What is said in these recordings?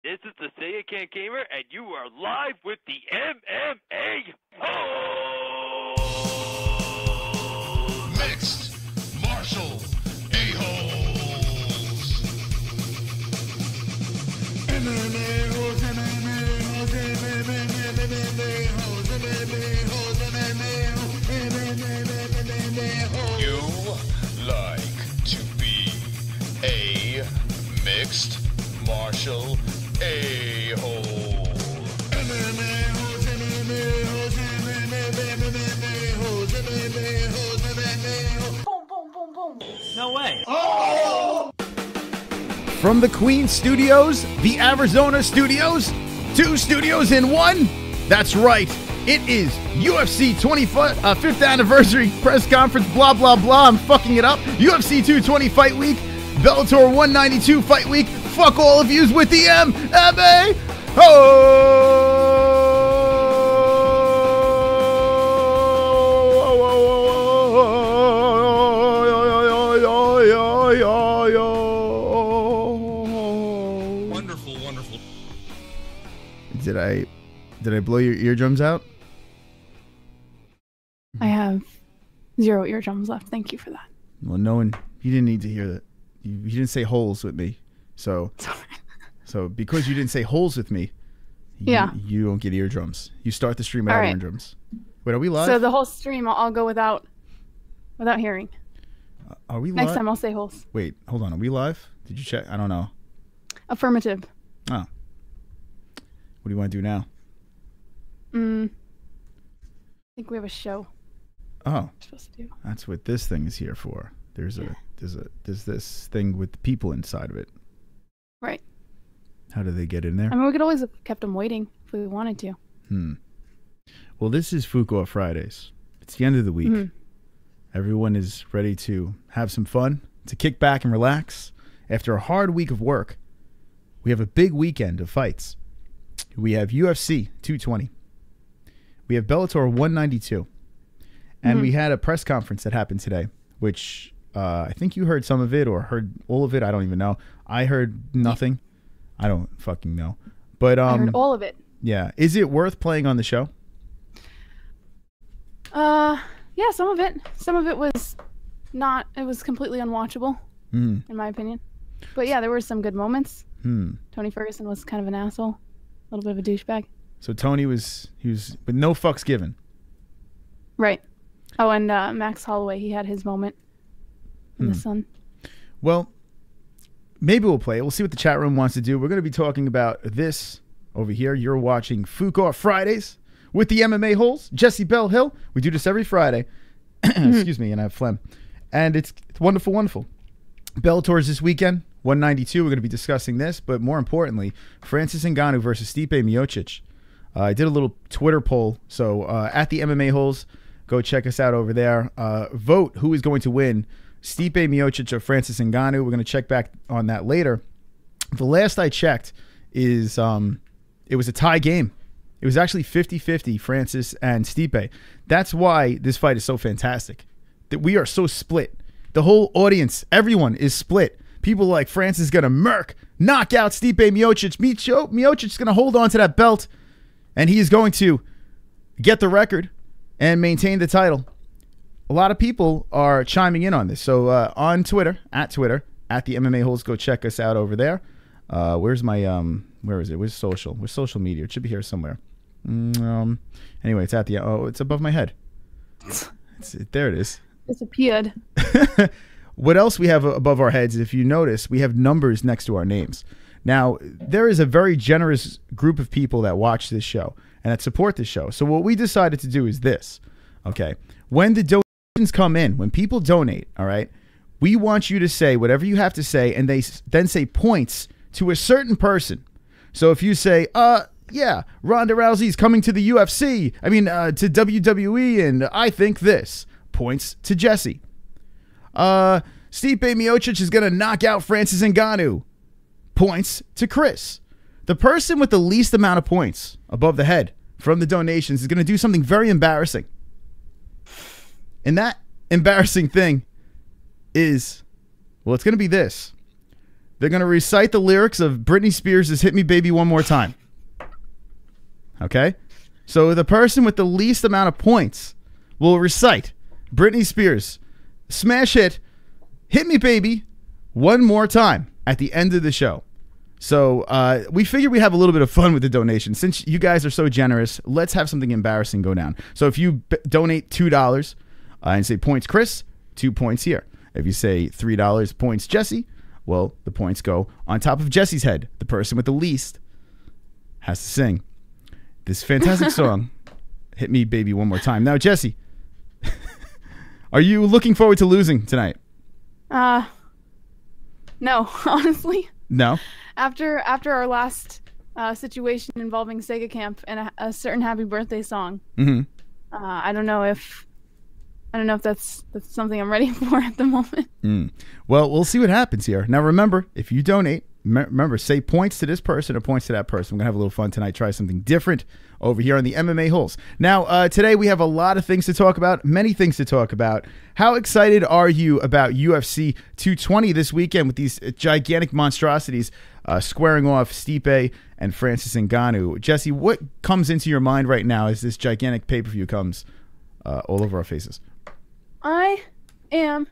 This is the Say It Can't Gamer, and you are live with the MMA-Holes! Mixed martial a-holes. MMA-Holes, MMA-Holes, MMA-Holes, MMA-Holes, MMA-Holes. You like to be a mixed martial a-hole. MMA-Holes, MMA-Holes, MMA-Holes, MMA-Holes, MMA-Holes. Boom, boom, boom, boom. No way. Oh! From the Queen Studios, the Arizona Studios, 2 studios in 1. That's right. It is UFC 25th anniversary press conference, blah, blah, blah. I'm fucking it up. UFC 220 fight week, Bellator 192 fight week. Fuck all of yous with the MMA-Holes. Wonderful, wonderful. Did I blow your eardrums out? I have 0 eardrums left. Thank you for that. Well, no one, you didn't need to hear that. You didn't say holes with me. So because you didn't say holes with me, you don't get eardrums. You start the stream without eardrums. Wait, are we live? So the whole stream I'll go without hearing. Are we live? Next time I'll say holes. Wait, hold on. Are we live? Did you check? I don't know. Affirmative. Oh. What do you want to do now? I think we have a show. Oh. We're supposed to do. That's what this thing is here for. There's this thing with people inside of it. Right. How do they get in there? I mean, we could always have kept them waiting if we wanted to. Well, this is Fook Fridays. It's the end of the week. Everyone is ready to have some fun, to kick back and relax. After a hard week of work, we have a big weekend of fights. We have UFC 220. We have Bellator 192. And we had a press conference that happened today, which I think you heard some of it or heard all of it. I don't even know. I heard nothing. I don't fucking know. But I heard all of it. Yeah. Is it worth playing on the show? Yeah, some of it. Some of it was not. It was completely unwatchable, in my opinion. But yeah, there were some good moments. Tony Ferguson was kind of an asshole, a little bit of a douchebag. So Tony was with no fucks given. Right. Oh, and Max Holloway, he had his moment in the sun. Well, maybe we'll play it. We'll see what the chat room wants to do. We're going to be talking about this over here. You're watching Fook Fridays with the MMA-Holes. Jessie Bell Hill. We do this every Friday. Excuse me, and I have phlegm. And it's wonderful, wonderful. Bellator's this weekend, 192. We're going to be discussing this. But more importantly, Francis Ngannou versus Stipe Miocic. I did a little Twitter poll. So at the MMA-Holes, go check us out over there. Vote who is going to win, Stipe Miocic or Francis Ngannou. We're going to check back on that later. The last I checked is it was a tie game. It was actually 50-50, Francis and Stipe. That's why this fight is so fantastic. That we are so split. The whole audience, everyone is split. People like Francis is going to knock out Stipe Miocic. Miocic is going to hold on to that belt, and he is going to get the record and maintain the title. A lot of people are chiming in on this. So on Twitter, at the MMA-Holes, go check us out over there. Where's my, where is it? Where's social? Where's social media? It should be here somewhere. Anyway, it's at the, it's above my head. There it is. It's appeared. What else we have above our heads, if you notice, we have numbers next to our names. Now, there is a very generous group of people that watch this show and that support this show. So what we decided to do is this, okay? When the donations come in, when people donate, all right, we want you to say whatever you have to say, and they then say points to a certain person. So if you say, yeah, Ronda Rousey's coming to the UFC, to WWE, and I think this, points to Jessie. Stipe Miocic is going to knock out Francis Ngannou, points to CRIS. The person with the least amount of points above the head from the donations is going to do something very embarrassing. And that embarrassing thing is, well, it's going to be this. They're going to recite the lyrics of Britney Spears' Hit Me Baby One More Time. Okay? So the person with the least amount of points will recite Britney Spears' smash hit, Hit Me Baby One More Time at the end of the show. So we figured we have a little bit of fun with the donation. Since you guys are so generous, let's have something embarrassing go down. So if you donate $2 and say points Chris, 2 points here. If you say $3 points Jessie, well, the points go on top of Jessie's head. The person with the least has to sing this fantastic song, Hit Me Baby One More Time. Now, Jessie, are you looking forward to losing tonight? No, honestly. No? After our last situation involving Sega Camp and a certain Happy Birthday song, I don't know if that's something I'm ready for at the moment. Well, we'll see what happens here. Now, remember, if you donate, remember, say points to this person or points to that person. We're going to have a little fun tonight. Try something different over here on the MMA-Holes. Now, today we have a lot of things to talk about, many things to talk about. How excited are you about UFC 220 this weekend with these gigantic monstrosities squaring off Stipe and Francis Ngannou? Jessie, what comes into your mind right now as this gigantic pay-per-view comes all over our faces? I did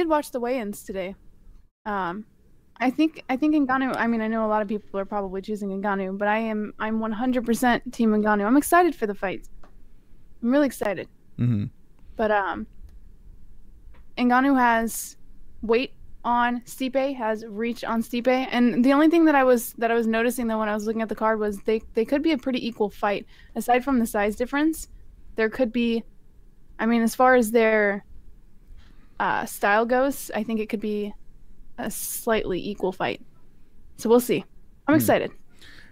watch the weigh-ins today. I think Ngannou. I mean, I know a lot of people are probably choosing Ngannou, but I'm 100% Team Ngannou. I'm excited for the fight. I'm really excited. But Ngannou has weight on Stipe, has reach on Stipe, and the only thing that I was noticing though when I was looking at the card was they could be a pretty equal fight. Aside from the size difference, there could be. I mean, as far as their style goes, I think it could be a slightly equal fight. So we'll see. I'm excited.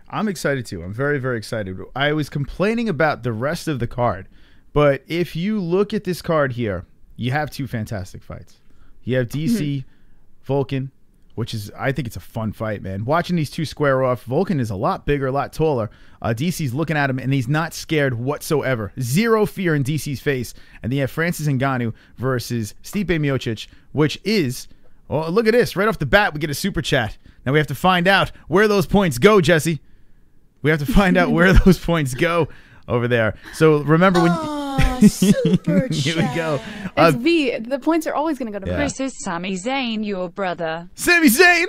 I'm excited too. I'm very, very excited. I was complaining about the rest of the card, but if you look at this card here, you have two fantastic fights. You have DC Volkan, which is, I think it's a fun fight, man. Watching these two square off, Volkan is a lot bigger, a lot taller. DC's looking at him, and he's not scared whatsoever. Zero fear in DC's face. And then you have Francis Ngannou versus Stipe Miocic, which is, oh, look at this. Right off the bat, we get a super chat. Now we have to find out where those points go, Jessie. We have to find out where those points go over there. So remember when... Super Here we go. It's V. The points are always going to go to V. Chris is Sami Zayn, your brother. Sami Zayn!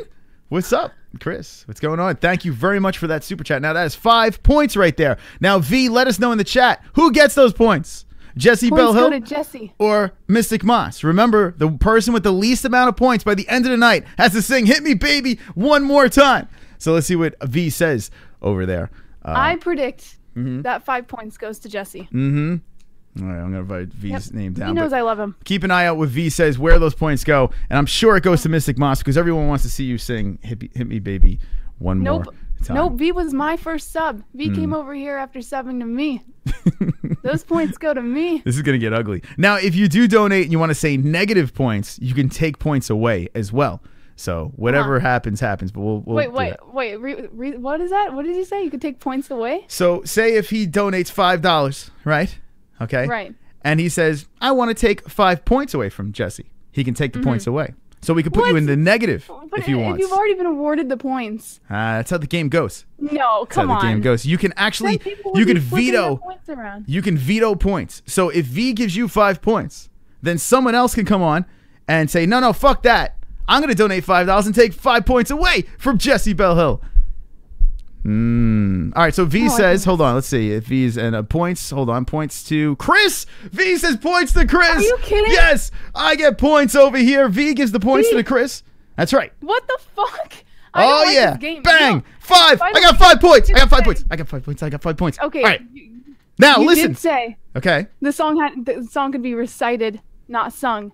What's up, Chris? What's going on? Thank you very much for that super chat. Now, that is 5 points right there. Now, V, let us know in the chat who gets those points. Jessie Bell Hill go to Jessie. Or Mystic Moss. Remember, the person with the least amount of points by the end of the night has to sing Hit Me Baby One More Time. So let's see what V says over there. I predict that 5 points goes to Jessie. All right, I'm going to write V's name down. He knows I love him. Keep an eye out what V says, where those points go. And I'm sure it goes to Mystic Moss because everyone wants to see you sing Hit Me Baby One More Time. Nope, V was my first sub. V came over here after subbing to me. Those points go to me. This is going to get ugly. Now, if you do donate and you want to say negative points, you can take points away as well. So whatever happens, happens. But we'll wait. What is that? What did you say? You could take points away? So say if he donates $5, right? Okay. Right. And he says, I want to take 5 points away from Jessie. He can take the points away. So we could put you in the negative if you want. If you've already been awarded the points. That's how the game goes. No, come on. That's how the game goes. You can actually, you can veto. You can veto points. So if V gives you 5 points, then someone else can come on and say, no, fuck that. I'm going to donate $5 and take 5 points away from Jessie Bell Hill. All right, so V says, hold on, let's see. If V's and points, hold on, points to Chris. V says points to Chris. Are you kidding? Yes, I get points over here. V gives the points to the Chris. That's right. What the fuck? Oh, yeah. This game. Bang. No. 5. I got 5 points. I got 5 points. I got 5 points. I got 5 points. Okay. All right. Now, you listen. Did say okay. The song could be recited, not sung.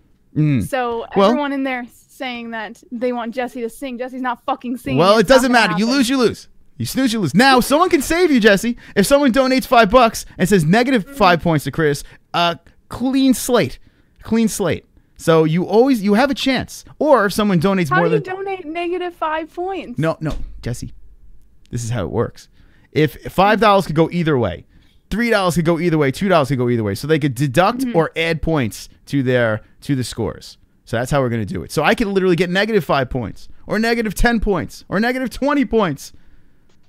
So everyone in there saying that they want Jessie to sing. Jessie's not fucking singing. Well, it doesn't matter. You lose, you lose. You snooze, you lose. Now, someone can save you, Jessie. If someone donates $5 and says negative 5 points to Chris, clean slate. Clean slate. So you have a chance. Or if someone donates how more do you than... donate negative 5 points? No, Jessie. This is how it works. If $5 could go either way, $3 could go either way, $2 could go either way. So they could deduct or add points to the scores. So that's how we're going to do it. So I could literally get -5 points or -10 points or -20 points.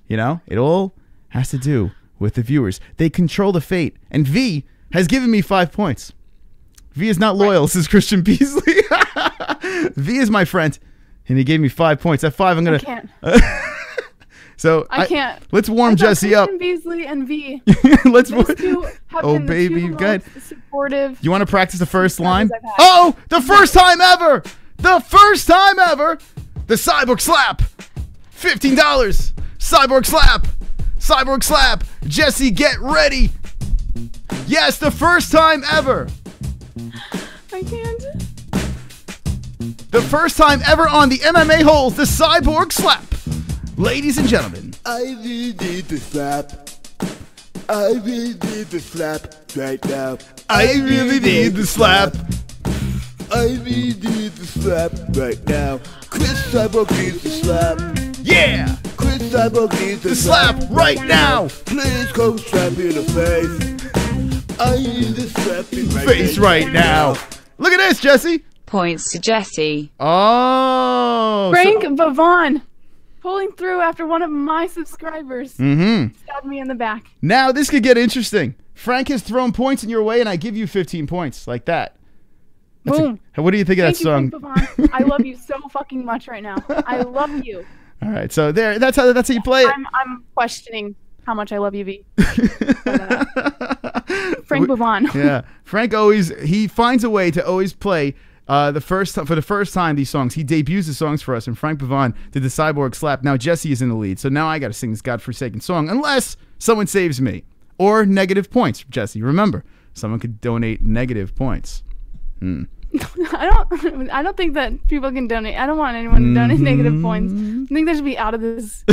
You know, it all has to do with the viewers. They control the fate. And V has given me 5 points. V is not loyal, says Christian Beasley. V is my friend, and he gave me 5 points. At 5, I'm going to... I can't. So I can't. Let's warm Jessie up. Christian Beasley and V. Let's Those two have Oh, been baby, the two good. most supportive. You want to practice the first line? I've had. Oh, the first time ever! The first time ever! The Cyborg Slap! $15! Cyborg Slap! Cyborg Slap! Jessie, get ready! Yes, the first time ever! I can't. The first time ever on the MMA-Holes, the Cyborg Slap! Ladies and gentlemen. I really need the slap. I really need the slap right now. I really need the slap. I really need the slap right now. Chris Cyborg needs the slap. Yeah! Chris Cyborg needs The slap right now! Please go slap me in the face. I need the slap in my Face right now. Look at this, Jessie. Points to Jessie. Oh. Frank Bavon pulling through after one of my subscribers stabbed me in the back. Now this could get interesting. Frank has thrown points in your way, and I give you 15 points, like that. Boom. What do you think of that song? Thank you, Frank Bavon. I love you so fucking much right now. I love you. All right, so there. That's how you play it. I'm questioning how much I love you, V. Frank Bavon. Yeah, Frank he finds a way to always play for the first time these songs. He debuts the songs for us, and Frank Bavon did the Cyborg Slap. Now Jessie is in the lead, so now I got to sing this godforsaken song unless someone saves me or negative points. Jessie, remember, someone could donate negative points. I don't think that people can donate. I don't want anyone to donate negative points. I think they should be out of this.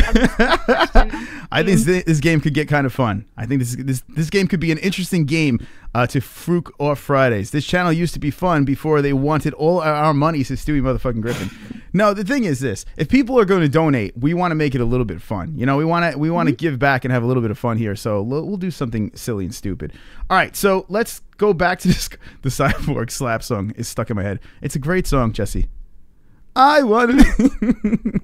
I think this game could get kind of fun. I think this game could be an interesting game to Fook off Fridays. This channel used to be fun before they wanted all our money to Stewie motherfucking Griffin. No, the thing is this: if people are going to donate, we want to make it a little bit fun. You know, we want to give back and have a little bit of fun here. So we'll do something silly and stupid. All right, so let's go back to the Cyborg Slap song. It's stuck in my head. It's a great song, Jessie. I want to.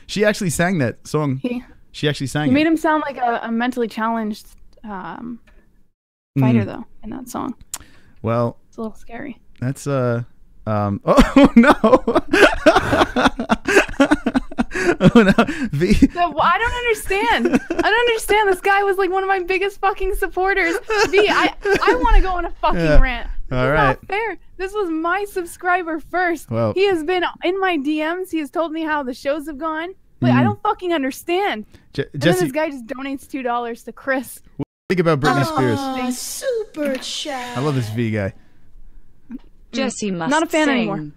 She actually sang that song. She actually sang. You made him sound like a mentally challenged fighter, though, in that song. Well, it's a little scary. That's oh no. Oh no. I don't understand. I don't understand. This guy was like one of my biggest fucking supporters. I want to go on a fucking rant. All right. Not fair. This was my subscriber first. Well, he has been in my DMs. He has told me how the shows have gone. Like, I don't fucking understand. And then this guy just donates $2 to Chris. What do you think about Britney Spears? Super chat. I love this V guy. Jessie must Not a fan sing. anymore.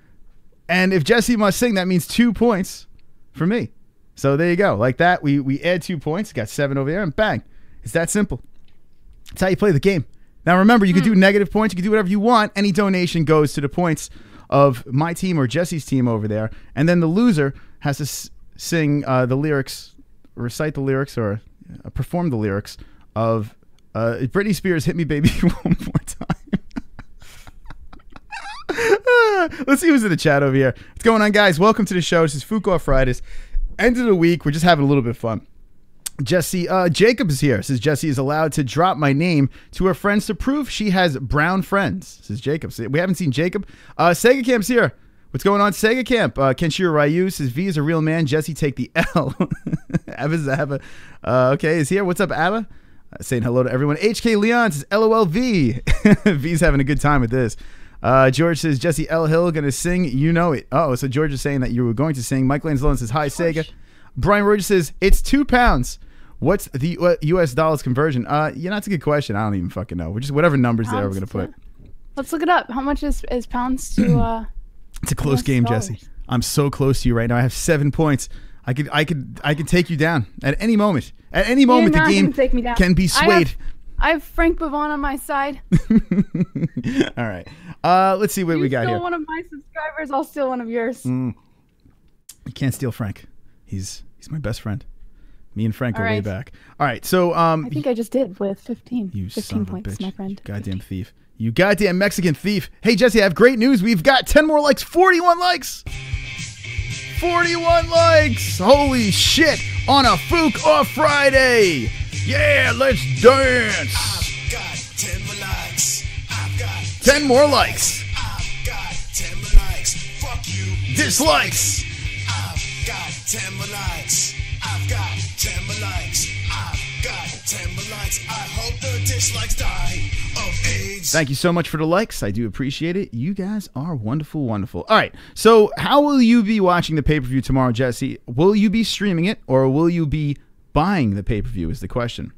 And if Jessie must sing, that means 2 points for me. So there you go. Like that, we add 2 points. Got 7 over there, and bang. It's that simple. That's how you play the game. Now remember, you can do negative points. You can do whatever you want. Any donation goes to the points of my team or Jessie's team over there. And then the loser has to sing the lyrics, recite the lyrics, or perform the lyrics of Britney Spears' Hit Me Baby One More Time. Let's see who's in the chat over here. What's going on, guys? Welcome to the show. This is Fook off Fridays. End of the week. We're just having a little bit of fun. Jessie, Jacob is here. Says Jessie is allowed to drop my name to her friends to prove she has brown friends. Says Jacob. We haven't seen Jacob. Sega Camp's here. What's going on, Sega Camp? Kenshiro Ryu says V is a real man. Jessie, take the L. Abba. Okay, is here. What's up, Abba? Saying hello to everyone. HK Leon says LOLV. V's having a good time with this. George says Jessie L. Hill gonna sing. You know it. Oh, so George is saying that you were going to sing. Mike Lanzalone says hi, Sega. Brian Rogers says it's £2. What's the U.S. dollars conversion? That's a good question. I don't even fucking know. We're just whatever numbers there we're gonna put. Let's look it up. How much is pounds to? It's a close game, Jessie. I'm so close to you right now. I have 7 points. I could take you down at any moment. At any moment, the game can be swayed. I have Frank Bavon on my side. All right. Let's see what we got here. You steal one of my subscribers, I'll steal one of yours. You can't steal Frank. He's my best friend. Me and Frank go way back. All right. So I think I just did with 15. You 15 son of a points, bitch. my friend. You goddamn thief. You goddamn Mexican thief. Hey, Jesse, I have great news. We've got 10 more likes. 41 likes. 41 likes. Holy shit. On a Fook off Friday. Yeah, let's dance. I've got 10 more likes. I've got 10 more likes. I've got 10 more likes. Fuck you. Dislikes. I've got 10 more likes. I've got 10 more likes. I've got 10 more likes. I hope the dislikes die of AIDS. Thank you so much for the likes. I do appreciate it. You guys are wonderful, wonderful. All right. So how will you be watching the pay-per-view tomorrow, Jesse? Will you be streaming it or will you be buying the pay-per-view is the question.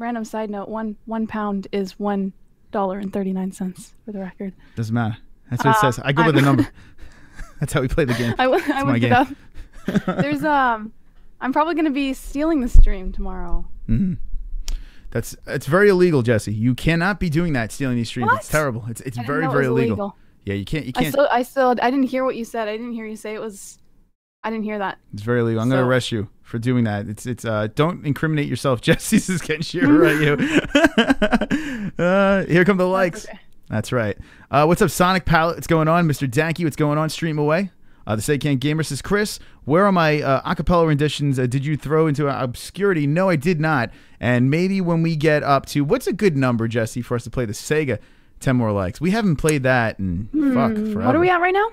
Random side note, one pound is $1.39 for the record. Doesn't matter. That's what it says. I go by the number. That's how we play the game. I looked it up. There's I'm probably gonna be stealing the stream tomorrow. Mm-hmm. It's very illegal, Jesse. You cannot be doing that, stealing these streams. What? It's terrible. It's very know it was illegal. Yeah, you can't. I didn't hear what you said. I didn't hear you say it was. I didn't hear that. It's very illegal. I'm gonna arrest you for doing that. It's don't incriminate yourself, Jesse. This is Kenshiro Ryu. Here come the likes. Okay. That's right. What's up, Sonic Palette? What's going on, Mr. Danky? What's going on? Stream away. The Say Can't Gamer says, Chris, where are my acapella renditions? Did you throw into obscurity? No, I did not. And maybe when we get up to, what's a good number, Jesse, for us to play the Sega 10 more likes? We haven't played that in forever. What are we at right now?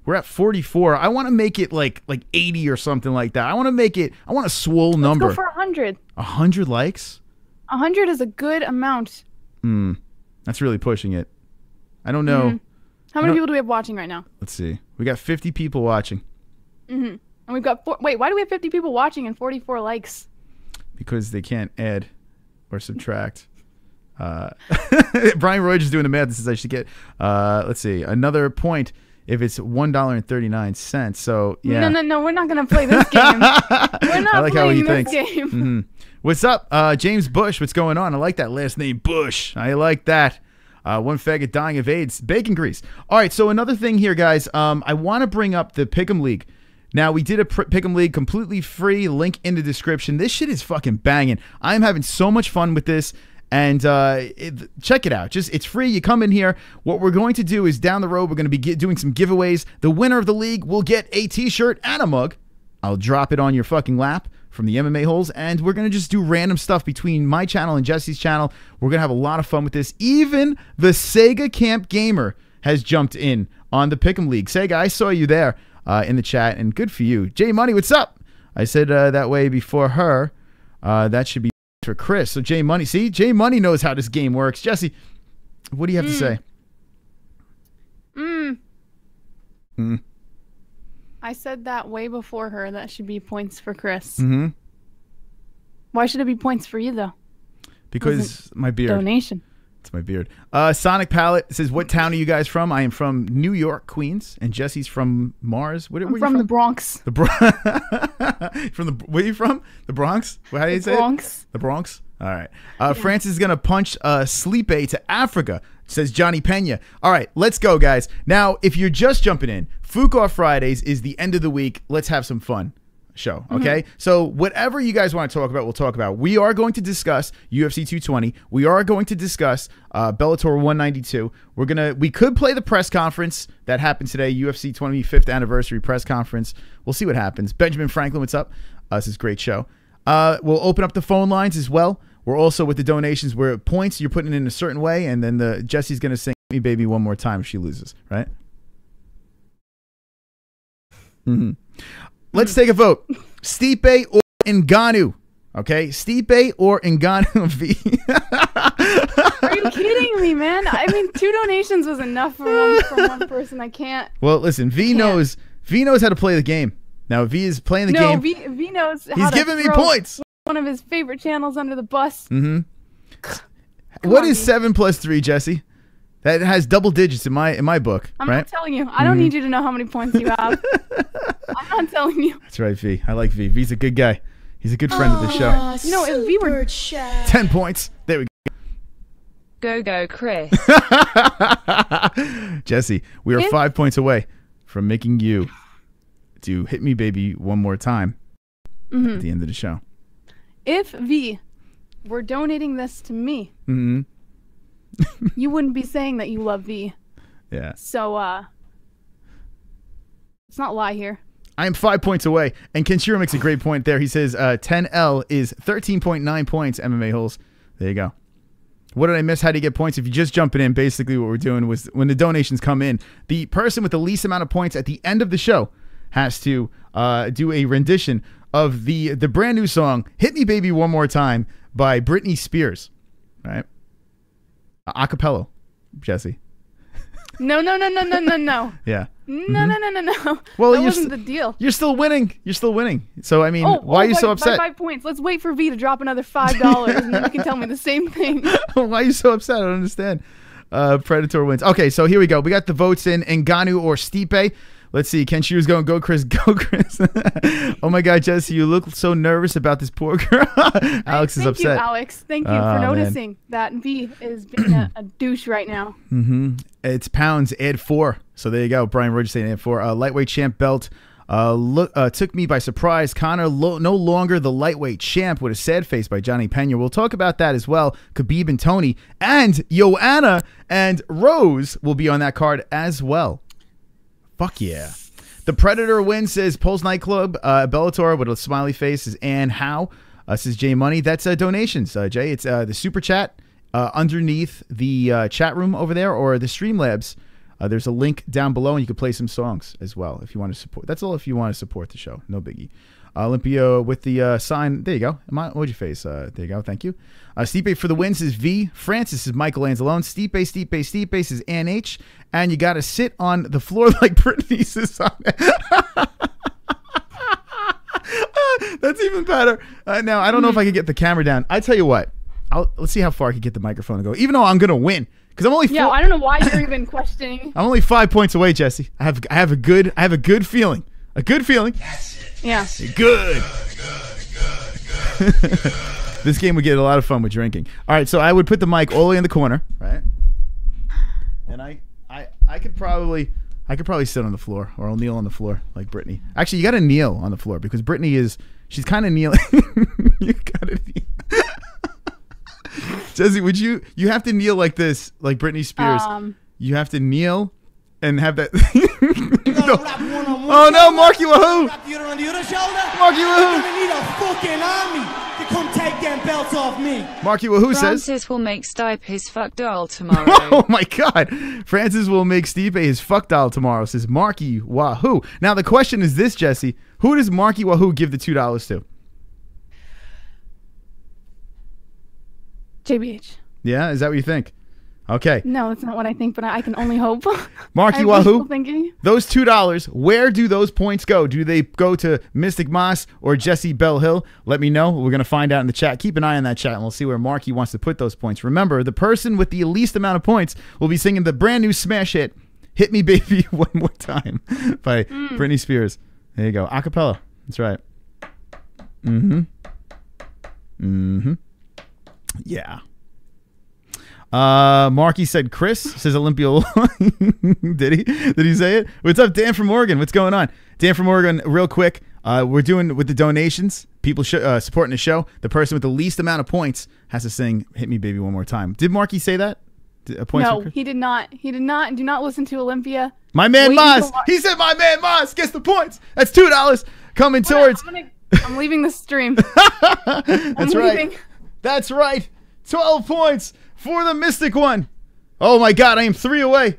We're at 44. I want to make it like 80 or something like that. I want to make it, I want a swole number. Let's go for 100. 100 likes? 100 is a good amount. That's really pushing it. I don't know. How many people do we have watching right now? Let's see. We got 50 people watching. And we've got wait, why do we have 50 people watching and 44 likes? Because they can't add or subtract. Brian Roy is doing the math. This is I should get let's see, another point if it's $1.39. So yeah. No, we're not gonna play this game. We're not I like how he playing this thinks. game. What's up, James Bush? What's going on? I like that last name, Bush. I like that. One faggot dying of AIDS. Bacon grease. All right, so another thing here, guys. I want to bring up the Pick'em League. Now, we did a Pick'em League completely free. Link in the description. This shit is fucking banging. I'm having so much fun with this. And check it out. It's free. You come in here. What we're going to do is down the road, we're going to be doing some giveaways. The winner of the league will get a t-shirt and a mug. I'll drop it on your fucking lap from the MMA-Holes, and we're going to just do random stuff between my channel and Jesse's channel. We're going to have a lot of fun with this. Even the Sega Camp Gamer has jumped in on the Pick'em League. Sega, I saw you there in the chat, and good for you. J Money, what's up? I said that way before her. That should be for Chris. So J Money, see? J Money knows how this game works. Jesse, what do you have to say? I said that way before her. That should be points for Chris. Why should it be points for you, though? Because my beard. Donation. It's my beard. Sonic Palette says, what town are you guys from? I am from New York, Queens. And Jesse's from Mars. Where are you from? The Bronx. Where are you from? The Bronx? How do you say Bronx. it? The Bronx? All right. Francis is going to punch Sleep to Africa, says Johnny Pena. All right, let's go, guys. Now, if you're just jumping in, Fook Off Fridays is the end of the week. Let's have some fun show, okay? So whatever you guys want to talk about, we'll talk about. We are going to discuss UFC 220. We are going to discuss Bellator 192. We could play the press conference that happened today, UFC 25th anniversary press conference. We'll see what happens. Benjamin Franklin, what's up? This is a great show. We'll open up the phone lines as well. We're also with the donations where points you're putting in a certain way, and then Jesse's going to sing "Me Baby" one more time if she loses, right? Let's take a vote. Stipe or Ngannou? Okay, Stipe or Ngannou V? Are you kidding me, man? I mean, 2 donations was enough from one person. I can't. Well, listen, V knows how to play the game. Now, V is playing the game. No, V knows how He's to giving me throw points. One of his favorite channels under the bus. What is 7 plus 3, Jesse? That has double digits in my book. I'm right? not telling you. I don't need you to know how many points you have. I'm not telling you. That's right, V. I like V. V's a good guy. He's a good friend of the show. You know, if V were 10 points. There we go. Go, Chris. Jesse, we are 5 points away from making you do "Hit Me Baby" one more time at the end of the show. If V were donating this to me, Mm-hmm. you wouldn't be saying that you love V. Yeah. So, let's not lie here. I am 5 points away. And Kenshiro makes a great point there. He says 10L is 13.9 points, MMA-Holes. There you go. What did I miss? How do you get points? If you're just jumping in, basically what we're doing was when the donations come in, the person with the least amount of points at the end of the show has to do a rendition of the brand new song, Hit Me Baby One More Time by Britney Spears. Right? Acapella, Jesse. No. Yeah. No. Well, that wasn't the deal. You're still winning. You're still winning. So, I mean, why are you so upset? By 5 points. Let's wait for V to drop another $5 and then you can tell me the same thing. Why are you so upset? I don't understand. Predator wins. Okay, so here we go. We got the votes in Ngannou or Stipe. Let's see. Kenshiro's going, go Chris, go Chris. Oh my God, Jesse, you look so nervous about this poor girl. Alex is upset. Thank you, Alex. Thank you for noticing that V is being a douche right now. Mm-hmm. It's pounds, add 4. So there you go. Brian Rogers saying add 4. Lightweight champ belt took me by surprise. Conor no longer the lightweight champ with a sad face by Johnny Pena. We'll talk about that as well. Khabib and Tony and JOANNA and Rose will be on that card as well. Fuck yeah. The Predator wins, says Pole's Nightclub. Bellator with a smiley face is Ann Howe. Says Jay Money. That's donations, Jay. It's the super chat underneath the chat room over there, or the Streamlabs. There's a link down below, and you can play some songs as well if you want to support. That's all if you want to support the show. No biggie. Olympia with the sign. There you go. Emoji face. There you go. Thank you. Stipe for the wins is V. Francis is Michael Anzalone. Stipe is Ann H. And you got to sit on the floor like Britney says on it. That's even better. Now, I don't know if I can get the camera down. I tell you what. Let's see how far I can get the microphone to go. Even though I'm going to win. Because I'm only I don't know why you're even questioning. I'm only 5 points away, Jesse. I have a good feeling. A good feeling. Yeah. Good. This game would get a lot of fun with drinking. All right, so I would put the mic all the way in the corner, right? And I could probably sit on the floor, or I'll kneel on the floor like Britney. Actually, you got to kneel on the floor because Britney she's kind of kneeling. You got to kneel. Jesse, would you have to kneel like this, like Britney Spears? You have to kneel and have that. No. Oh no, Marky Wahoo! Marky Wahoo! need a fucking army to come take them belts off me. Marky Wahoo says Francis will make Stipe his fuck doll tomorrow. Oh my God, Francis will make Stipe his fuck doll tomorrow, says Marky Wahoo. Now the question is this, Jesse: who does Marky Wahoo give the $2 to? JBH. Yeah, is that what you think? Okay. No, that's not what I think, but I can only hope. Marky Wahoo, thinking. those $2, where do those points go? Do they go to Mystic Moss or Jesse Bell Hill? Let me know. We're going to find out in the chat. Keep an eye on that chat, and we'll see where Marky wants to put those points. Remember, the person with the least amount of points will be singing the brand new smash hit, Hit Me Baby One More Time by Britney Spears. There you go. Acapella. That's right. Yeah. Marky said Chris, says Olympia. Did he say it? What's up, Dan from Oregon? What's going on? Dan from Oregon, real quick. We're doing with the donations, people supporting the show. The person with the least amount of points has to sing Hit Me Baby One More Time. Did Marky say that? No, he did not. He did not. Do not listen to Olympia. My man Moss. He said my man Moss gets the points. That's $2 coming towards. I'm leaving the stream. That's right. That's right. 12 points for the Mystic one. Oh my God, I am 3 away.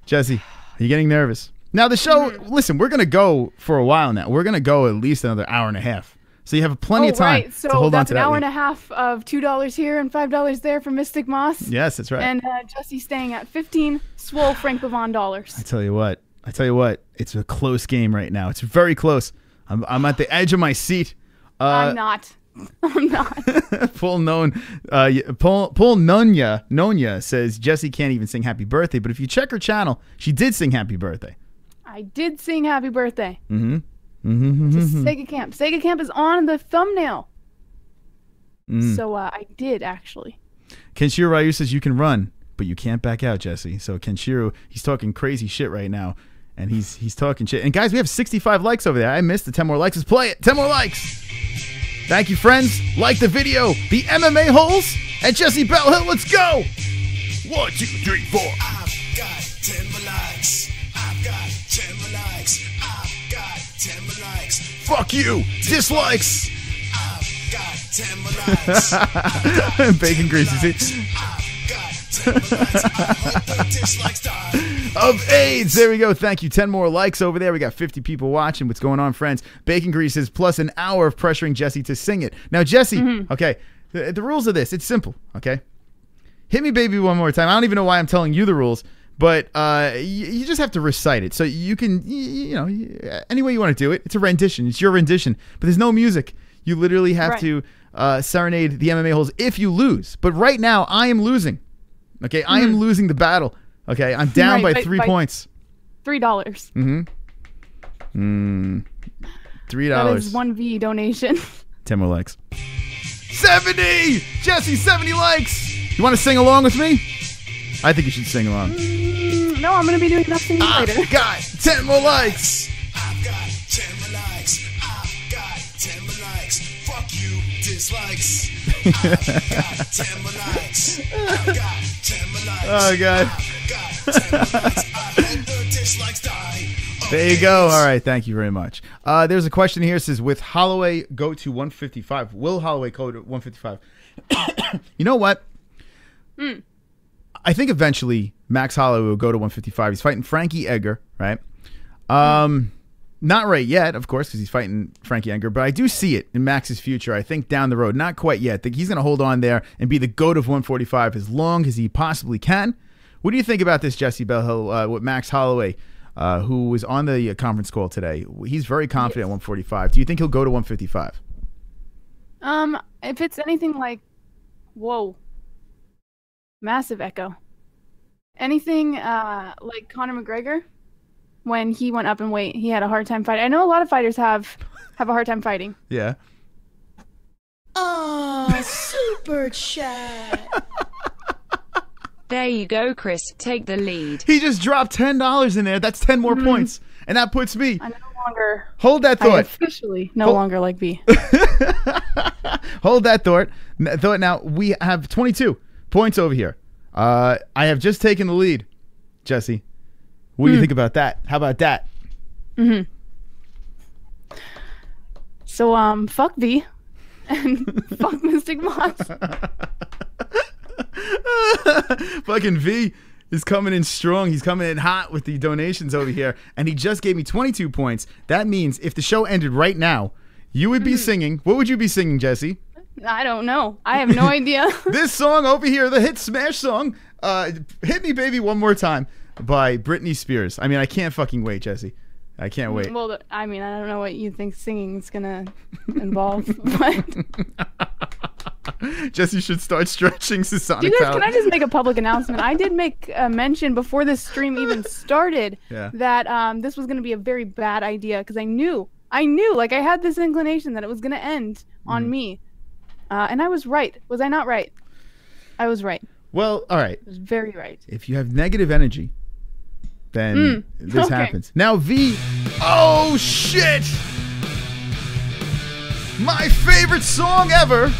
Jesse, are you getting nervous? Now the show, listen, we're going to go for a while now. We're going to go at least another hour and a half. So you have plenty of time right. So to hold on to that. That's an hour and a half of $2 here and $5 there for Mystic Moss. Yes, that's right. And Jesse staying at 15 swole Frank Levon dollars. I tell you what, it's a close game right now. It's very close. I'm at the edge of my seat. I'm not. Paul Nonya says Jessie can't even sing Happy Birthday, but if you check her channel, she did sing Happy Birthday. I did sing Happy Birthday. To Sega Camp. Sega Camp is on the thumbnail. So I did actually. Kenshiro Ryu says you can run, but you can't back out, Jesse. So Kenshiro, he's talking crazy shit right now, and he's talking shit. And guys, we have 65 likes over there. I missed the 10 more likes. Let's play it. 10 more likes. Thank you, friends. Like the video. The MMA-Holes and Jessie Belle Hill. Let's go. 1, 2, 3, 4. I've got 10 more likes. I've got 10 more likes. I've got 10 more likes. Fuck you. Dislikes. I've got 10 more likes. I've got Bacon 10 grease, you see? likes. I've got 10 more likes. I hope the dislikes die. Of AIDS. There we go. Thank you. 10 more likes over there. We got 50 people watching. What's going on, friends? Bacon greases plus an hour of pressuring Jessie to sing it. Now, Jessie, okay, the rules of this, it's simple, okay? Hit me, baby, one more time. I don't even know why I'm telling you the rules, but you just have to recite it. So you can, you know, any way you want to do it. It's a rendition. It's your rendition. But there's no music. You literally have to serenade the MMA-Holes if you lose. But right now, I am losing. Okay? I am losing the battle. Okay? I'm down by 3 points. $3. $3. That is 1V donation. 10 more likes. 70! Jessie, 70 likes! You want to sing along with me? I think you should sing along. No, I'm going to be doing nothing later. I've got 10 more likes! I've got 10 more likes. I've got 10 more likes. Fuck you, dislikes. I've got 10 more likes. I've got 10 more likes. Oh, God. I've got 10 more likes. I hope the dislikes die. There you go. All right. Thank you very much. There's a question here. It says, with Holloway go to 155? Will Holloway go to 155? You know what? I think eventually Max Holloway will go to 155. He's fighting Frankie Edgar, right? Not right yet, of course, because he's fighting Frankie Edgar, but I do see it in Max's future. I think down the road, not quite yet. I think he's going to hold on there and be the GOAT of 145 as long as he possibly can. What do you think about this, Jessie Belle Hill, with Max Holloway, who was on the conference call today? He's very confident at 145. Do you think he'll go to 155? If it's anything like, whoa, massive echo. Anything like Conor McGregor, when he went up in weight, he had a hard time fighting. I know a lot of fighters have a hard time fighting. Yeah. Oh, super chat. There you go, Chris. Take the lead. He just dropped $10 in there. That's 10 more points. And that puts me. I no longer. Hold that I thought. officially no longer like B. Hold that thought. Now, we have 22 points over here. I have just taken the lead, Jessie. What do you think about that? How about that? So, fuck V and fuck Mystic Moss. Fucking V is coming in strong. He's coming in hot with the donations over here. And he just gave me 22 points. That means if the show ended right now, you would be singing. What would you be singing, Jessie? I don't know. I have no idea. This song over here, the hit smash song, Hit Me Baby One More Time by Britney Spears. I mean, I can't fucking wait, Jessie. I can't wait. Well, I mean, I don't know what you think singing is going to involve, but... Jessie should start stretching Sasonic You guys, Power. can I just make a public announcement? I did make a mention before this stream even started that this was going to be a very bad idea because I knew, like I had this inclination that it was going to end on me. And I was right. Was I not right? I was right. Well, all right. I was very right. If you have negative energy, then this happens. Now, V. Oh, shit. My favorite song ever.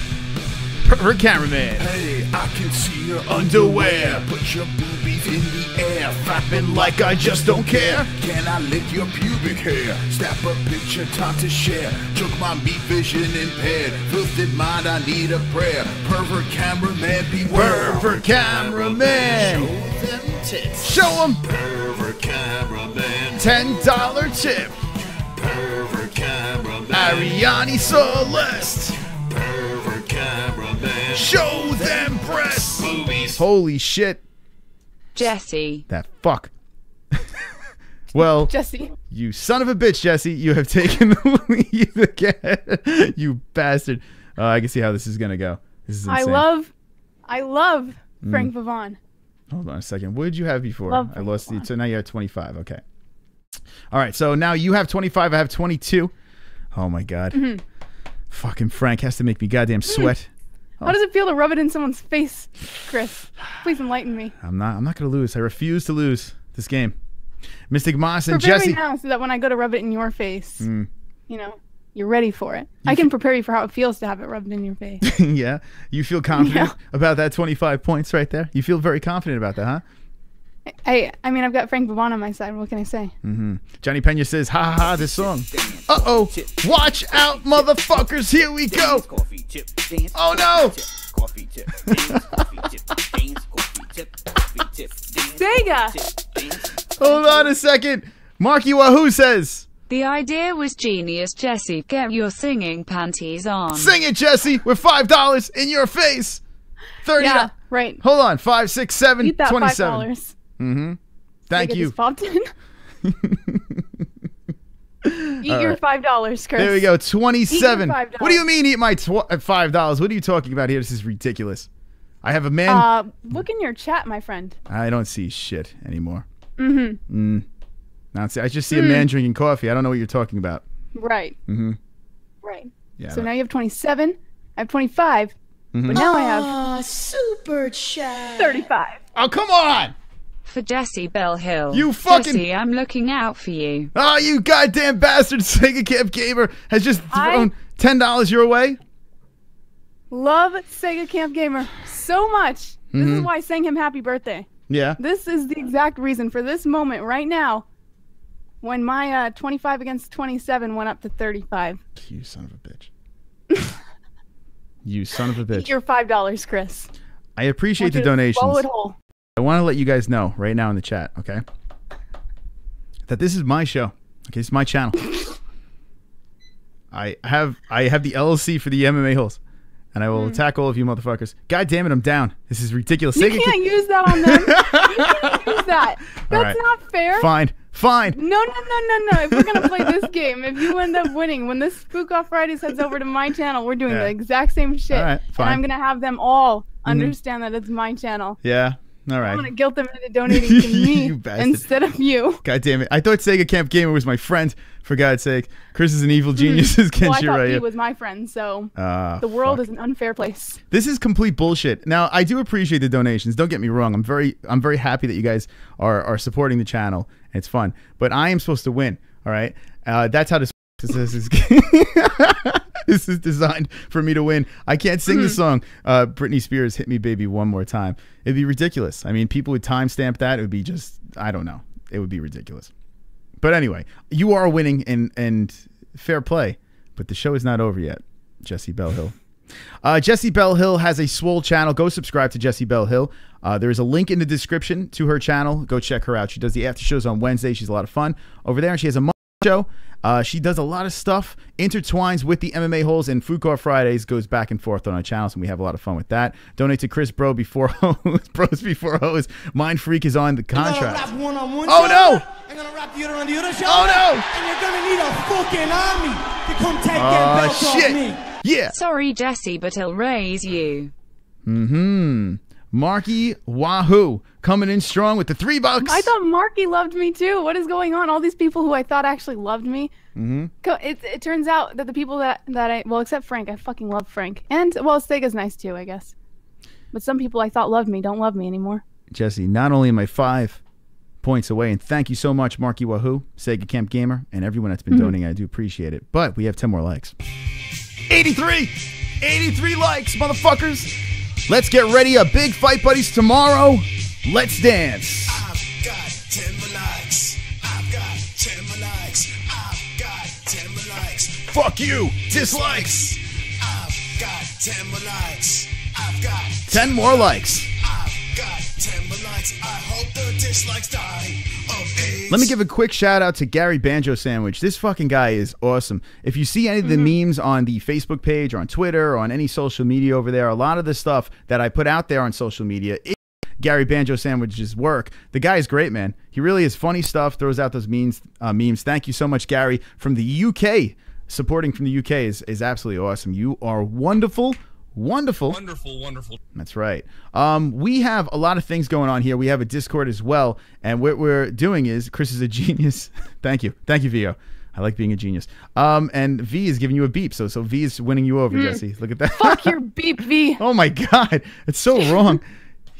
Her cameraman. Hey, I can see your Underwear. Put your boobies in the air. Flapping like I just don't care. Can I lick your pubic hair? Snap a picture, time to share. Took my meat vision impaired. Filthy mind, I need a prayer. Pervert cameraman, beware. Pervert cameraman. Show them tits. Show him. Pervert cameraman. $10 tip. Pervert cameraman. Ariane Celeste. Pervert cameraman. Show them breasts. Boobies. Holy shit. Jessie. That fuck. Well, Jessie. you son of a bitch, Jessie. You have taken the lead again. You bastard. I can see how this is going to go. This is insane. I love Frank Vavon. Hold on a second. What did you have before? Love I lost Frank the. So now you're at 25. Okay. All right. So now you have 25. I have 22. Oh, my God. Fucking Frank has to make me goddamn sweat. How does it feel to rub it in someone's face, Chris? Please enlighten me. I'm not going to lose. I refuse to lose this game. Mystic Moss and Prepare Jessie. me now so that when I go to rub it in your face, you know, you're ready for it. I can prepare you for how it feels to have it rubbed in your face. Yeah, you feel confident about that 25 points right there. You feel very confident about that, huh? I mean, I've got Frank Vavon on my side. What can I say? Johnny Pena says, ha ha ha, this song. Uh-oh. Watch out, motherfuckers. Here we go. Oh, no. Sega! Hold on a second. Marky Wahoo says, The idea was genius, Jessie. Get your singing panties on. sing it, Jessie, with $5 in your face. 30. Yeah, right. Hold on. 5, 6, 7, Eat that 27. $5. Thank Sega you. just popped in. Eat your $5, Chris. There we go. 27. $5. What do you mean eat my $5? What are you talking about here? This is ridiculous. I have a man. Look in your chat, my friend. I don't see shit anymore. Now, I just see a man drinking coffee. I don't know what you're talking about. Right. Right. Yeah. So now you have 27. I have 25. But now I have Super Chat. 35. Oh, come on. For Jessie Bell Hill. You fucking- Jessie, I'm looking out for you. Oh, you goddamn bastard. Sega Camp Gamer has just thrown $10 your way. Love Sega Camp Gamer so much. This is why I sang him happy birthday. Yeah. This is the exact reason for this moment right now when my 25 against 27 went up to 35. You son of a bitch. You son of a bitch. Eat your $5, Chris. I appreciate the Want you to donations. swallow it whole. I want to let you guys know right now in the chat, okay? That this is my show. Okay, it's my channel. I have the LLC for the MMA-Holes. And I will attack all of you motherfuckers. God damn it, I'm down. This is ridiculous. You can't use that on them. You can't use that. That's not fair. Fine. No. If we're going to play this game, if you end up winning, when this Fook Off Fridays heads over to my channel, we're doing the exact same shit. All right, fine. And I'm going to have them all understand that it's my channel. Yeah. All right. I'm going to guilt them into donating to me You bastard. instead of you. God damn it. I thought Sega Camp Gamer was my friend, for God's sake. Chris is an evil genius, as Well, I Kenshiro thought Ryu. he was my friend, so the world is an unfair place. This is complete bullshit. Now, I do appreciate the donations. Don't get me wrong. I'm very happy that you guys are supporting the channel. It's fun. But I am supposed to win, all right? That's how this is. This is designed for me to win. I can't sing the song Britney Spears, Hit Me Baby One More Time. It'd be ridiculous. I mean, people would timestamp that. It would be just, I don't know. It would be ridiculous. But anyway, you are winning and fair play. But the show is not over yet, Jessie Bell Hill. Jessie Bell Hill has a swole channel. Go subscribe to Jessie Bell Hill. There is a link in the description to her channel. Go check her out. She does the after shows on Wednesday. She's a lot of fun over there. And she has a Monday show. She does a lot of stuff, intertwines with the MMA-Holes, and Fook Off Fridays goes back and forth on our channels, and we have a lot of fun with that. Donate to Chris Bro Before Hoes. Bros Before Hoes. Mind Freak is on the contract. I'm gonna rap one-on-one Oh, no! I'm gonna rap the other on the other shoulder. Oh, no! And you're gonna need a fucking army to come take them belts off shit. me. Yeah. Sorry, Jessie, but I'll raise you. Marky Wahoo coming in strong with the $3. I thought Marky loved me too. What is going on? All these people who I thought actually loved me. It turns out that the people that I, well, except Frank, I fucking love Frank. And, well, Sega's nice too, I guess. But some people I thought loved me don't love me anymore. Jessie, not only am I 5 points away, and thank you so much, Marky Wahoo, Sega Camp Gamer, and everyone that's been donating. I do appreciate it. But we have 10 more likes. 83 likes, motherfuckers. Let's get ready. A big fight, buddies, tomorrow. Let's dance. I've got 10 more likes. I've got 10 more likes. I've got 10 more likes. Fuck you. Dislikes. I've got 10 more likes. I've got 10 more likes. I've got 10 more likes. I hope the dislikes die of AIDS. Let me give a quick shout out to Gary Banjo Sandwich. This fucking guy is awesome. If you see any of the memes on the Facebook page or on Twitter or on any social media over there, a lot of the stuff that I put out there on social media is Gary Banjo Sandwich's work. The guy is great, man. He really is funny stuff, throws out those memes. Thank you so much, Gary, from the UK. Supporting from the UK is absolutely awesome. You are wonderful. Wonderful. That's right. We have a lot of things going on here. We have a Discord as well, and what we're doing is Chris is a genius. Thank you, Vio. I like being a genius. And V is giving you a beep, so V is winning you over, Jessie. Look at that. Fuck your beep, V. Oh my God, it's so wrong.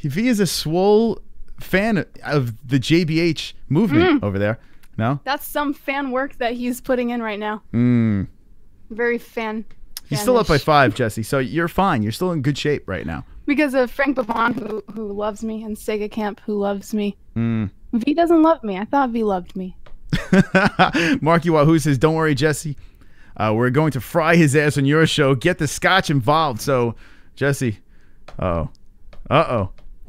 V is a swole fan of the JBH movement over there. No, That's some fan work that he's putting in right now. very fan. He's still up by 5, Jessie. So you're fine. You're still in good shape right now. Because of Frank Pavon, who loves me, and Sega Camp, who loves me. V doesn't love me. I thought V loved me. Marky Wahoo says, "Don't worry, Jessie. We're going to fry his ass on your show. Get the scotch involved." So, Jessie, well,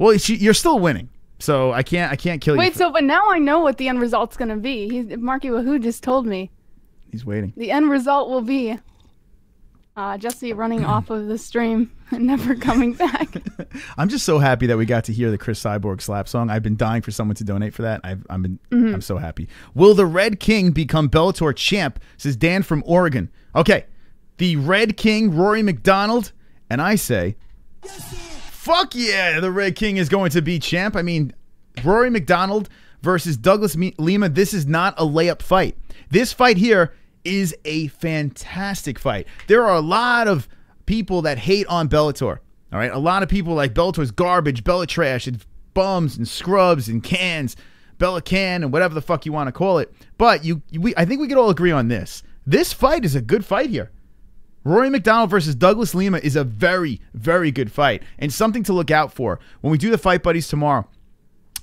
you're still winning. So I can't kill you. Wait, but now I know what the end result's gonna be. Marky Wahoo just told me. He's waiting. The end result will be Jessie running off of the stream and never coming back. I'm just so happy that we got to hear the CRIS Cyborg slap song. I've been dying for someone to donate for that. I'm so happy. Will the Red King become Bellator champ? Says Dan from Oregon. Okay, the Red King, Rory McDonald, and I say, fuck yeah, the Red King is going to be champ. I mean, Rory McDonald versus Douglas Lima. This is not a layup fight. This fight here is a fantastic fight. There are a lot of people that hate on Bellator. All right, a lot of people like Bellator's garbage, Bella trash, and bums and scrubs and cans, Bella can and whatever the fuck you want to call it. But I think we could all agree on this. This fight is a good fight here. Rory McDonald versus Douglas Lima is a very, very good fight and something to look out for. When we do the Fight Buddies tomorrow,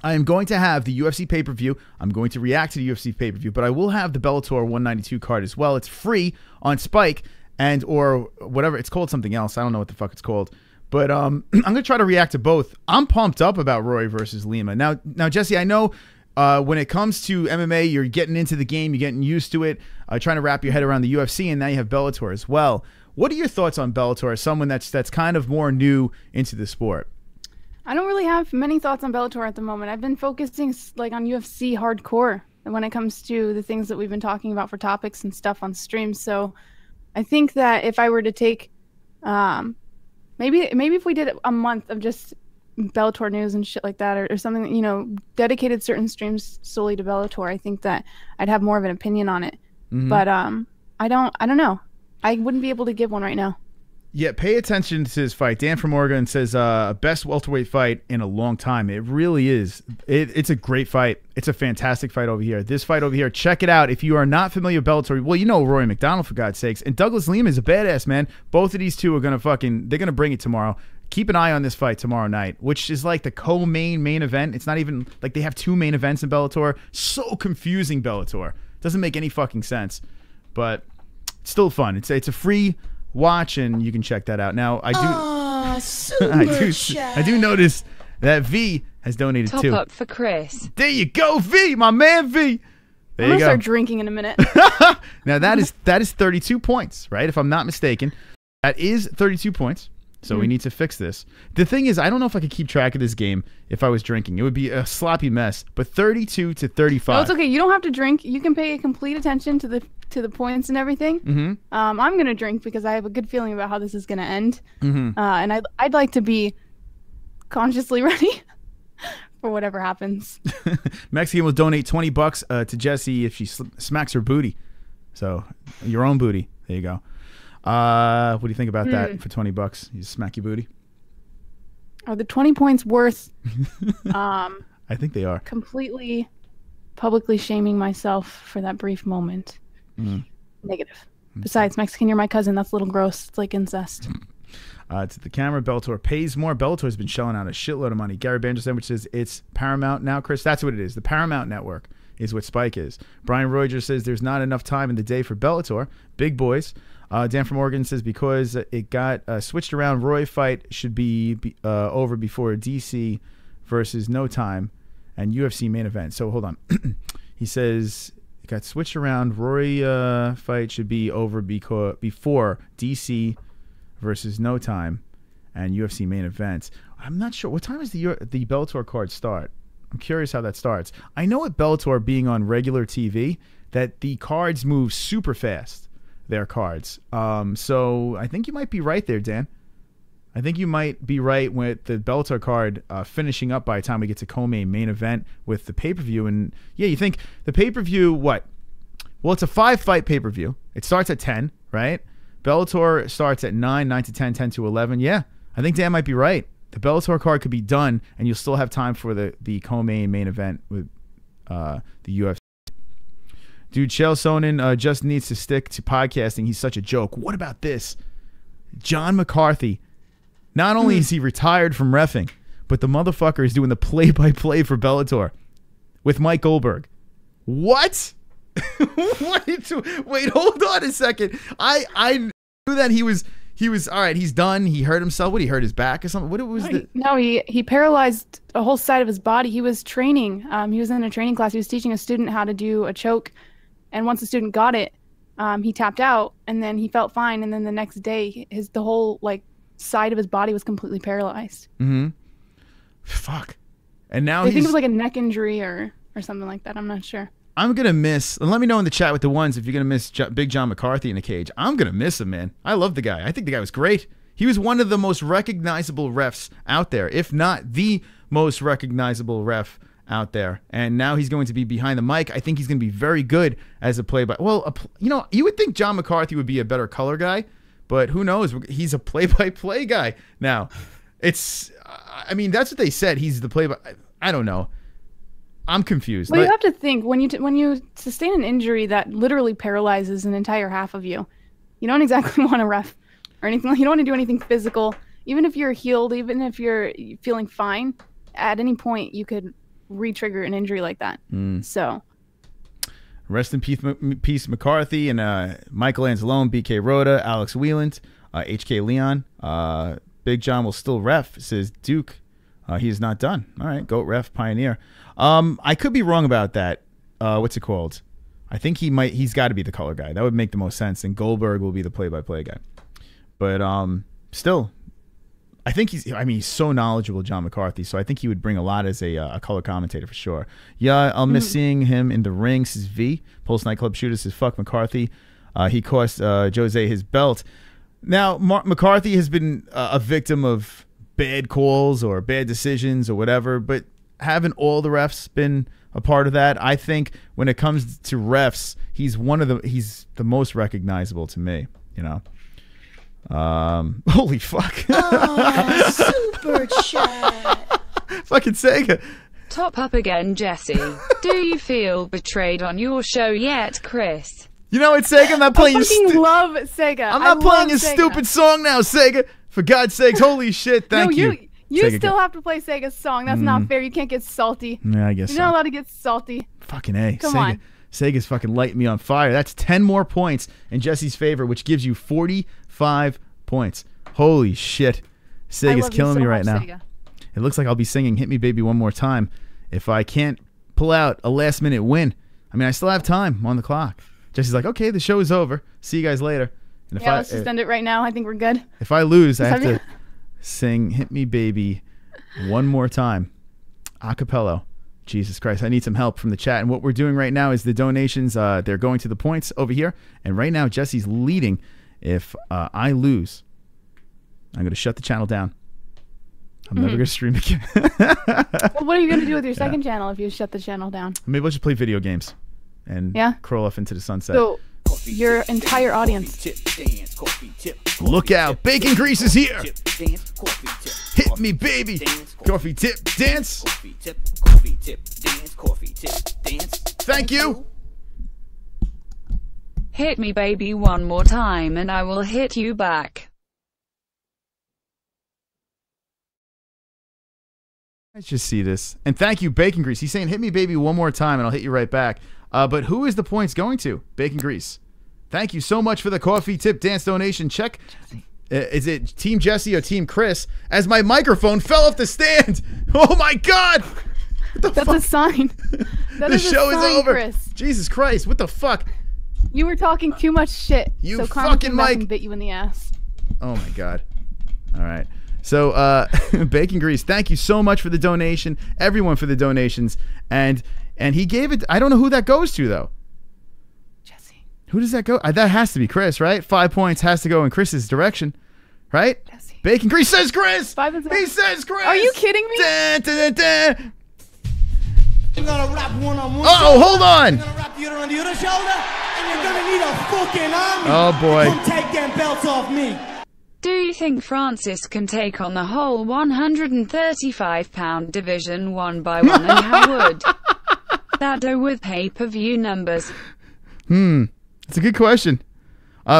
I am going to have the UFC pay-per-view. I'm going to react to the UFC pay-per-view, but I will have the Bellator 192 card as well. It's free on Spike or whatever. It's called something else. I don't know what the fuck it's called. But I'm going to try to react to both. I'm pumped up about Rory versus Lima. Now, Jessie, I know when it comes to MMA, you're getting into the game. You're getting used to it, trying to wrap your head around the UFC, and now you have Bellator as well. What are your thoughts on Bellator as someone that's kind of more new into the sport? I don't really have many thoughts on Bellator at the moment. I've been focusing on UFC hardcore when it comes to the things that we've been talking about for topics and stuff on stream. So I think that if I were to take, maybe if we did a month of just Bellator news and shit like that, or something, dedicated certain streams solely to Bellator, I think that I'd have more of an opinion on it. But I don't know. I wouldn't be able to give one right now. Yeah, pay attention to this fight. Dan from Oregon says, best welterweight fight in a long time. It really is. It's a great fight. It's a fantastic fight over here. This fight over here, check it out. If you are not familiar with Bellator, well, you know Rory McDonald, for God's sakes. And Douglas Lima is a badass, man. Both of these two are going to they're going to bring it tomorrow. Keep an eye on this fight tomorrow night, which is like the co-main event. It's not even like they have two main events in Bellator. So confusing, Bellator. Doesn't make any fucking sense. But it's still fun. It's a free watch, and you can check that out. Now, I do notice that V has donated Top too. up for Chris. There you go, V, my man V. There I'm you gonna go. start drinking in a minute. Now that is 32 points, right? If I'm not mistaken, that is 32 points. So we need to fix this. The thing is, I don't know if I could keep track of this game if I was drinking. It would be a sloppy mess. But 32 to 35. No, it's okay. You don't have to drink. You can pay complete attention to the points and everything. I'm gonna drink because I have a good feeling about how this is gonna end. And I'd like to be consciously ready for whatever happens. Mexican will donate $20 to Jessie if she smacks her booty. So your own booty. There you go. What do you think about that for $20? You smack your booty? Are the 20 points worth I think they are. completely publicly shaming myself for that brief moment? Negative. Besides, Mexican, you're my cousin. That's a little gross. It's like incest. To the camera, Bellator pays more. Bellator's been shelling out a shitload of money. Gary Banjo Sandwich says it's Paramount now, Chris. That's what it is. The Paramount Network is what Spike is. Brian Roger says there's not enough time in the day for Bellator. Big boys. Dan from Oregon says because it got switched around, Roy fight should be over before DC versus No Time and UFC main event. So hold on. He says it got switched around. Roy fight should be over before DC versus No Time and UFC main event. I'm not sure. What time does the Bellator card start? I'm curious how that starts. I know at Bellator being on regular TV that the cards move super fast. Their cards. So I think you might be right there, Dan. I think you might be right with the Bellator card finishing up by the time we get to co-main main event with the pay-per-view. And yeah, you think the pay-per-view, what? Well, it's a 5-fight pay-per-view. It starts at 10, right? Bellator starts at 9 to 10, 10 to 11. Yeah, I think Dan might be right. The Bellator card could be done, and you'll still have time for the co-main main event with the UFC. Dude, Chael Sonnen just needs to stick to podcasting. He's such a joke. What about this? John McCarthy. Not only is he retired from reffing, but the motherfucker is doing the play-by-play for Bellator with Mike Goldberg. What? Wait, hold on a second. I knew that he was all right. He's done. He hurt himself. What? He hurt his back or something. What was the? No, he paralyzed a whole side of his body. He was training. He was in a training class. He was teaching a student how to do a choke, and once the student got it, he tapped out, and then he felt fine. And then the next day, the whole side of his body was completely paralyzed. Fuck. And now I think it was like a neck injury or something like that. I'm not sure. I'm going to miss, and let me know in the chat with the ones if you're going to miss Big John McCarthy in a cage. I'm going to miss him, man. I love the guy. I think the guy was great. He was one of the most recognizable refs out there, if not the most recognizable ref out there. And now he's going to be behind the mic. I think he's going to be very good as a play-by. Well, you would think John McCarthy would be a better color guy, but who knows? He's a play-by-play guy now. I mean, that's what they said. He's the play-by. I don't know. I'm confused. Well, you have to think when you sustain an injury that literally paralyzes an entire half of you, you don't exactly want to ref or anything. You don't want to do anything physical. Even if you're healed, even if you're feeling fine, at any point you could re-trigger an injury like that. So, rest in peace, McCarthy and Michael Anzalone, BK Rhoda, Alex Wieland, HK Leon. Big John will still ref, says Duke. He is not done. All right, GOAT ref, pioneer. I could be wrong about that. What's it called? I think he's got to be the color guy. That would make the most sense. And Goldberg will be the play-by-play guy. But still, I think he's so knowledgeable, John McCarthy. So I think he would bring a lot as a color commentator for sure. Yeah, I'll miss seeing him in the ring, says V. Pulse Nightclub Shooter says, fuck McCarthy. He cost Jose his belt. Now, McCarthy has been a victim of bad calls or bad decisions or whatever, but haven't all the refs been a part of that? I think when it comes to refs, he's the most recognizable to me, you know. Holy fuck. Oh, super chat. Fucking Sega. Top up again, Jessie. Do you feel betrayed on your show yet, Chris? You know what, Sega? I'm not playing I fucking love Sega. I'm not playing a stupid song now, Sega. For God's sakes, holy shit, thank you. You Sega still have to play Sega's song. That's not fair. You can't get salty. Yeah, I guess You're not allowed to get salty. Fucking A. Come on. Sega's fucking lighting me on fire. That's 10 more points in Jesse's favor, which gives you 45 points. Holy shit. Sega's killing me right now. Sega. It looks like I'll be singing Hit Me Baby One More Time if I can't pull out a last-minute win. I mean, I still have time on the clock. Jesse's like, okay, the show is over. See you guys later. And let's just end it right now. I think we're good. If I lose, I have to sing Hit Me Baby one more time. Acapello. Jesus Christ, I need some help from the chat. And what we're doing right now is the donations. They're going to the points over here. And right now, Jesse's leading. If I lose, I'm going to shut the channel down. I'm never going to stream again. Well, what are you going to do with your second channel if you shut the channel down? Maybe I'll just play video games and crawl off into the sunset. So, your entire audience. Look out, Bacon Grease is here. Hit me, baby. Coffee tip dance. Thank you. Hit me, baby, one more time and I will hit you back. Let's just see this. And thank you, Bacon Grease. He's saying, hit me, baby, one more time and I'll hit you right back. But who is the points going to? Bacon Grease. Thank you so much for the coffee tip dance donation. Check. Is it Team Jessie or Team Chris? As my microphone fell off the stand. Oh my God. That's a sign. The show is over. Chris. Jesus Christ. What the fuck? You were talking too much shit. You so fucking Mike bit you in the ass. Oh my God. All right. So Bacon Grease, thank you so much for the donation. Everyone for the donations. And he gave it. I don't know who that goes to though. Jessie. Who does that go? That has to be Chris, right? 5 points has to go in Chris's direction, right? Jessie. Bacon Grease says Chris. He says Chris. Are you kidding me? Dun, dun, dun, dun. I'm gonna wrap one on one. Oh, hold on. I'm gonna wrap you around the other shoulder, and you're gonna need a fucking army. Oh boy. Come take them belts off me. Do you think Francis can take on the whole 135-pound division one by one, and how would that do with pay-per-view numbers? It's a good question.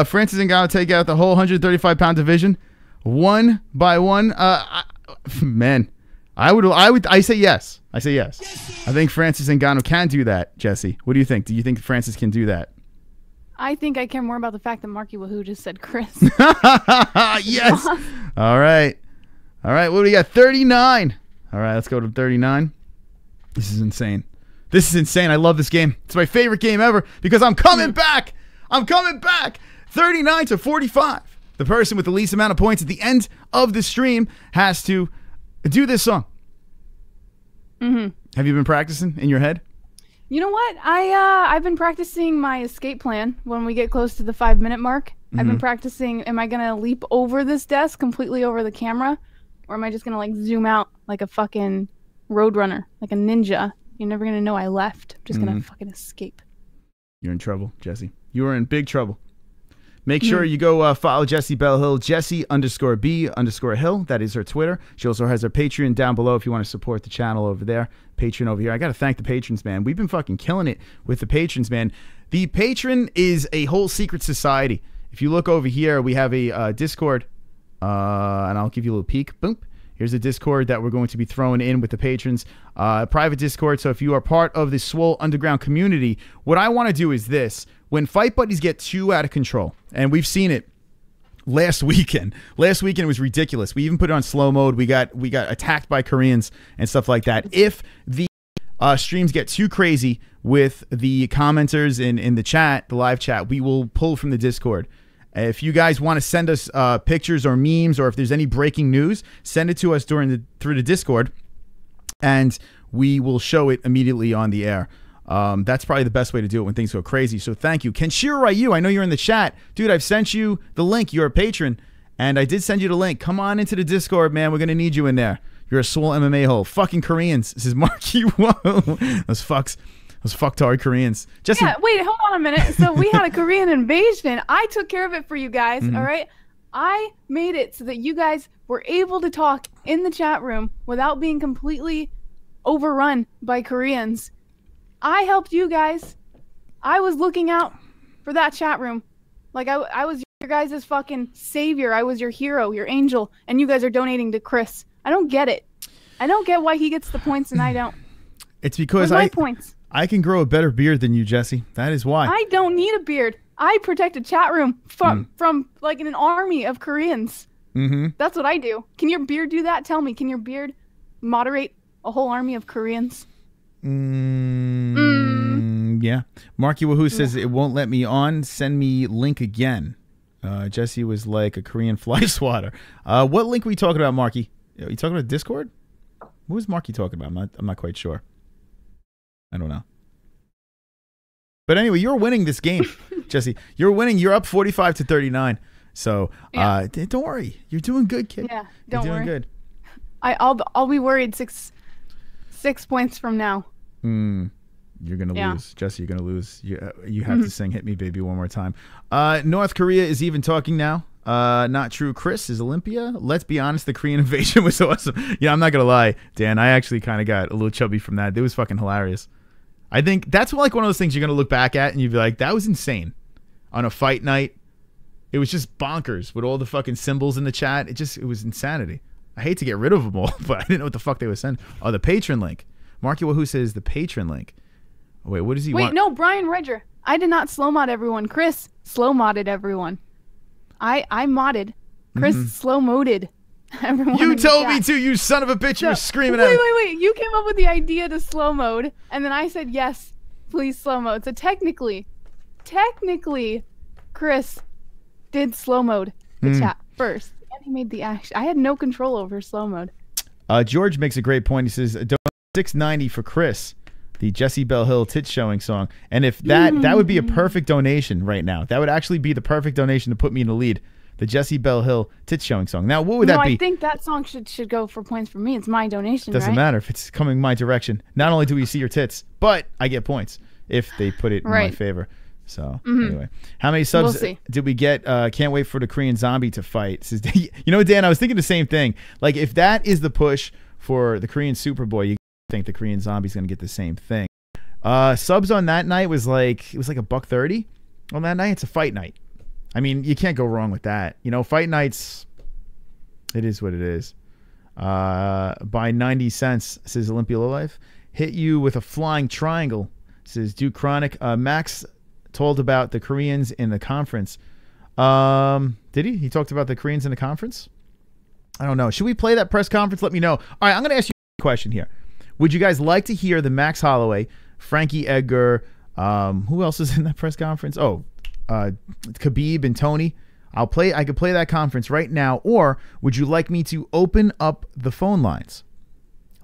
Francis Ngannou take out the whole 135-pound division, one by one. Man, I say yes. I say yes. I think Francis Ngannou can do that. Jessie, what do you think? Do you think Francis can do that? I think I care more about the fact that Marky Wahoo just said Chris. Yes. All right. What do we got? 39. All right, let's go to 39. This is insane. I love this game. It's my favorite game ever because I'm coming back. 39-45. The person with the least amount of points at the end of the stream has to do this song. Have you been practicing in your head? You know what? I've been practicing my escape plan when we get close to the 5-minute mark. I've been practicing, am I going to leap over this desk completely over the camera? Or am I just going to like zoom out like a fucking roadrunner, like a ninja? You're never going to know I left. I'm just going to fucking escape. You're in trouble, Jessie. You are in big trouble. Make sure you go follow Jessie Belle Hill, Jessie_B_Hill. That is her Twitter. She also has her Patreon down below if you want to support the channel over there. Patreon over here. I got to thank the patrons, man. We've been fucking killing it with the patrons, man. The patron is a whole secret society. If you look over here, we have a Discord, and I'll give you a little peek. Boom. Here's a Discord that we're going to be throwing in with the patrons. Private Discord. So if you are part of the Swole Underground community, what I want to do is this. When fight buddies get too out of control, and we've seen it last weekend. Last weekend was ridiculous. We even put it on slow mode. We got attacked by Koreans and stuff like that. If the streams get too crazy with the commenters in the chat, the live chat, we will pull from the Discord. If you guys want to send us pictures or memes, or if there's any breaking news, send it to us through the Discord, and we will show it immediately on the air. That's probably the best way to do it when things go crazy. So thank you. Kenshiro Ryu, I know you're in the chat. Dude, I've sent you the link. You're a patron, and I did send you the link. Come on into the Discord, man. We're going to need you in there. You're a swole MMA hole. Fucking Koreans. This is Marky. Whoa. Those fucktard Koreans. Jessie. Yeah, wait, hold on a minute. So we had a Korean invasion. I took care of it for you guys, all right? I made it so that you guys were able to talk in the chat room without being completely overrun by Koreans. I helped you guys. I was looking out for that chat room. Like, I was your guys' fucking savior. I was your hero, your angel, and you guys are donating to Chris. I don't get it. I don't get why he gets the points and I don't. It's because I can grow a better beard than you, Jessie. That is why. I don't need a beard. I protect a chat room from like an army of Koreans. That's what I do. Can your beard do that? Tell me, can your beard moderate a whole army of Koreans? Yeah. Marky Wahoo says it won't let me on. Send me link again. Jessie was like a Korean fly swatter. What link were you talking about, Marky? Are you talking about Discord? What was Marky talking about? I'm not quite sure. I don't know. But anyway, you're winning this game, Jessie. You're winning. You're up 45-39. So don't worry. You're doing good, kid. Yeah, don't worry. You're doing good. I'll be worried six points from now. You're gonna lose, Jessie. You're gonna lose. You have to sing "Hit Me, Baby" one more time. North Korea is even talking now. Not true. Chris is Olympia. Let's be honest. The Korean invasion was awesome. Yeah, I'm not gonna lie, Dan. I actually kind of got a little chubby from that. It was fucking hilarious. I think that's like one of those things you're gonna look back at and you'd be like, that was insane. On a fight night, it was just bonkers with all the fucking symbols in the chat. It was insanity. I hate to get rid of them all, but I didn't know what the fuck they were sending. Oh, the patron link. Marky Wahoo says the patron link. Wait, what does he want? Wait, no, Brian Redger. I did not slow mod everyone. Chris slow modded everyone. I modded. Chris slow moded everyone. You told me to, you son of a bitch. You were screaming at me. Wait. You came up with the idea to slow mode, and then I said, yes, please slow mode. So technically, Chris did slow mode the chat first. And he made the action. I had no control over slow mode. George makes a great point. He says, $6.90 for Chris. The Jessie Belle Hill tits showing song. And if that would be a perfect donation right now. That would actually be the perfect donation to put me in the lead. The Jessie Belle Hill tits showing song. Now, what would that be? I think that song should go for points for me. It's my donation, Doesn't matter if it's coming my direction. Not only do we see your tits, but I get points if they put it in my favor. So, anyway. How many subs did we get? Can't wait for the Korean zombie to fight. Says, you know, Dan, I was thinking the same thing. Like, if that is the push for the Korean Superboy, you think the Korean zombie's going to get the same thing. Subs on that night was like, it was like $1.30 on that night. It's a fight night. I mean, you can't go wrong with that. You know, fight nights, it is what it is. By 90 cents, says Olympia Lowlife. Hit you with a flying triangle, says Duke Chronic. Max told about the Koreans in the conference. Did he? He talked about the Koreans in the conference? I don't know. Should we play that press conference? Let me know. All right, I'm going to ask you a question here. Would you guys like to hear the Max Holloway, Frankie Edgar, who else is in that press conference? Oh, Khabib and Tony. I could play that conference right now, or would you like me to open up the phone lines?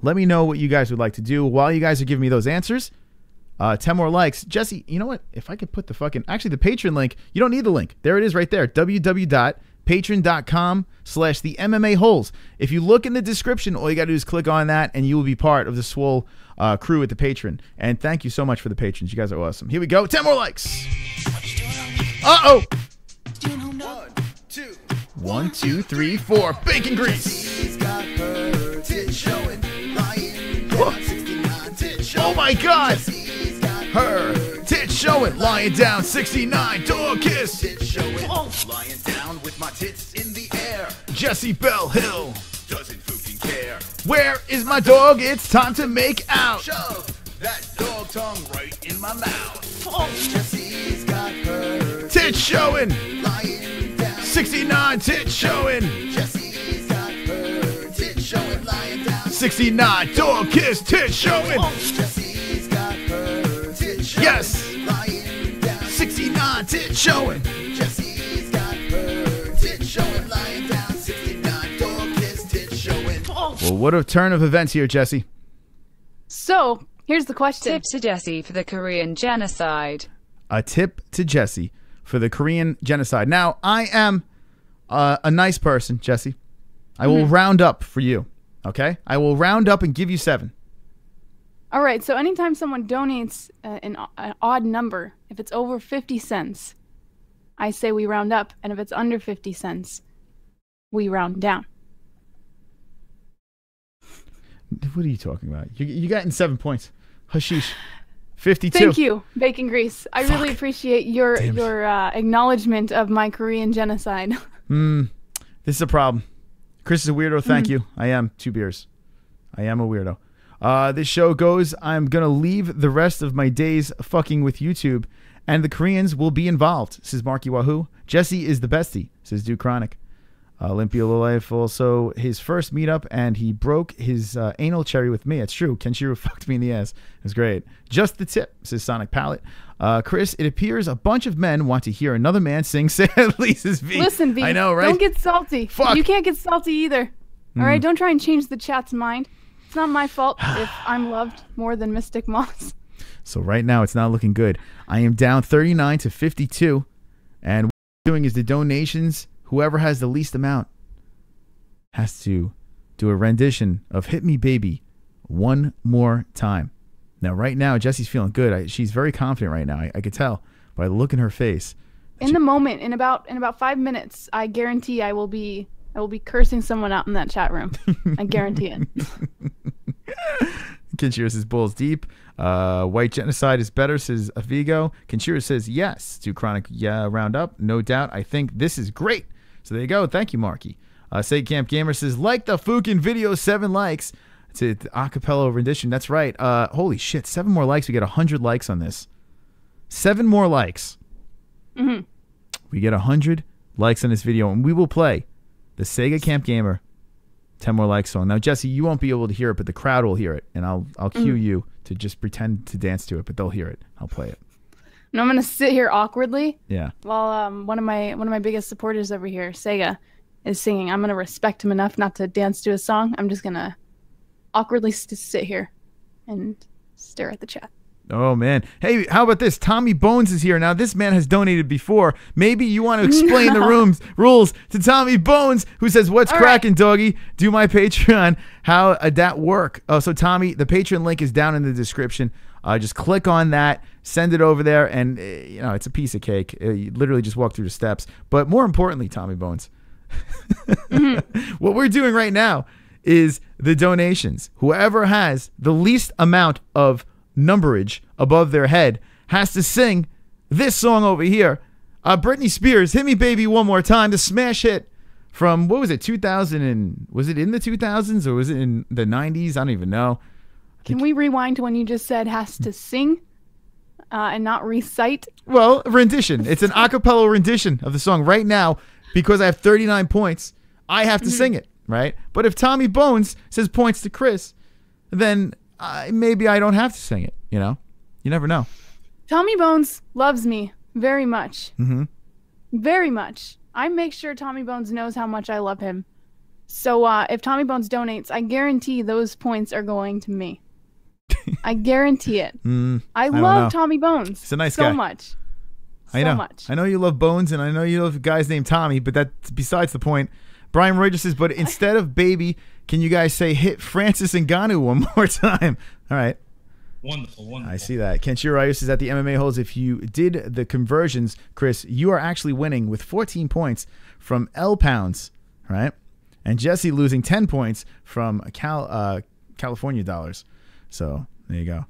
Let me know what you guys would like to do while you guys are giving me those answers. 10 more likes. Jesse, you know what? If I could put the actually the Patreon link, you don't need the link. There it is right there. www.patreon.com/the MMA-Holes. If you look in the description, all you got to do is click on that and you will be part of the swole crew at the Patreon. And thank you so much for the patrons. You guys are awesome. Here we go. 10 more likes. Uh-oh. 1, 2, 3, 4. Bacon grease. Oh my God. Her tits showing, lying down, 69, dog kiss. Tits showing, lying down with my tits in the air. Jessie Belle Hill doesn't fucking care. Where is my dog? It's time to make out. Shove that dog tongue right in my mouth. Oh. Jessie's got her tits showing, lying down, 69, tits showing. Jessie's got her tits showing, lying down, 69, dog kiss, tits showing. Oh. Jessie's got her tits showing. Yes. 69 tits showing. Jessie's got her tits showing, lying down, 69 dog kiss tits showing. Well, what a turn of events here, Jessie. So, here's the question. Tip to Jessie for the Korean genocide. A tip to Jessie for the Korean genocide. Now, I am a nice person, Jessie. I will round up for you, okay? I will round up and give you 7. All right, so anytime someone donates an odd number, if it's over 50 cents, I say we round up, and if it's under 50 cents, we round down. What are you talking about? You got in 7 points. Hashish. 52. Thank you, Bacon Grease. I really appreciate your acknowledgement of my Korean genocide. This is a problem. Chris is a weirdo. Thank you. I am. 2 beers. I am a weirdo. This show goes, I'm going to leave the rest of my days fucking with YouTube, and the Koreans will be involved, says Marky Wahoo. Jessie is the bestie, says Duke Chronic. Olympia Lowlife also his first meetup, and he broke his anal cherry with me. It's true. Kenshiro fucked me in the ass. It was great. Just the tip, says Sonic Palette. Chris, it appears a bunch of men want to hear another man sing Sad Lisa's V. Listen, V. I know, right? Don't get salty. Fuck. You can't get salty either. All right? Don't try and change the chat's mind. It's not my fault if I'm loved more than Mystic Moss. So right now, it's not looking good. I am down 39 to 52, and what I'm doing is the donations. Whoever has the least amount has to do a rendition of Hit Me Baby one more time. Now, right now, Jessie's feeling good. She's very confident right now. I could tell by the look in her face. In the moment, in about 5 minutes, I guarantee I will be cursing someone out in that chat room. I guarantee it. Kenshiro says Bulls Deep. White genocide is better, says Avigo. Kenshiro says yes. Do Chronic round up. No doubt. I think this is great. So there you go. Thank you, Marky. Say Camp Gamer says, like the Fukin video, 7 likes. It's an acapella rendition. That's right. Holy shit. 7 more likes. We get 100 likes on this. 7 more likes. We get 100 likes on this video, and we will play the Sega Camp Gamer 10 more likes song. Now, Jessie, you won't be able to hear it, but the crowd will hear it, and I'll cue you to just pretend to dance to it, but they'll hear it. I'll play it. And I'm gonna sit here awkwardly. Yeah. While one of my biggest supporters over here, Sega, is singing. I'm gonna respect him enough not to dance to his song. I'm just gonna awkwardly sit here and stare at the chat. Oh, man. Hey, how about this? Tommy Bones is here. Now, this man has donated before. Maybe you want to explain the rules to Tommy Bones, who says, what's cracking, doggy? Do my Patreon. How that work? Oh, so, Tommy, the Patreon link is down in the description. Just click on that, send it over there, and, you know, it's a piece of cake. You literally just walk through the steps. But more importantly, Tommy Bones, what we're doing right now is the donations. Whoever has the least amount of numberage above their head has to sing this song over here. Britney Spears, Hit Me Baby One More Time, the smash hit from, what was it, 2000 and, was it in the 2000s or was it in the 90s? I don't even know. Can we rewind to when you just said has to sing and not recite? Well, rendition. It's an a cappella rendition of the song right now. Because I have 39 points, I have to sing it, right? But if Tommy Bones says points to Chris, then maybe I don't have to sing it, you know? You never know. Tommy Bones loves me very much. Mm-hmm. Very much. I make sure Tommy Bones knows how much I love him. So if Tommy Bones donates, I guarantee those points are going to me. I guarantee it. I love Tommy Bones. He's a nice so guy. Much. I know. Much. I know you love Bones, and I know you love guys named Tommy, but that's besides the point. Brian Roger says, but instead of baby, can you guys say hit Francis Ngannou one more time? All right. Wonderful. I see that. Kenshiro Ryu says at the MMA-Holes, if you did the conversions, Chris, you are actually winning with 14 points from L pounds, right? And Jessie losing 10 points from California dollars. So there you go.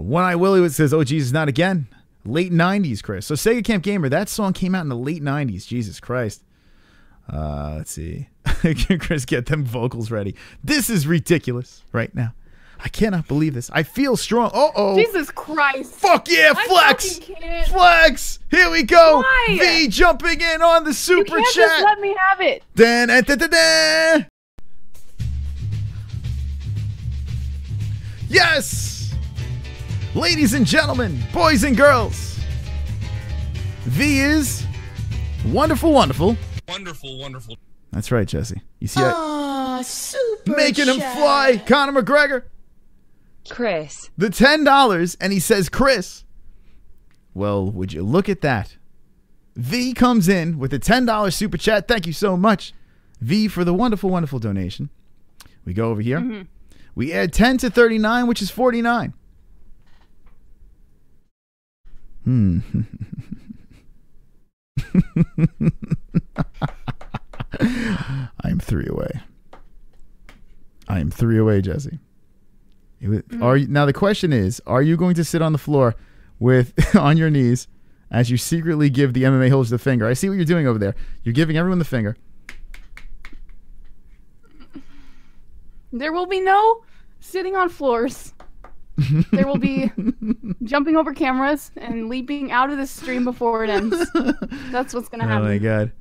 One Eye Willie says, oh, Jesus, not again. Late 90s, Chris. So Sega Camp Gamer, that song came out in the late 90s. Jesus Christ. Let's see. Chris, get them vocals ready. This is ridiculous right now. I cannot believe this. I feel strong. Uh-oh. Jesus Christ. Fuck yeah, Flex. Flex. Here we go. Why? V jumping in on the super you can't chat. Just let me have it. Dan. Yes. Ladies and gentlemen, boys and girls, V is wonderful. Wonderful. That's right, Jessie. You see that? Super Making him fly. Conor McGregor. Chris. The $10, and he says, Chris. Well, would you look at that? V comes in with a $10 super chat. Thank you so much, V, for the wonderful donation. We go over here. We add 10 to 39, which is 49. I'm 3 away. I am 3 away, Jessie. Now the question is, are you going to sit on the floor with on your knees as you secretly give the MMA-Holes the finger? I see what you're doing over there. You're giving everyone the finger. There will be no sitting on floors. There will be jumping over cameras and leaping out of the stream before it ends. That's what's going to happen. Oh, my God.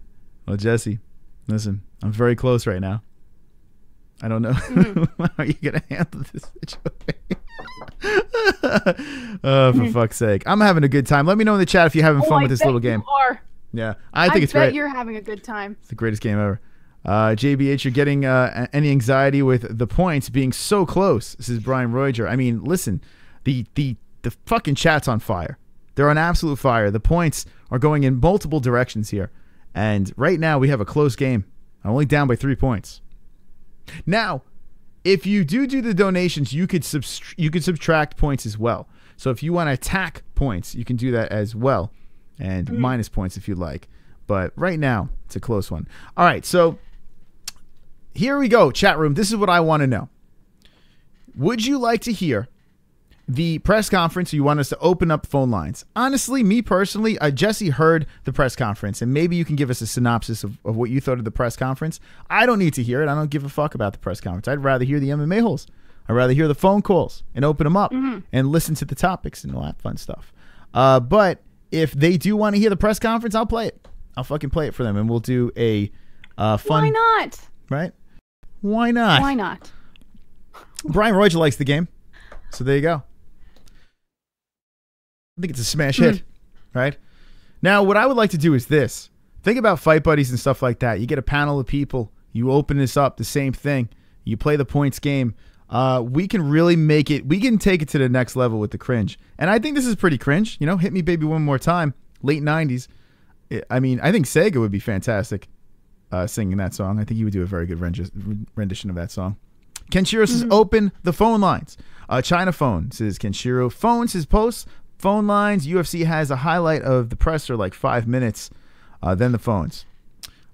Well, Jessie, listen, I'm very close right now. I don't know. How are you going to handle this situation? For fuck's sake. I'm having a good time. Let me know in the chat if you're having fun with this little game. Yeah, I think it's great. I bet you're having a good time. It's the greatest game ever. JBH, you're getting any anxiety with the points being so close. This is Brian Roger. I mean, listen, the fucking chat's on fire. They're on absolute fire. The points are going in multiple directions here. And right now we have a close game. I'm only down by 3 points. Now, if you do the donations, you could subtract points as well. So if you want to attack points, you can do that as well. And minus points if you like. But right now, it's a close one. All right, so here we go, chat room. This is what I want to know. Would you like to hear the press conference, or you want us to open up phone lines? Honestly, me personally, Jessie heard the press conference, and maybe you can give us a synopsis of what you thought of the press conference. I don't need to hear it. I don't give a fuck about the press conference. I'd rather hear the MMA-Holes. I'd rather hear the phone calls and open them up and listen to the topics and all that fun stuff. But if they do want to hear the press conference, I'll play it. I'll fucking play it for them, and we'll do a fun... Why not? Right? Why not? Why not? Brian Roger likes the game, so there you go. I think it's a smash hit, right? Now, what I would like to do is this. Think about Fight Buddies and stuff like that. You get a panel of people. You open this up, the same thing. You play the points game. We can really make it... We can take it to the next level with the cringe. And I think this is pretty cringe. You know, Hit Me Baby One More Time, late 90s. I mean, I think Sega would be fantastic singing that song. I think he would do a very good rendition of that song. Kenshiro says, open the phone lines. China Phone says, Kenshiro phones his posts. Phone lines. UFC has a highlight of the presser, like 5 minutes. Then the phones.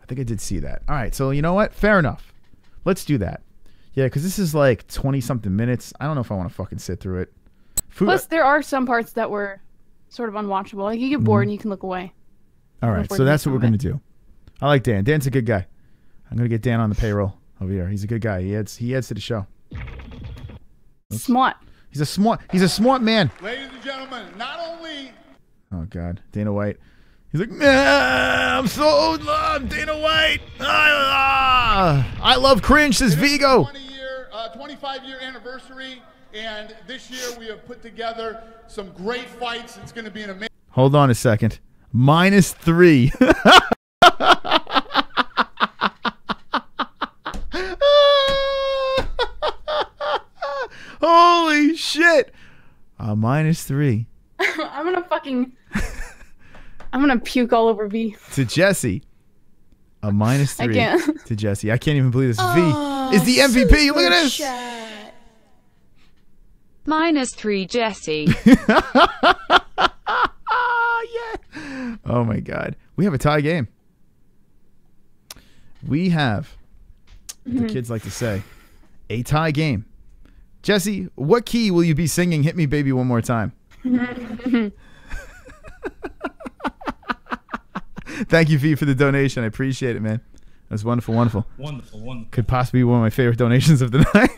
I think I did see that. All right, so you know what? Fair enough. Let's do that. Yeah, because this is like 20-something minutes. I don't know if I want to fucking sit through it. Plus, there are some parts that were sort of unwatchable. Like, you get bored and you can look away. All right, so that's what we're going to do. I like Dan. Dan's a good guy. I'm going to get Dan on the payroll over here. He's a good guy. He adds to the show. Smart. He's a smart man. Ladies and gentlemen, not only... Oh, God. Dana White. He's like, man, I'm so loved, Dana White. I love cringe, says Vigo. 25-year anniversary, and this year we have put together some great fights. It's going to be an amazing... Hold on a second. -3. Holy shit. -3. I'm gonna puke all over V. To Jessie. -3. I can't. To Jessie. I can't even believe this. V is the MVP. Look at this. Chat. -3 Jessie. Yeah. Oh my God. We have a tie game. We have, the kids like to say, a tie game. Jessie, what key will you be singing Hit Me Baby One More Time? Thank you, V, for the donation. I appreciate it, man. That was wonderful, wonderful. Wonderful. Could possibly be one of my favorite donations of the night.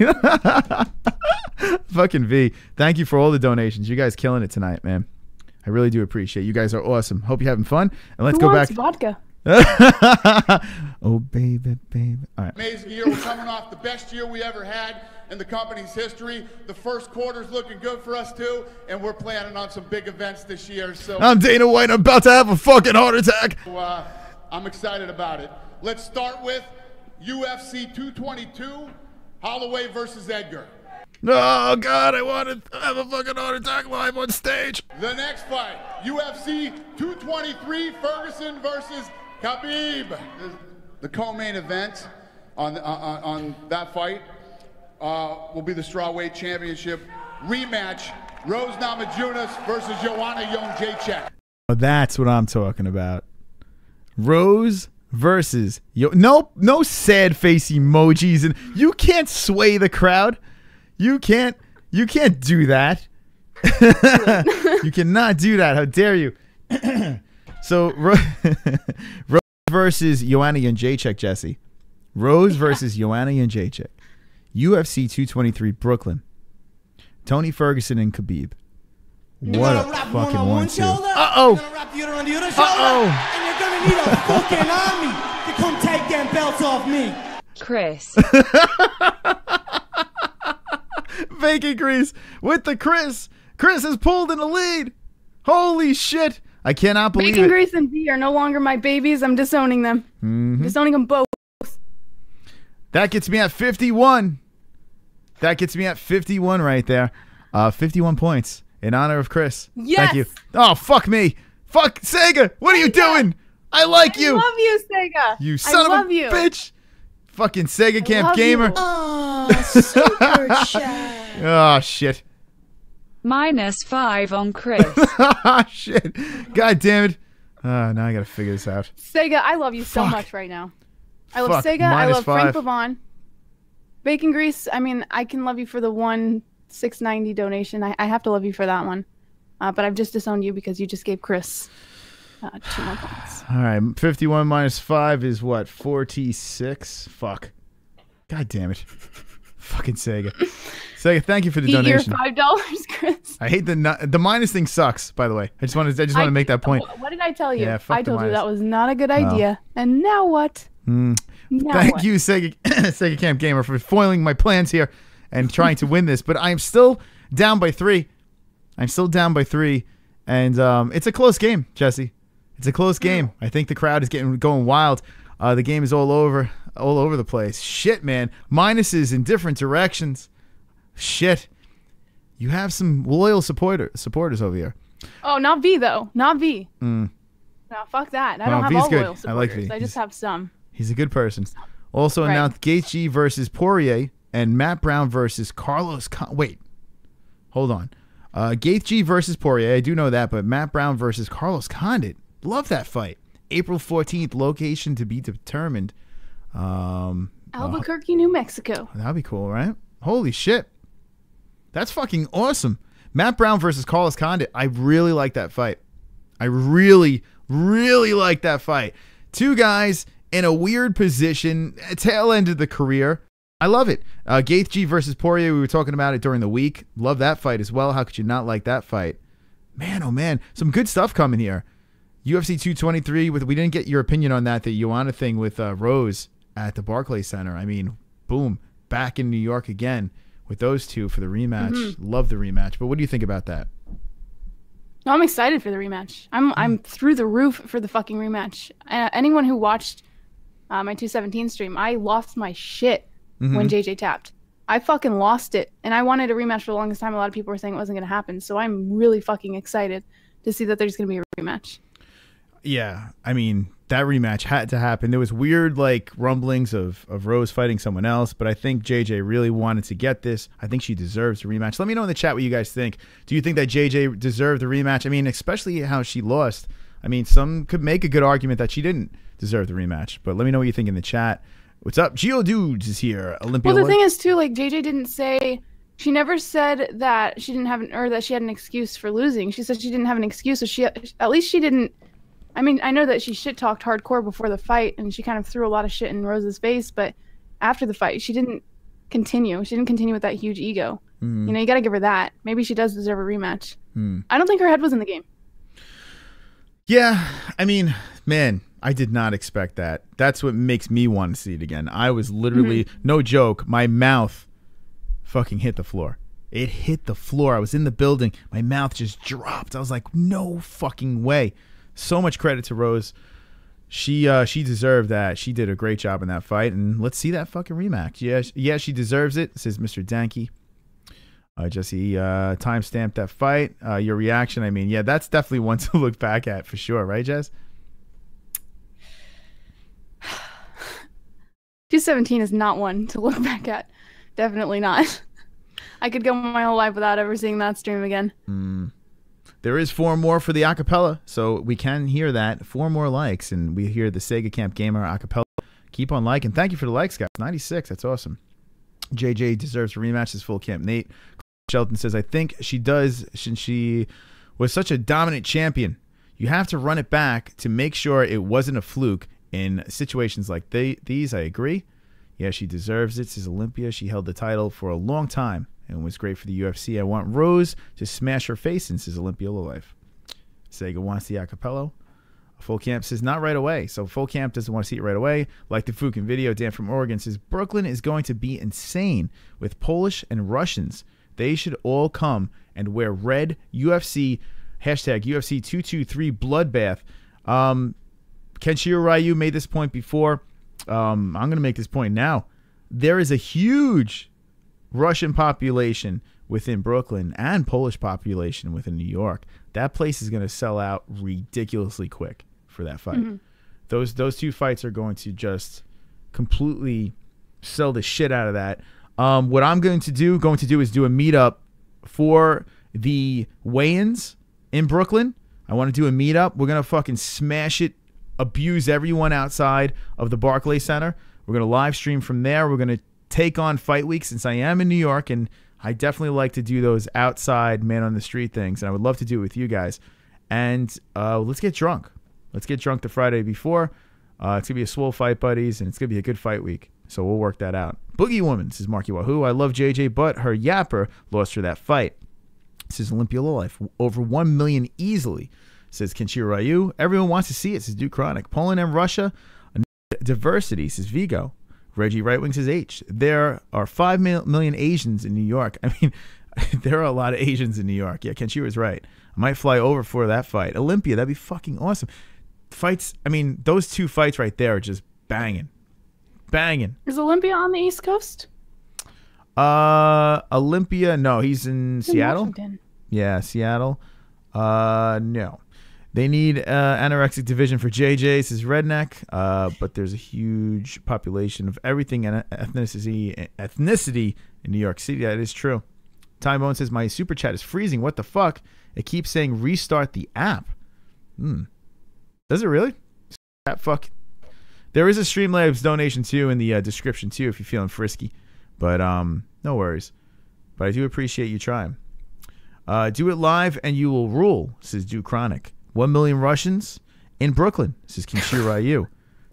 Fucking V. Thank you for all the donations. You guys killing it tonight, man. I really do appreciate it. You guys are awesome. Hope you're having fun. And let's go back. Vodka? Oh, baby, baby. All right. Amazing year. We're coming off the best year we ever had in the company's history. The first quarter's looking good for us, too, and we're planning on some big events this year. So I'm Dana White. I'm about to have a fucking heart attack. I'm excited about it. Let's start with UFC 222, Holloway versus Edgar. Oh, God, I want to have a fucking heart attack live on stage. The next fight, UFC 223, Ferguson versus Khabib. The co-main event on that fight will be the strawweight championship rematch. Rose Namajunas versus JOANNA Jędrzejczyk. Oh, that's what I'm talking about. Rose versus no sad face emojis, and you can't sway the crowd. You can't do that. You cannot do that. How dare you? So Rose versus JOANNA Jędrzejczyk, Jessie. Rose versus JOANNA Jędrzejczyk. UFC 223 Brooklyn. Tony Ferguson and Khabib. What a fucking 1-2. Uh-oh. Uh-oh. And you're gonna need a fucking army to come take them belts off me. CRIS. Vacant Grease with the CRIS. CRIS is pulled in the lead. Holy shit. I cannot believe Bacon it. Grease and V are no longer my babies. I'm disowning them. Disowning them both. That gets me at 51. That gets me at 51 right there. 51 points in honor of CRIS. Yes. Thank you. Oh, fuck me. Fuck Sega. What are you doing? I like you. I love you, Sega. You son of a bitch. Fucking Sega Camp Gamer. Oh, super chat. Oh, shit. -5 on CRIS. Shit. God damn it. Now I got to figure this out. Sega, I love you so Fuck. much right now. I love Fuck, Sega. I love Frank -5. Pavon. Bacon Grease, I mean, I can love you for the 1,690 donation. I have to love you for that one. But I've just disowned you because you just gave Chris 2 more points. All right. 51 -5 is what? 46? Fuck. God damn it. Fucking Sega. Sega, thank you for the Eat donation. your $5, Chris. I hate the minus thing sucks, by the way. I just want to make that point. What did I tell you? Yeah, fuck I the told you minus. that was not a good idea. And now what? Now Thank what? you, Sega, Sega Camp Gamer, for foiling my plans here and trying to win this. But I'm still down by 3. I'm still down by 3. And it's a close game, Jessie. It's a close game. I think the crowd is going wild. The game is all over the place. Shit, man. Minuses in different directions. Shit. You have some loyal supporters over here. Oh, not V, though. Not V. No, fuck that. I don't have V's all good. loyal I supporters. like V. I just have some. He's a good person. Also Right. announced Gaethje versus Poirier and Matt Brown versus Carlos. Wait, hold on. Gaethje versus Poirier. I do know that, but Matt Brown versus Carlos Condit. Love that fight. April 14th. Location to be determined. Albuquerque, New Mexico. That'd be cool, right? Holy shit. That's fucking awesome. Matt Brown versus Carlos Condit. I really like that fight. I really, really like that fight. Two guys in a weird position, tail end of the career. I love it. Gaethje versus Poirier, we were talking about it during the week. Love that fight as well. How could you not like that fight? Man, oh man, some good stuff coming here. UFC 223, we didn't get your opinion on that, the JOANNA thing with Rose at the Barclays Center. I mean, boom, back in New York again with those two for the rematch. Love the rematch. But what do you think about that? No, I'm excited for the rematch. I'm through the roof for the fucking rematch. Anyone who watched my 217 stream, I lost my shit when JJ tapped. I fucking lost it, and I wanted a rematch for the longest time. A lot of people were saying it wasn't going to happen, so I'm really fucking excited to see that there's going to be a rematch. Yeah, I mean, that rematch had to happen. There was weird, like, rumblings of Rose fighting someone else, but I think JJ really wanted to get this. I think she deserves a rematch. Let me know in the chat what you guys think. Do you think that JJ deserved the rematch? I mean, especially how she lost. I mean, some could make a good argument that she didn't deserve the rematch, but let me know what you think in the chat. What's up? Geodudes is here. Olympia. Well, the thing is, too, like, JJ didn't say... She never said that she didn't have or that she had an excuse for losing. She said she didn't have an excuse, so at least she didn't... I mean, I know that she shit-talked hardcore before the fight, and she kind of threw a lot of shit in Rose's face, but after the fight, she didn't continue. She didn't continue with that huge ego. You know, you got to give her that. Maybe she does deserve a rematch. I don't think her head was in the game. Yeah, I mean, man, I did not expect that. That's what makes me want to see it again. I was literally, no joke, my mouth fucking hit the floor. It hit the floor. I was in the building. My mouth just dropped. I was like, no fucking way. So much credit to Rose. She deserved that. She did a great job in that fight, and let's see that fucking rematch. Yeah, she deserves it, says Mr. Danke. Jessie timestamped that fight. Your reaction, I mean, yeah, that's definitely one to look back at for sure, right, Jess? 217 is not one to look back at. Definitely not. I could go my whole life without ever seeing that stream again. There is 4 more for the acapella, so we can hear that. 4 more likes, and we hear the Sega Camp Gamer acapella. Keep on liking. Thank you for the likes, guys. 96, that's awesome. JJ deserves a rematch. This full camp. Nate Shelton says, I think she does since she was such a dominant champion. You have to run it back to make sure it wasn't a fluke in situations like these. I agree. Yeah, she deserves it, says Olympia. She held the title for a long time and was great for the UFC. I want Rose to smash her face in, says Olympia Life. Sega wants the acapella. Full Camp says not right away. So Full Camp doesn't want to see it right away. Like the Fook video, Dan from Oregon says Brooklyn is going to be insane with Polish and Russians. They should all come and wear red UFC, hashtag UFC 223 bloodbath. Kenshiro Ryu made this point before. I'm going to make this point now. There is a huge Russian population within Brooklyn and Polish population within New York. That place is going to sell out ridiculously quick for that fight. Those two fights are going to just completely sell the shit out of that. What I'm going to do is do a meetup for the weigh-ins in Brooklyn. I want to do a meetup. We're going to fucking smash it, abuse everyone outside of the Barclays Center. We're going to live stream from there. We're going to take on Fight Week since I am in New York, and I definitely like to do those outside man on the street things, and I would love to do it with you guys. And let's get drunk. Let's get drunk the Friday before. It's going to be a swole fight, buddies, and it's going to be a good fight week. So we'll work that out. Boogie Woman, says Marky Wahoo. I love JJ, but her yapper lost her that fight. Says Olympia Life. Over 1 million easily, says Kenshiro Ryu. Everyone wants to see it, says Duke Chronic. Poland and Russia. Diversity, says Vigo. Reggie Right Wing says H. There are 5 million Asians in New York. I mean, there are a lot of Asians in New York. Yeah, Kenshiro is right. I might fly over for that fight. Olympia, that'd be fucking awesome. Fights, I mean, those two fights right there are just banging. Banging. Is Olympia on the East Coast? Olympia, no, he's in Seattle. Washington. Yeah, Seattle. No. They need anorexic division for JJ, says Redneck. But there's a huge population of everything and ethnicity in New York City. That is true. Time Bone says my super chat is freezing. What the fuck? It keeps saying restart the app. Does it really? That fuck. There is a Streamlabs donation too in the description too if you're feeling frisky. But no worries. But I do appreciate you trying. Do it live and you will rule, says Duke Chronic. 1 million Russians in Brooklyn, says Kenshiro Ryu.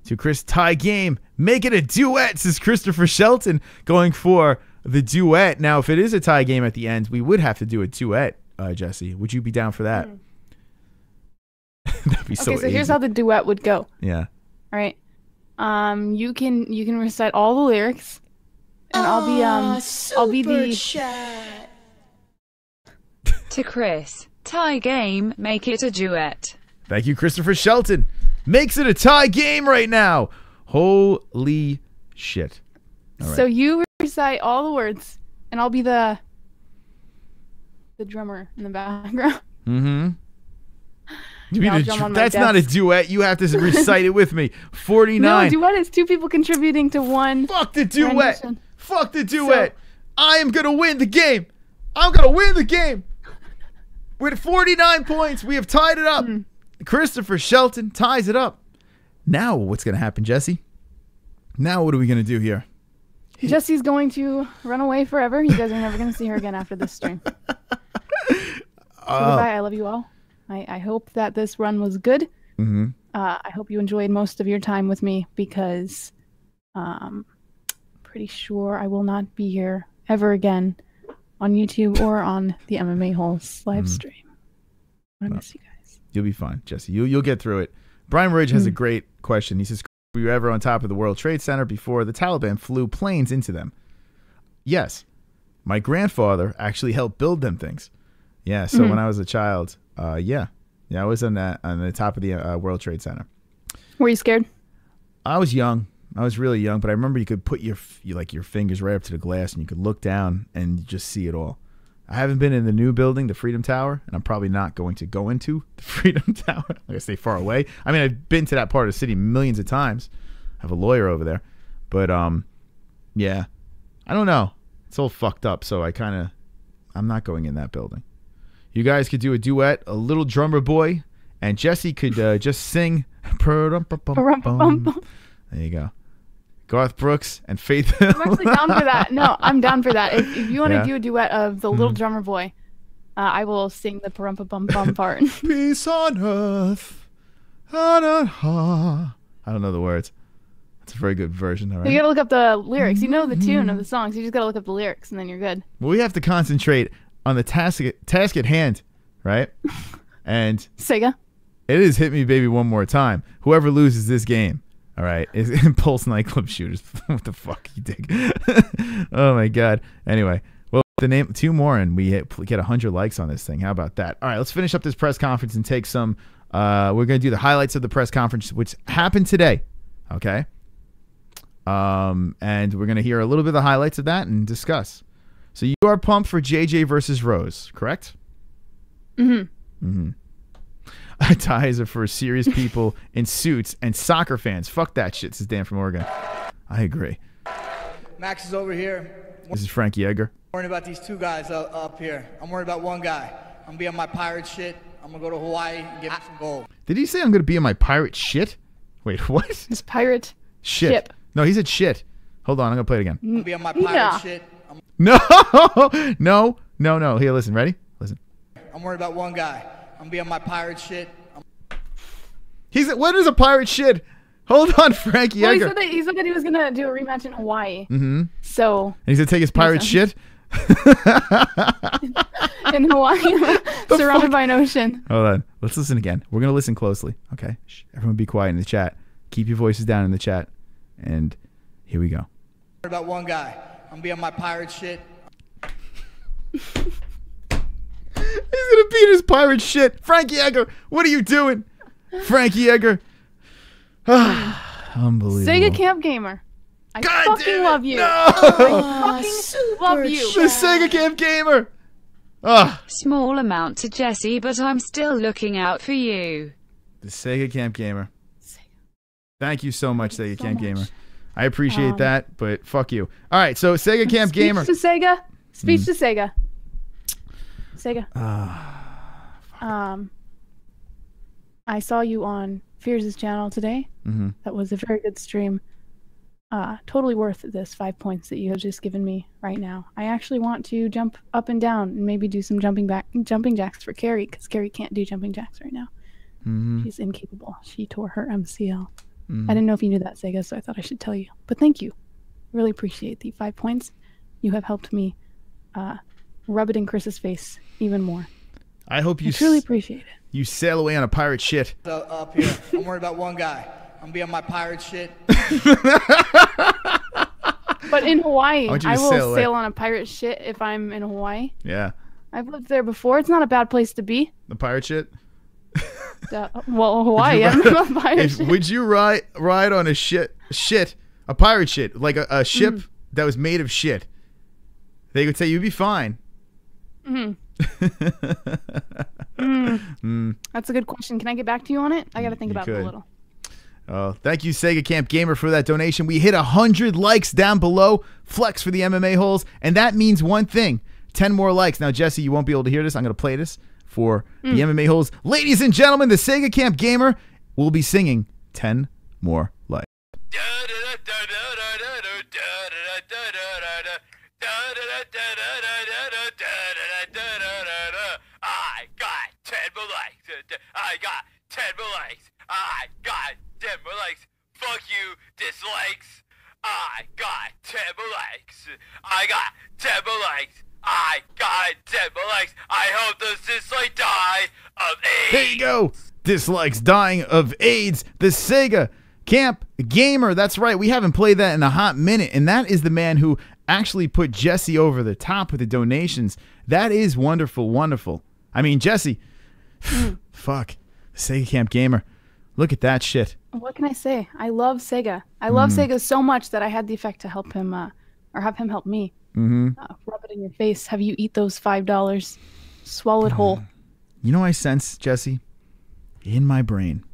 To Chris, tie game. Make it a duet, says Christopher Shelton, going for the duet. Now, if it is a tie game at the end, we would have to do a duet, Jessie. Would you be down for that? That'd be so Okay, so here's how the duet would go. Yeah. All right. You can recite all the lyrics, and I'll be the To Chris, tie game, make it a duet. Thank you, Christopher Shelton. Makes it a tie game right now. Holy shit. All right. So you recite all the words, and I'll be the drummer in the background. Mm-hmm. Yeah, That's not a duet. You have to recite it with me. 49. No, duet is two people contributing to one. Fuck the duet. rendition. Fuck the duet. I am going to win the game. I'm going to win the game. With 49 points, we have tied it up. Christopher Shelton ties it up. Now what's going to happen, Jessie? Now what are we going to do here? Jessie's going to run away forever. You guys are never going to see her again after this stream. So goodbye. I love you all. I hope that this run was good. Mm-hmm. I hope you enjoyed most of your time with me because pretty sure I will not be here ever again on YouTube or on the MMA-Holes live stream. I miss you guys. You'll be fine, Jessie. You'll get through it. Brian Ridge has a great question. He says, were you ever on top of the World Trade Center before the Taliban flew planes into them? Yes. My grandfather actually helped build them things. Yeah, so when I was a child, yeah, I was on the top of the World Trade Center. Were you scared? I was young. I was really young, but I remember you could put your fingers right up to the glass and you could look down and just see it all. I haven't been in the new building, the Freedom Tower, and I'm probably not going to go into the Freedom Tower. I'm going to stay far away. I mean, I've been to that part of the city millions of times. I have a lawyer over there. But, yeah, I don't know. It's all fucked up, so I'm not going in that building. You guys could do a duet, a little drummer boy, and Jessie could just sing. There you go. Garth Brooks and Faith Hill. I'm actually down for that. No, I'm down for that. If you want to do a duet of the little drummer boy, I will sing the parumpa-bum-bum part. Peace on earth. I don't know the words. That's a very good version. All right. You gotta look up the lyrics. You know the tune of the songs. You just gotta look up the lyrics, and then you're good. Well, we have to concentrate on the task at hand, right? And Sega. It is Hit Me Baby One More Time. Whoever loses this game, all right, is Impulse Nightclub Shooters. What the fuck, you dig? Oh my god. Anyway, well, the name 2 more and we get 100 likes on this thing. How about that? All right, let's finish up this press conference and take some. We're gonna do the highlights of the press conference, which happened today. Okay. And we're gonna hear a little bit of the highlights of that and discuss. So you are pumped for JJ versus Rose, correct? Ties are for serious people in suits and soccer fans. Fuck that shit, says Dan from Oregon. I agree. Max is over here. This is Frankie Edgar. I'm worried about these 2 guys up here. I'm worried about one guy. I'm going to be on my pirate shit. I'm going to go to Hawaii and get me some gold. Did he say I'm going to be on my pirate shit? Wait, what? His pirate ship. No, he said shit. Hold on, I'm going to play it again. I'm going to be on my pirate shit. No. Here, listen. Ready? Listen. I'm worried about one guy. I'm going to be on my pirate shit. What is a pirate shit? Hold on, Frankie Edgar. He said that he was going to do a rematch in Hawaii. So. And he's going to take his pirate shit? In Hawaii, surrounded by an ocean. Hold on. Let's listen again. We're going to listen closely. Okay? Shh. Everyone be quiet in the chat. Keep your voices down in the chat. And here we go. I'm worried about one guy. I'm going to be on my pirate shit. He's going to beat his pirate shit. Frankie Edgar, what are you doing? Frankie Edgar. Unbelievable. Sega Camp Gamer. I fucking love you. No! I fucking love you. The Sega Camp Gamer. Small amount to Jessie, but I'm still looking out for you. The Sega Camp Gamer. Thank you so much, Sega Camp Gamer. I appreciate that, but fuck you. All right, so Sega Camp Gamer. Speech to Sega. Speech to Sega. Sega. I saw you on Fears' channel today. Mm-hmm. That was a very good stream. Totally worth this 5 points that you have just given me right now. I actually want to jump up and down and maybe do some jumping jacks for Carrie, because Carrie can't do jumping jacks right now. Mm-hmm. She's incapable. She tore her MCL. Mm-hmm. I didn't know if you knew that, Sega, so I thought I should tell you. But thank you. Really appreciate the 5 points. You have helped me rub it in Chris's face even more. I hope you truly appreciate it. You sail away on a pirate shit. Up here, I'm worried about one guy. I'm be on my pirate shit. But in Hawaii, I will sail on a pirate shit if I'm in Hawaii. Yeah. I've lived there before. It's not a bad place to be. The pirate shit? Well, Hawaii, I don't know about pirate shit. Would you ride on a a pirate shit, like a ship that was made of shit? They would say you'd be fine. That's a good question. Can I get back to you on it? I got to think about it a little. Oh, thank you, Sega Camp Gamer, for that donation. We hit 100 likes down below. Flex for the MMA holes, and that means one thing: 10 more likes. Now, Jesse, you won't be able to hear this. I'm going to play this for the MMA holes. Ladies and gentlemen, the Sega Camp Gamer will be singing 10 more likes. I got 10 more likes. I got 10 more likes. I got 10 more likes. Fuck you, dislikes. I got 10 more likes. I got 10 more likes. I got 10 more likes. I hope those dislikes die of AIDS. There you go. Dislikes dying of AIDS. The Sega Camp Gamer. That's right. We haven't played that in a hot minute. And that is the man who actually put Jesse over the top with the donations. That is wonderful, wonderful. I mean, Jesse, fuck. Sega Camp Gamer. Look at that shit. What can I say? I love Sega. I love Sega so much that I had the effect to help him, or have him help me. Rub it in your face. Have you eat those $5. Swallow it whole. You know, I sense, Jesse, in my brain,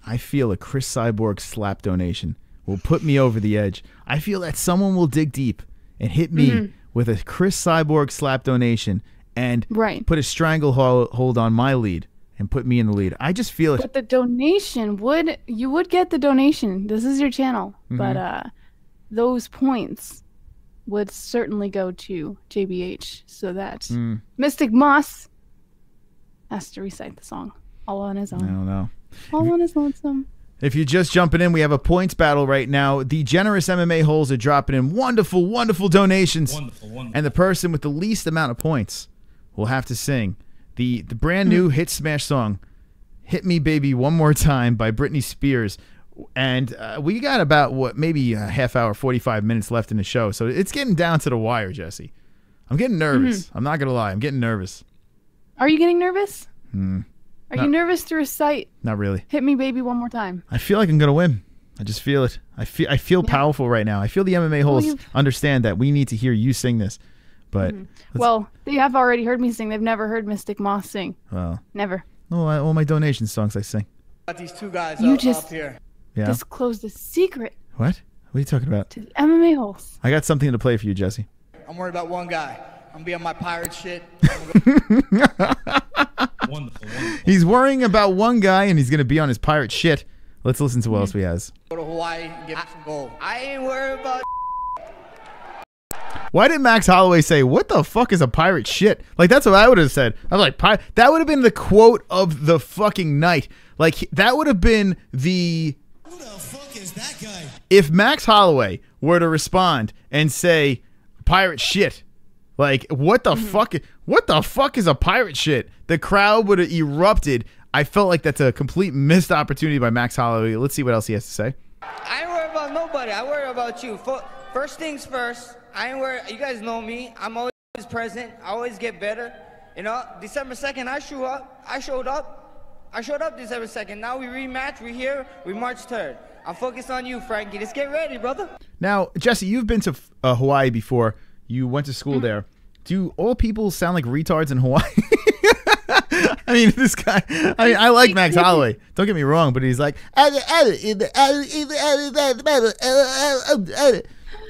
I feel a Chris Cyborg slap donation will put me over the edge. I feel that someone will dig deep and hit me with a Chris Cyborg slap donation and put a stranglehold on my lead and put me in the lead. I just feel it. But the donation you would get the donation. This is your channel, but those points would certainly go to JBH, so that Mystic Moss has to recite the song all on his own. I don't know. All on his lonesome. If you're just jumping in, we have a points battle right now. The generous MMA holes are dropping in wonderful, wonderful donations. Wonderful. And the person with the least amount of points will have to sing the brand new hit smash song, Hit Me Baby One More Time by Britney Spears. And we got about, maybe a half hour, 45 minutes left in the show. So it's getting down to the wire, Jesse. I'm getting nervous. I'm not going to lie. I'm getting nervous. Are you getting nervous? Are you nervous to recite? Not really. Hit Me Baby One More Time. I feel like I'm going to win. I just feel it. I feel powerful right now. I feel the MMA holes understand that we need to hear you sing this. But well, they have already heard me sing. They've never heard Mystic Moss sing. Well, never. All my donation songs I sing. Got these two guys up here. Yeah. Disclosed a secret. What? What are you talking about? To the MMA holes. I got something to play for you, Jesse. I'm worried about one guy. I'm gonna be on my pirate shit. Wonderful. He's worrying about one guy, and he's going to be on his pirate shit. Let's listen to what else he has. Go to Hawaii and get me some gold. I ain't worried about. Why did Max Holloway say, "What the fuck is a pirate shit"? Like, that's what I would have said. I'm like, that would have been the quote of the fucking night. Like, that would have been the. Who the fuck is that guy? If Max Holloway were to respond and say, "Pirate shit," like, what the fuck? What the fuck is a pirate shit? The crowd would have erupted. I felt like that's a complete missed opportunity by Max Holloway. Let's see what else he has to say. I ain't worried about nobody. I worry about you. First things first. I ain't worried. You guys know me. I'm always present. I always get better. You know, December 2nd, I showed up December 2nd. Now we rematch. We here. We March 3rd. I'm focused on you, Frankie. Just get ready, brother. Now, Jesse, you've been to Hawaii before. You went to school there. Do all people sound like retards in Hawaii? I mean, this guy. I mean, I like Max Holloway. Don't get me wrong, but he's like.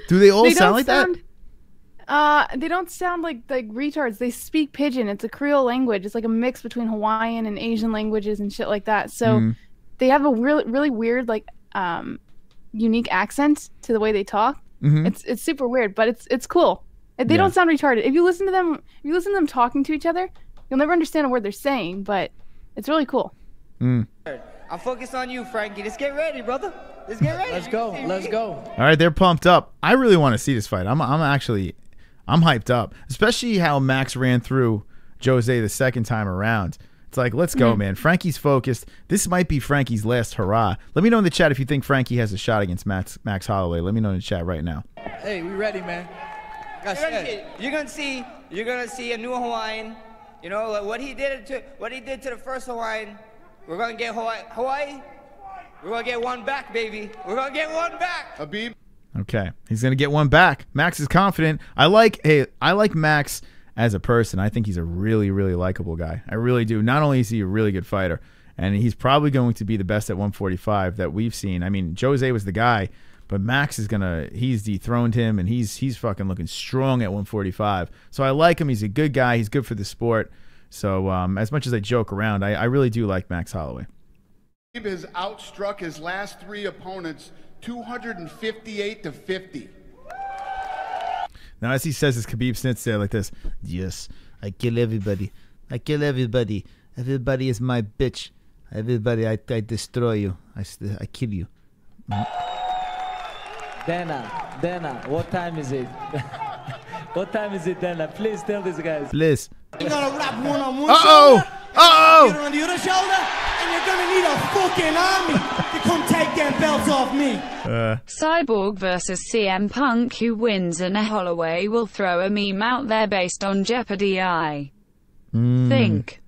Do they all sound like that? They don't sound like retards. They speak pidgin. It's a Creole language. It's like a mix between Hawaiian and Asian languages and shit like that. So they have a really weird like unique accent to the way they talk. It's super weird, but it's cool. They don't sound retarded. If you listen to them talking to each other, you'll never understand a word they're saying, but it's really cool. I'm focused on you, Frankie. Let's get ready, brother. Let's get ready. Let's go. Let's go. All right, they're pumped up. I really want to see this fight. I'm hyped up, especially how Max ran through Jose the second time around. It's like, let's go, man. Frankie's focused. This might be Frankie's last hurrah. Let me know in the chat if you think Frankie has a shot against Max Holloway. Let me know in the chat right now. Hey, we ready, man. You're gonna see a new Hawaiian. You know like what he did to the first Hawaiian. We're gonna get Hawaii. We're gonna get one back, baby. We're gonna get one back. Habib. Okay, he's gonna get one back. Max is confident. I like Max as a person. I think he's a really likable guy. I really do. Not only is he a really good fighter, and he's probably going to be the best at 145 that we've seen. I mean, Jose was the guy, but Max is he's dethroned him, and he's fucking looking strong at 145. So I like him. He's a good guy. He's good for the sport. So as much as I joke around, I really do like Max Holloway. Habib has outstruck his last 3 opponents 258-50. Now, as he says his Khabib snits there like this. Yes, I kill everybody. I kill everybody. Everybody is my bitch. Everybody, I destroy you. I kill you. Dana, what time is it? What time is it, Dana? Please tell these guys. Please. You're gonna wrap one on one Uh-oh! shoulder, Uh-oh! on the other shoulder, and you're gonna need a fucking army to come take them belts off me. Cyborg versus CM Punk, who wins, and Holloway will throw a meme out there based on Jeopardy. I think.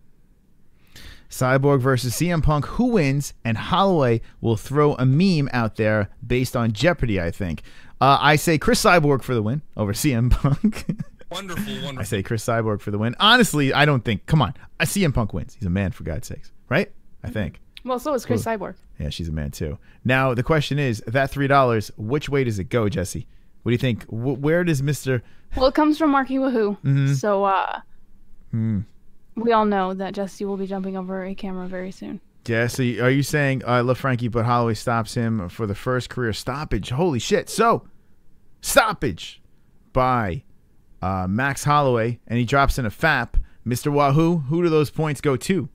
Cyborg versus CM Punk, who wins, and Holloway will throw a meme out there based on Jeopardy, I think. I say Chris Cyborg for the win over CM Punk. Wonderful. I say Chris Cyborg for the win. Honestly, I don't think. Come on. CM Punk wins. He's a man, for God's sakes. Right? I think. Well, so is Chris Cyborg. Yeah, she's a man, too. Now, the question is, that $3, which way does it go, Jessie? What do you think? Where does Mr. Well, it comes from Marky Wahoo. So, we all know that Jessie will be jumping over a camera very soon. Yeah, so are you saying, I love Frankie, but Holloway stops him for the first career stoppage? Holy shit. So, stoppage by Max Holloway, and he drops in a FAP. Mr. Wahoo, who do those points go to?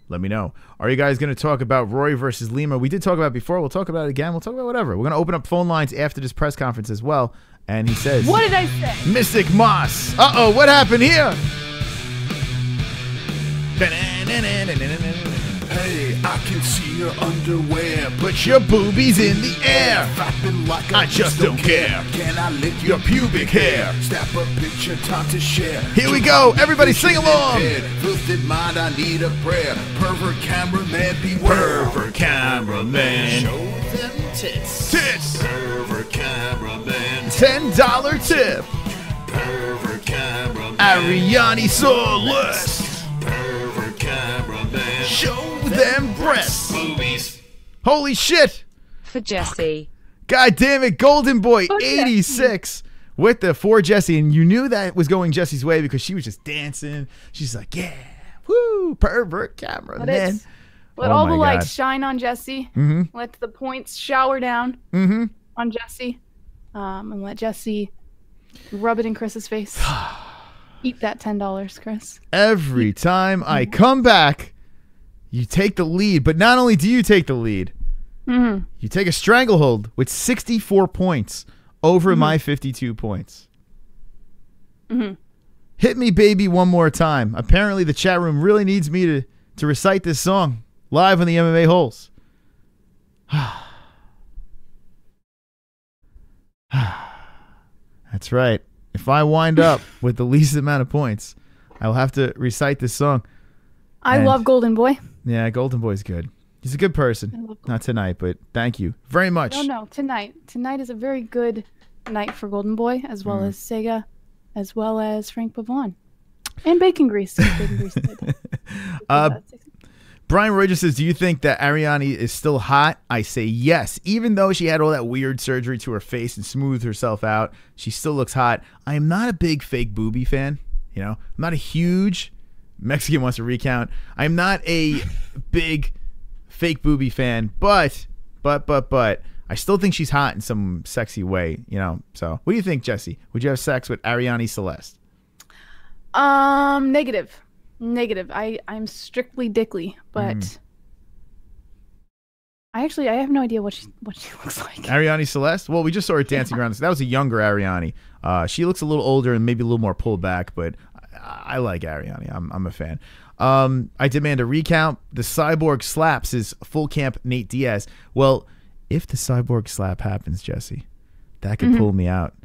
Let me know. Are you guys going to talk about Roy versus Lima? We did talk about it before. We'll talk about it again. We'll talk about whatever. We're going to open up phone lines after this press conference as well. And he says... What did I say? Mystic Moss. Uh-oh, what happened here? Hey, I can see your underwear. Put your boobies in the air. Like I just don't care. Can I lick Your pubic hair. Snap a picture, time to share. Here we go. Everybody sing along. Filthy mind, I need a prayer. Pervert cameraman, beware. Pervert cameraman. Show them tits. Tits. Pervert cameraman. $10 tip. Pervert cameraman. Ariane Solis. Pervert cameraman. Show them breasts. Boobies. Holy shit. For Jessie. God damn it. Golden Boy, Oh, 86 with the for Jessie. And you knew that was going Jessie's way because she was just dancing. She's like, yeah, woo, pervert cameraman. Let all the lights shine on Jessie. Let the points shower down on Jessie. And let Jessie rub it in Chris's face. Eat that $10, Chris. Every time I come back, you take the lead. But not only do you take the lead, you take a stranglehold with 64 points over my 52 points. Hit me, baby, one more time. Apparently, the chat room really needs me to recite this song live on the MMA-Holes. That's right. If I wind up with the least amount of points, I will have to recite this song. I love Golden Boy. Yeah, Golden Boy's good. He's a good person. Not tonight, but thank you very much. No, tonight. Tonight is a very good night for Golden Boy, as well as Sega, as well as Frank Pavon. And Bacon Grease. Bacon Grease did. Brian Roger says, do you think that Ariane is still hot? I say yes. Even though she had all that weird surgery to her face and smoothed herself out, she still looks hot. I am not a big fake boobie fan. You know, I'm not a huge Mexican wants to recount. I'm not a big fake boobie fan, but I still think she's hot in some sexy way, you know. So what do you think, Jessie? Would you have sex with Ariane Celeste? Negative. I'm strictly dickly, but I have no idea what she looks like. Ariane Celeste? Well, we just saw her dancing around. That was a younger Ariane. She looks a little older and maybe a little more pulled back, but I like Ariane. I'm a fan. I demand a recount. The Cyborg slaps is full camp Nate Diaz. Well, if the Cyborg slap happens, Jessie, that could pull me out,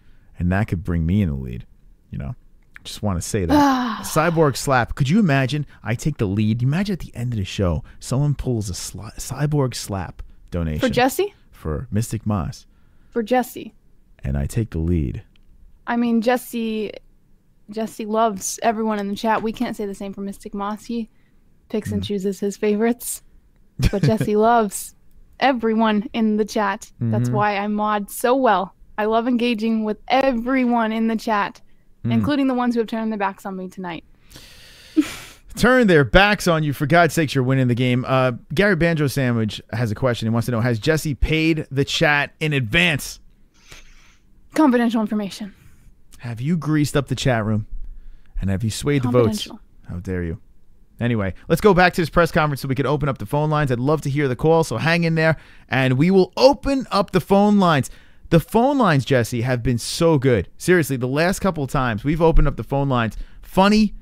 and that could bring me in the lead, you know. Just want to say that. Cyborg slap. Could you imagine? I take the lead. Imagine at the end of the show, someone pulls a Cyborg slap donation. For Jessie? For Mystic Moss. For Jessie. And I take the lead. I mean, Jessie loves everyone in the chat. We can't say the same for Mystic Moss. He picks and chooses his favorites. But Jessie loves everyone in the chat. That's why I mod so well. I love engaging with everyone in the chat. Including the ones who have turned their backs on me tonight. Turn their backs on you. For God's sakes, you're winning the game. Gary Banjo Sandwich has a question. He wants to know, has Jessie paid the chat in advance? Confidential information. Have you greased up the chat room? And have you swayed the votes? How dare you? Anyway, let's go back to this press conference so we can open up the phone lines. I'd love to hear the call, so hang in there. And we will open up the phone lines. The phone lines, Jessie, have been so good. Seriously, the last couple of times we've opened up the phone lines, funny,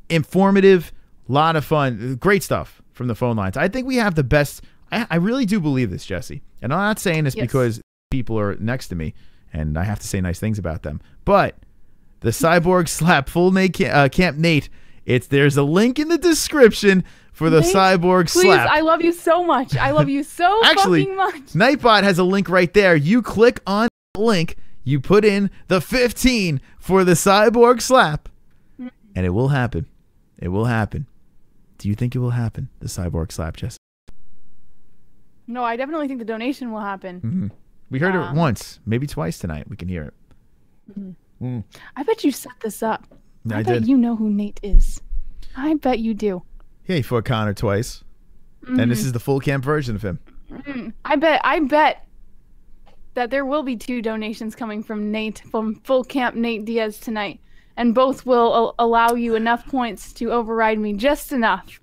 informative, lot of fun, great stuff from the phone lines. I think we have the best. I really do believe this, Jessie. And I'm not saying this because people are next to me and I have to say nice things about them. But the Cyborg slap full Camp Nate, there's a link in the description for the Cyborg slap. Please, I love you so much. I love you so fucking much. Nightbot has a link right there. You click on the link, you put in the 15 for the Cyborg slap, and it will happen. It will happen. Do you think it will happen, the Cyborg slap, Jess? No, I definitely think the donation will happen. We heard it once, maybe twice tonight. We can hear it. I bet you set this up. I bet did. you know who Nate is. I bet you do. Yeah, he fought Conor twice. And this is the full camp version of him. I bet that there will be 2 donations coming from Nate, from full camp Nate Diaz tonight. And both will allow you enough points to override me just enough.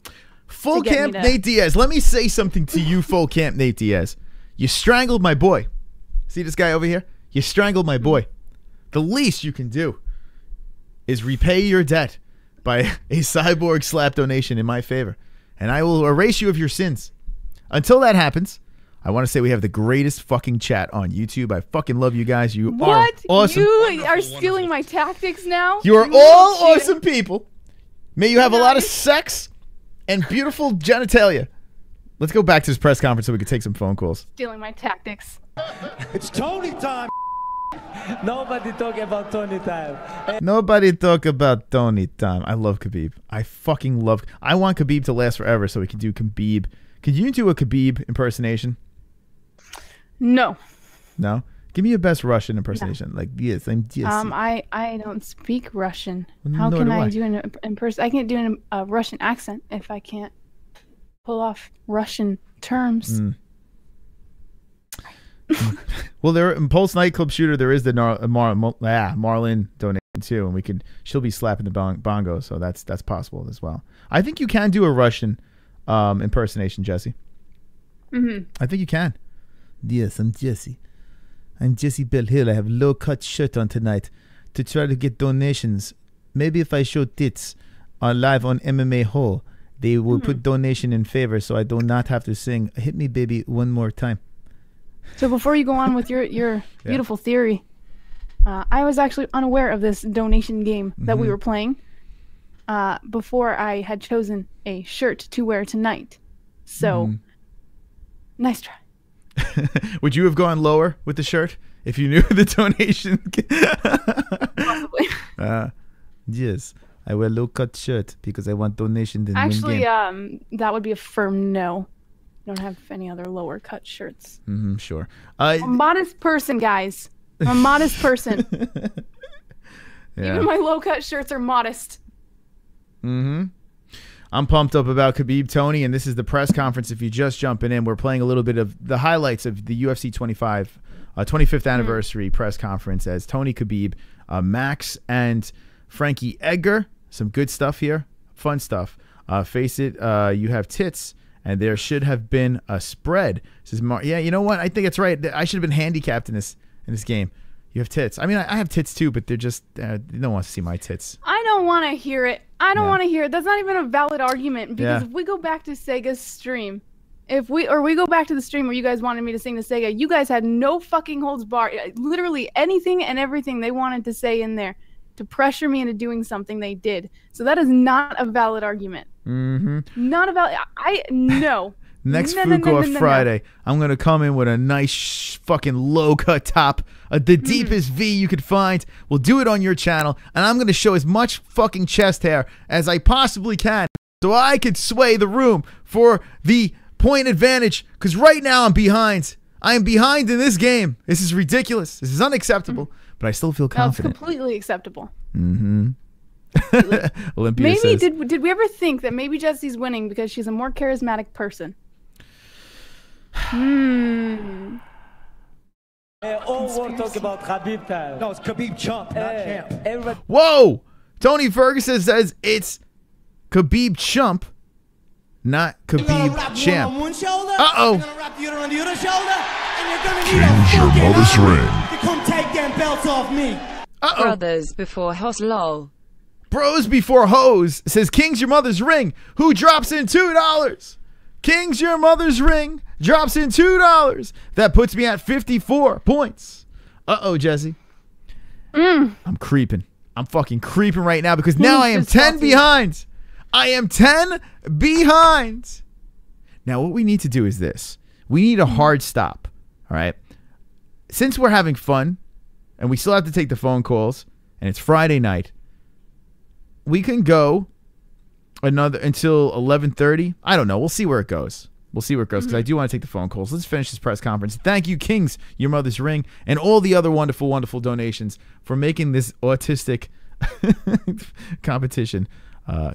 Full camp Nate Diaz. Let me say something to you, full camp Nate Diaz. You strangled my boy. See this guy over here? You strangled my boy. The least you can do is repay your debt by a Cyborg slap donation in my favor. And I will erase you of your sins. Until that happens, I want to say we have the greatest fucking chat on YouTube. I fucking love you guys. You are awesome. You are stealing my tactics now? You are all awesome people. May you have a lot of sex and beautiful genitalia. Let's go back to this press conference so we can take some phone calls. Stealing my tactics. It's Tony time. Nobody talk about Tony time. Nobody talk about Tony time. I love Khabib. I fucking love. I want Khabib to last forever so we can do Khabib. Could you do a Khabib impersonation? No. No? Give me your best Russian impersonation. No. Like, yes, I'm JESSIE. I don't speak Russian. How can I do an impersonation? I can't do a Russian accent if I can't pull off Russian terms. Well, there in Pulse Nightclub Shooter, there is the MARLYNN donation too, and she'll be slapping the bongo, so that's possible as well. I think you can do a Russian impersonation, Jessie. I think you can. Yes, I'm Jessie. I'm Jessie Bell Hill. I have a low-cut shirt on tonight to try to get donations. Maybe if I show tits live on MMA-Hole, they will put donation in favor, so I do not have to sing "Hit Me, Baby, One More Time." So before you go on with your beautiful theory, I was actually unaware of this donation game that we were playing before I had chosen a shirt to wear tonight. So, nice try. Would you have gone lower with the shirt if you knew the donation? Possibly. Yes. I wear low-cut shirt because I want donations in Actually, game. that would be a firm no. I don't have any other lower cut shirts. Sure. I'm a modest person, guys. I'm a modest person. Yeah. Even my low cut shirts are modest. I'm pumped up about Khabib, Tony, and this is the press conference. If you're just jumping in, we're playing a little bit of the highlights of the UFC 25th anniversary press conference as Tony Khabib, Max, and Frankie Edgar. Some good stuff here. Fun stuff. Face it, you have tits, and there should have been a spread. Says yeah, you know what? I think it's right. I should have been handicapped in this game. You have tits. I mean, I have tits too, but they're just they don't want to see my tits. I don't want to hear it. I don't want to hear it. That's not even a valid argument because if we go back to Sega's stream, we go back to the stream where you guys wanted me to sing to Sega, you guys had no fucking holds barred. Literally anything and everything they wanted to say in there to pressure me into doing something they did. So that is not a valid argument. Not a valid. No. Next Fook Friday, I'm going to come in with a nice fucking low-cut top, the deepest V you could find. We'll do it on your channel, and I'm going to show as much fucking chest hair as I possibly can so I could sway the room for the point advantage, because right now I'm behind. I am behind in this game. This is ridiculous. This is unacceptable, but I still feel confident. It's completely acceptable. Olympia maybe says, did we ever think that maybe Jessie's winning because she's a more charismatic person? All want to talk about Khabib time. No, it's Khabib chump, not champ. Whoa! Tony Ferguson says it's Khabib chump, not Khabib champ. Uh-oh. Change your mother's ring to come take them belts off me. Uh-oh. Brothers before hoes, lol. Bros before hoes says King's your mother's ring. Who drops in $2? King's your mother's ring drops in $2. That puts me at 54 points. Uh-oh, Jessie. I'm creeping. I'm fucking creeping right now because now I am 10 behind. I am 10 behind. Now, what we need to do is this. We need a hard stop, all right? Since we're having fun and we still have to take the phone calls and it's Friday night, we can go until 11:30. I don't know. We'll see where it goes. We'll see where it goes because I do want to take the phone calls. Let's finish this press conference. Thank you, Kings, your mother's ring, and all the other wonderful, wonderful donations for making this autistic competition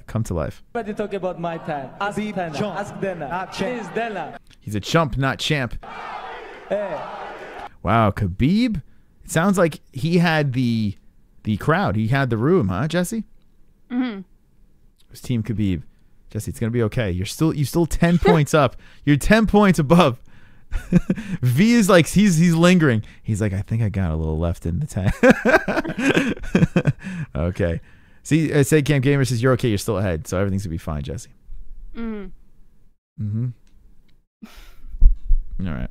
come to life. Everybody talk about my time. Ask Dana. Ask Dana. Please, Dana. He's a chump, not champ. Hey. Wow, Khabib. It sounds like he had the crowd. He had the room, huh, Jessie? It was Team Khabib. Jessie, it's gonna be okay. You're still 10 points up. You're 10 points above. V is like he's lingering. He's like, I think I got a little left in the tank. Okay. See, say Camp Gamer says you're okay. You're still ahead, so everything's gonna be fine, Jessie. All right.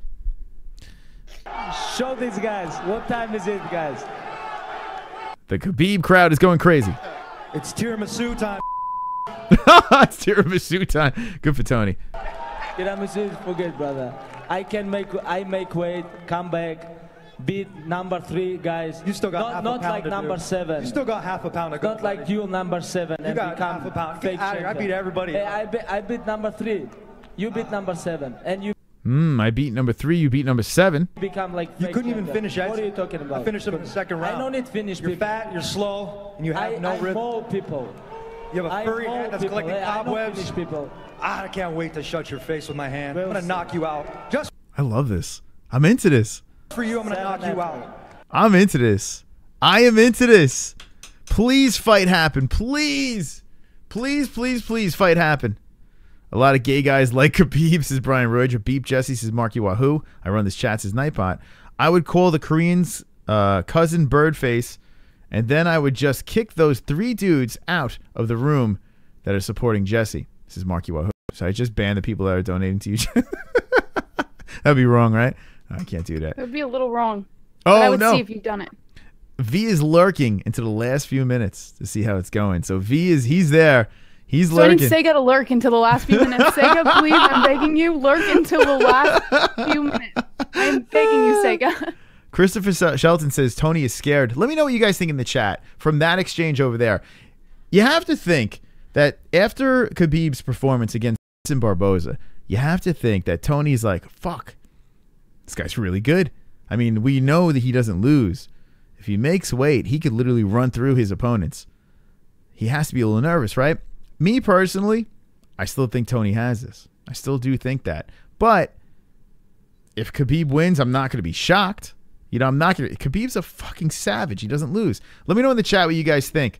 Show these guys. What time is it, guys? The Khabib crowd is going crazy. It's tiramisu time. It's tiramisu time. Good for Tony. Tiramisu is forget, brother. I make weight, come back, beat number 3 guys. You still got half a not pound like to number do. 7. You still got half a pound to go. Not like you number 7 You and got become half a pound. fake I champion. beat everybody. Hey, I beat number 3. You beat number 7 and you I beat number 3. You beat number 7. become like You fake couldn't even champion. finish. What are you talking about? I finished him in the second round. I don't need finish You're people. fat, you're slow, and you have no I rhythm. mold people. You have a furry hand that's collecting I don't cobwebs. finish people. I can't wait to shut your face with my hand. I'm gonna knock you out. Just I love this. I'm into this. for you, I'm gonna knock you out. I'm into this. I am into this. Please fight happen. Please. Please, please, please fight happen. A lot of gay guys like Khabib, says Brian Roger. Beep Jesse, says Marky Wahoo. I run this chat, says Nightbot. I would call the Koreans cousin Birdface, and then I would just kick those 3 dudes out of the room that are supporting Jesse. This is Marky Wahoo. So I just ban the people that are donating to you. That'd be wrong, right? No, I can't do that. It would be a little wrong. Oh, but I would no. see if you've done it. V is lurking into the last few minutes to see how it's going. So he's there. He's So I lurking. need Sega to lurk until the last few minutes. Sega, please, I'm begging you, lurk until the last few minutes. I'm begging you, Sega. Christopher Shelton says Tony is scared. Let me know what you guys think in the chat from that exchange over there. You have to think that after Khabib's performance against Barboza, you have to think that Tony's like, fuck, this guy's really good. I mean, we know that he doesn't lose. If he makes weight, he could literally run through his opponents. He has to be a little nervous, right? Me personally, I still think Tony has this. I still do think that. But if Khabib wins, I'm not going to be shocked. You know, I'm not going to. Khabib's a fucking savage. He doesn't lose. Let me know in the chat what you guys think.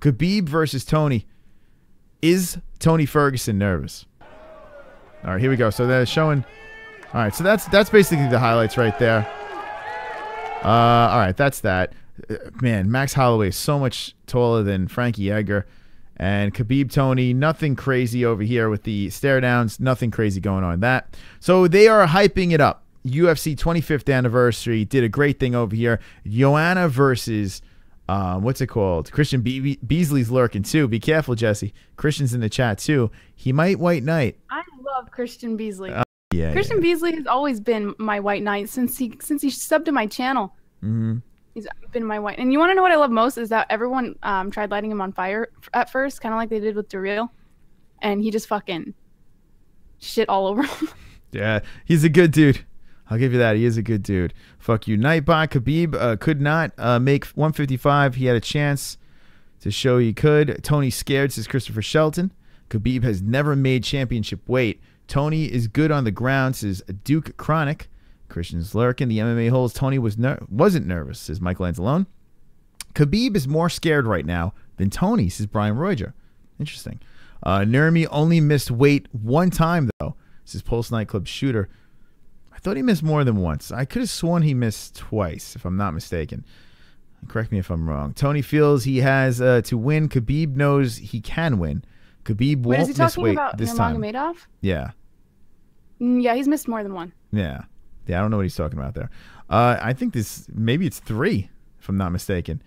Khabib versus Tony. Is Tony Ferguson nervous? All right, here we go. So they're showing. All right, so that's basically the highlights right there. All right, that's that. Man, Max Holloway is so much taller than Frankie Edgar. And Khabib Tony, nothing crazy over here with the stare downs. Nothing crazy going on in that. So they are hyping it up. UFC 25th anniversary did a great thing over here. JOANNA versus, what's it called? Christian Beasley's lurking too. Be careful, Jesse. Christian's in the chat too. He might white knight. I love Christian Beasley. Yeah, Christian Beasley has always been my white knight since he subbed to my channel. Mm-hmm. He's been my white. And you want to know what I love most is that everyone tried lighting him on fire at first, kind of like they did with Darrell, and he just fucking shit all over him. Yeah, he's a good dude. I'll give you that. He is a good dude. Fuck you. Nightbot. Khabib could not make 155. He had a chance to show he could. Tony scared, says Christopher Shelton. Khabib has never made championship weight. Tony is good on the ground, says Duke Chronic. Christian's lurking. The MMA-Holes. Tony wasn't nervous, says Michael Anzalone. Khabib is more scared right now than Tony, says Brian Roger. Interesting. Nurmi only missed weight one time, though, says Pulse Nightclub Shooter. I thought he missed more than once. I could have sworn he missed twice, if I'm not mistaken. Correct me if I'm wrong. Tony feels he has to win. Khabib knows he can win. Khabib won't miss weight this time. Nurmagomedov? Yeah. Yeah, he's missed more than one. Yeah. Yeah, I don't know what he's talking about there. I think maybe it's 3, if I'm not mistaken.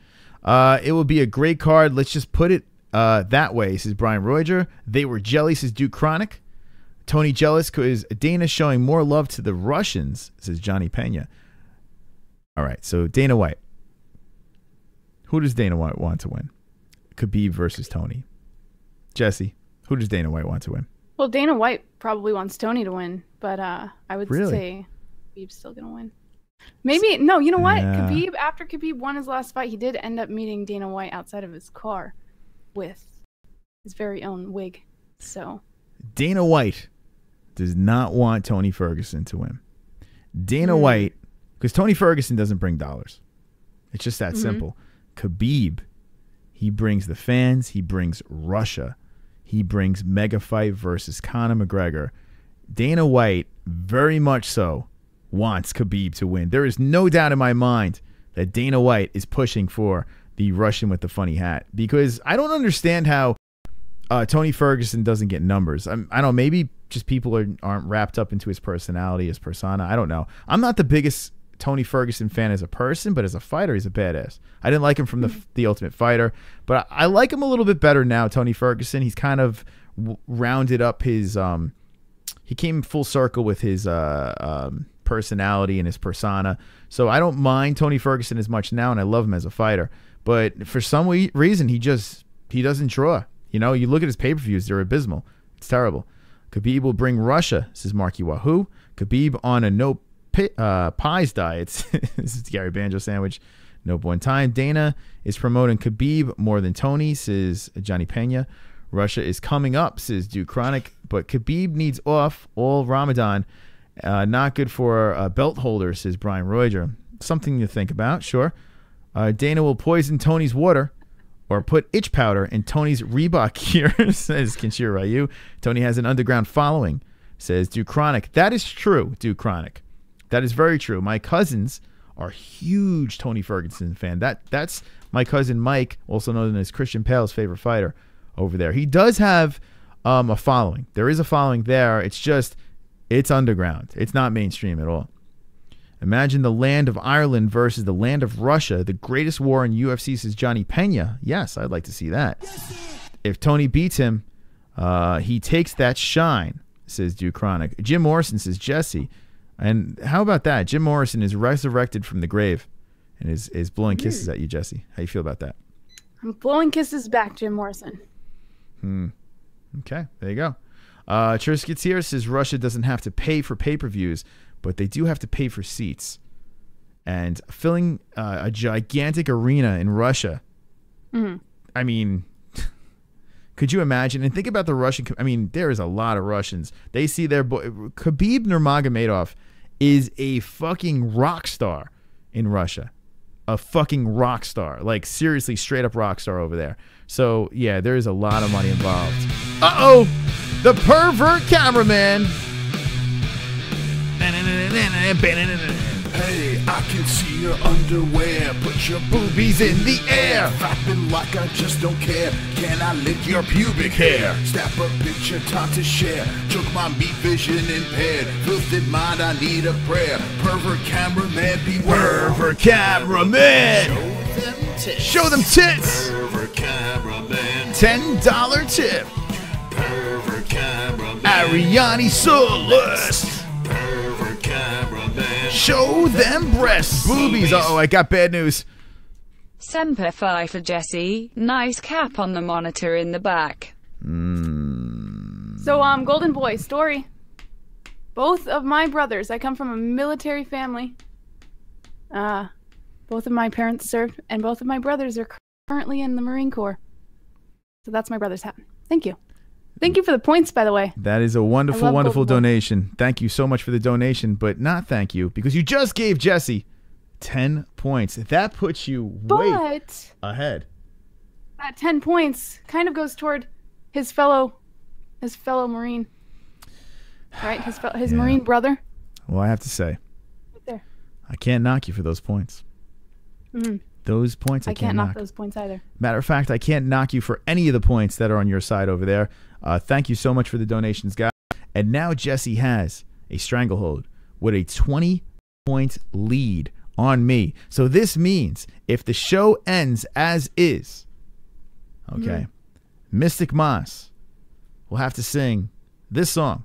It will be a great card. Let's just put it that way, says Brian Roger. They were jelly, says Duke Chronic. Tony jealous because Dana showing more love to the Russians, says Johnny Pena. All right, so Dana White. Who does Dana White want to win? Khabib versus Tony. Jesse, who does Dana White want to win? Well, Dana White probably wants Tony to win, but I would say Khabib's still going to win. Maybe, no, you know what? Yeah. Khabib, after Khabib won his last fight, he did end up meeting Dana White outside of his car with his very own wig. So Dana White does not want Tony Ferguson to win. Dana White, because Tony Ferguson doesn't bring dollars. It's just that simple. Khabib, he brings the fans. He brings Russia. He brings mega fight versus Conor McGregor. Dana White, very much so, wants Khabib to win. There is no doubt in my mind that Dana White is pushing for the Russian with the funny hat, because I don't understand how Tony Ferguson doesn't get numbers. I don't know, maybe just people aren't wrapped up into his personality, his persona. I don't know. I'm not the biggest Tony Ferguson fan as a person, but as a fighter, he's a badass. I didn't like him from the Ultimate Fighter, but I like him a little bit better now, Tony Ferguson. He's kind of rounded up his he came full circle with his personality and his persona. So I don't mind Tony Ferguson as much now, and I love him as a fighter. But for some reason, he doesn't draw. You know, you look at his pay-per-views, they're abysmal. It's terrible. Khabib will bring Russia, says Marky Wahoo. Khabib on a no pies diet. This is Gary Banjo Sandwich. Nope, one time. Dana is promoting Khabib more than Tony, says Johnny Pena. Russia is coming up, says Duke Chronic. But Khabib needs off all Ramadan. Not good for a belt holder, says Brian Roger. Something to think about, sure. Dana will poison Tony's water or put itch powder in Tony's Reebok gear, says Kenshiro Ryu. Tony has an underground following, says Duke Chronic. That is true, Duke Chronic. That is very true. My cousins are huge Tony Ferguson fan. That's my cousin Mike, also known as Christian Pale's favorite fighter over there. He does have a following. There is a following there. It's just, it's underground. It's not mainstream at all. Imagine the land of Ireland versus the land of Russia. The greatest war in UFC, says Johnny Pena. Yes, I'd like to see that. If Tony beats him, he takes that shine, says Duke Chronic. Jim Morrison says Jesse. And how about that? Jim Morrison is resurrected from the grave and is blowing kisses at you, Jesse. How you feel about that? I'm blowing kisses back, Jim Morrison. Okay, there you go. Trisketeer says Russia doesn't have to pay for pay-per-views, but they do have to pay for seats. And filling a gigantic arena in Russia, I mean, could you imagine? And think about the Russian. I mean, there is a lot of Russians. They see their boy Khabib Nurmagomedov is a fucking rock star in Russia, a fucking rock star, like seriously, straight up rock star over there. So yeah, there is a lot of money involved. The pervert cameraman. Hey, I can see your underwear. Put your boobies in the air. Flapping like I just don't care. Can I lick your pubic hair? Snap a picture, time to share. Choke my meat vision impaired. Filthy mind, I need a prayer. Pervert cameraman, beware. Pervert cameraman. Show them tits. Pervert cameraman. $10 tip. Pervert cameraman. Ariane Celeste. Pervert cameraman. Show them breasts. Boobies. Uh-oh, I got bad news. Semper Fi for Jessie. Nice cap on the monitor in the back. So, Golden Boy, story. Both of my brothers, I come from a military family. Both of my parents served, and both of my brothers are currently in the Marine Corps. So that's my brother's hat. Thank you. Thank you for the points, by the way. That is a wonderful, wonderful donation. Thank you so much for the donation, but not thank you, because you just gave Jessie 10 points. That puts you way ahead. That 10 points kind of goes toward his fellow Marine. Right? His Marine brother. Well, I have to say, Right there. I can't knock you for those points. Those points I can't knock those points either. Matter of fact, I can't knock you for any of the points that are on your side over there. Thank you so much for the donations, guys. And now Jessie has a stranglehold with a 20-point lead on me. So this means if the show ends as is, okay, Mystic Moss will have to sing this song,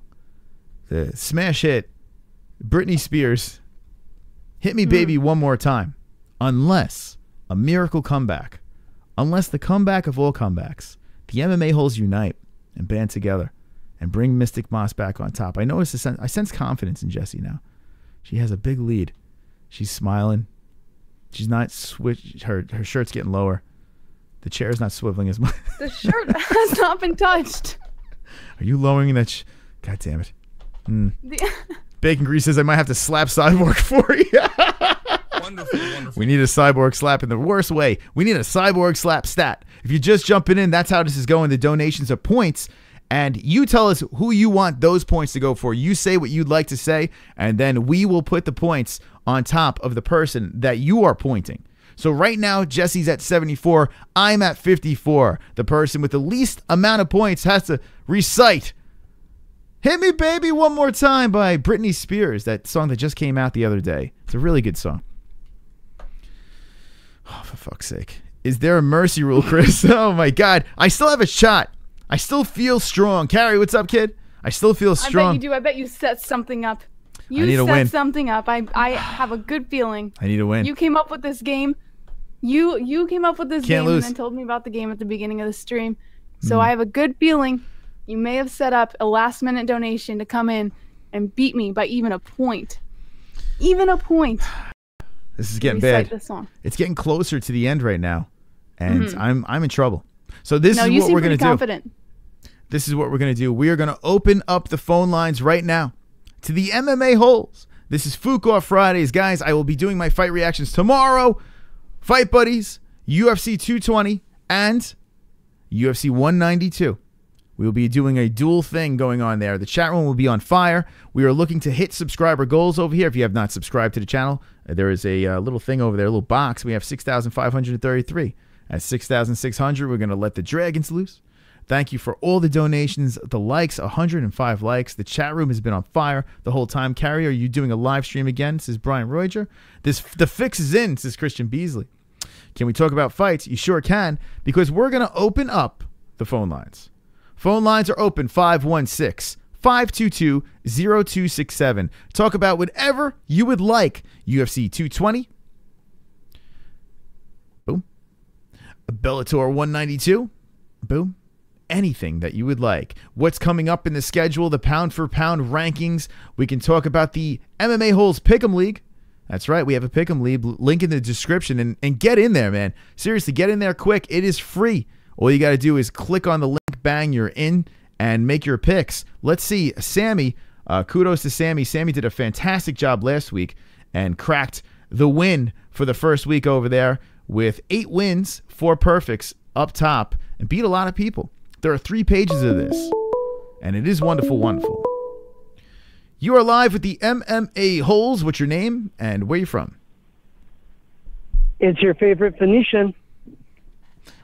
the smash hit, Britney Spears, Hit Me Baby One More Time, unless a miracle comeback, unless the comeback of all comebacks, the MMA-Holes unite and band together and bring Mystic Moss back on top. I notice I sense confidence in Jessie now. She has a big lead. She's smiling. She's not her shirt's getting lower. The chair's not swiveling as much. The shirt has not been touched. Are you lowering that? God damn it. Bacon Grease says I might have to slap Cyborg for you. Wonderful, wonderful. We need a Cyborg slap in the worst way. We need a Cyborg slap stat. If you're just jumping in, that's how this is going. The donations are points. And you tell us who you want those points to go for. You say what you'd like to say, and then we will put the points on top of the person that you are pointing. So right now, Jessie's at 74. I'm at 54. The person with the least amount of points has to recite Hit Me Baby One More Time by Britney Spears, that song that just came out the other day. It's a really good song. Oh, for fuck's sake. Is there a mercy rule, Chris? Oh, my God. I still have a shot. I still feel strong. Carrie, what's up, kid? I still feel strong. I bet you do. I bet you set something up. I need to win. Something up. I have a good feeling. I need to win. You came up with this game. You came up with this game lose. and then told me about the game at the beginning of the stream. So I have a good feeling you may have set up a last-minute donation to come in and beat me by even a point. Even a point. This is getting bad. This song. It's getting closer to the end right now, and I'm in trouble. So this is what we're going to do. This is what we're going to do. We are going to open up the phone lines right now to the MMA-Holes. This is Fook Off Fridays. Guys, I will be doing my fight reactions tomorrow. Fight Buddies, UFC 220, and UFC 192. We will be doing a dual thing going on there. The chat room will be on fire. We are looking to hit subscriber goals over here. If you have not subscribed to the channel, there is a little thing over there, a little box. We have 6,533. At 6,600, we're going to let the dragons loose. Thank you for all the donations, the likes, 105 likes. The chat room has been on fire the whole time. Carrie, are you doing a live stream again? Says Brian Roger. The fix is in, says Christian Beasley. Can we talk about fights? You sure can, because we're going to open up the phone lines. Phone lines are open, 516-522-0267. Talk about whatever you would like. UFC 220. Boom. Bellator 192, boom, anything that you would like. What's coming up in the schedule, the pound-for-pound rankings. We can talk about the MMA-Holes Pick'em League. That's right, we have a Pick'em League. Link in the description, and get in there, man. Seriously, get in there quick. It is free. All you got to do is click on the link, bang, you're in, and make your picks. Let's see, Sammy, kudos to Sammy. Sammy did a fantastic job last week and cracked the win for the first week over there with 8 wins, 4 perfects up top, and beat a lot of people. There are 3 pages of this, and it is wonderful, wonderful. You are live with the MMA-Holes. What's your name and where you from? It's your favorite Phoenician.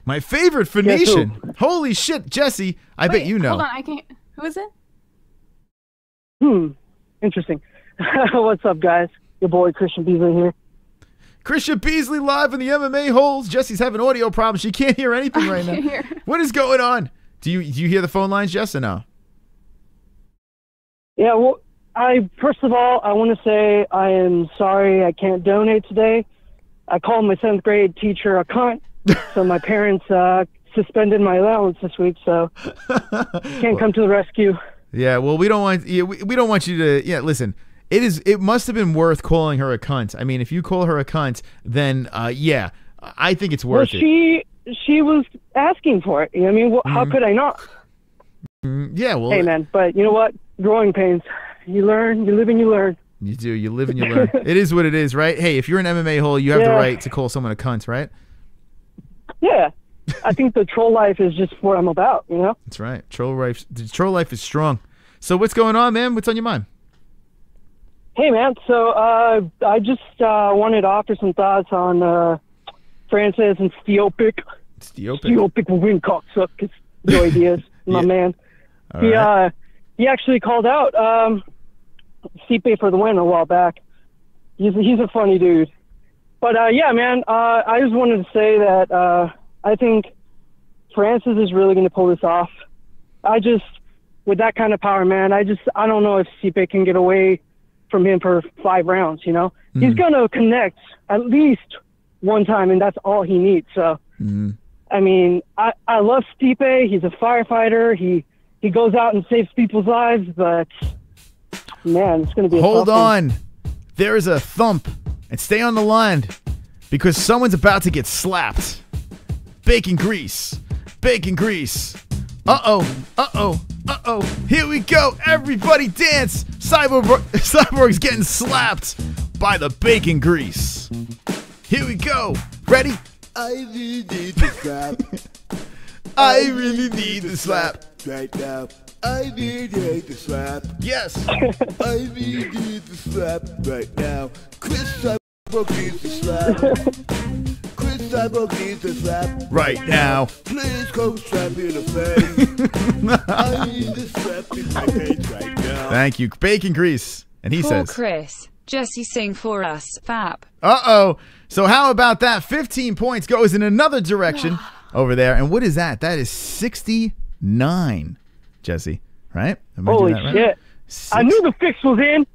My favorite Phoenician. Holy shit, Jessie. I bet you know. Hold on, I can't. Who is it? Interesting. What's up, guys? Your boy Christian Beasley here. Christian Beasley live in the MMA-Holes. Jessie's having audio problems. She can't hear anything right now. Hear. What is going on? Do you hear the phone lines, Jess, or no? Yeah, well, first of all, I want to say I am sorry I can't donate today. I called my 7th grade teacher a cunt, so my parents suspended my allowance this week, so can't come to the rescue. Yeah, well, we don't want you to. Yeah, listen. It must have been worth calling her a cunt. I mean, if you call her a cunt, then yeah, I think it's worth it. She was asking for it. I mean, how could I not? Yeah, well. Hey, man, but you know what? Growing pains. You learn, you live, and you learn. You do. You live and you learn. It is what it is, right? Hey, if you're an MMA hole, you have the right to call someone a cunt, right? Yeah. I think the troll life is just what I'm about, you know? That's right. The troll life is strong. So what's going on, man? What's on your mind? Hey, man. So I just wanted to offer some thoughts on Francis and Stiopic. Stiopic will win, cocksuckers. Joey Diaz, my man. He actually called out Stipe for the win a while back. He's a funny dude. But, yeah, man, I just wanted to say that I think Francis is really going to pull this off. With that kind of power, man, I don't know if Stipe can get away from him for 5 rounds, you know? He's going to connect at least one time, and that's all he needs. So, I mean, I love Stipe. He's a firefighter. He goes out and saves people's lives, but, man, it's going to be a Hold tough on. one. There is a thump, and stay on the line because someone's about to get slapped. Bacon grease. Bacon grease. Uh-oh. Uh-oh. Uh-oh. Here we go. Everybody dance. Cyborg's getting slapped by the bacon grease. Here we go. Ready? I really need the slap. I really need the slap. Right now. I really need the slap. Yes. I really need the slap right now. Chris Cyborg needs the slap. Chris Cyborg needs the slap right now. Please go slap me in the face. I need the slap in my face right now. Thank you. Bacon grease. And he says, Chris, Jessie sing for us, fap. Uh-oh. So how about that? 15 points goes in another direction over there. And what is that? That is 69, Jessie, right? Holy shit. I knew the fix was in.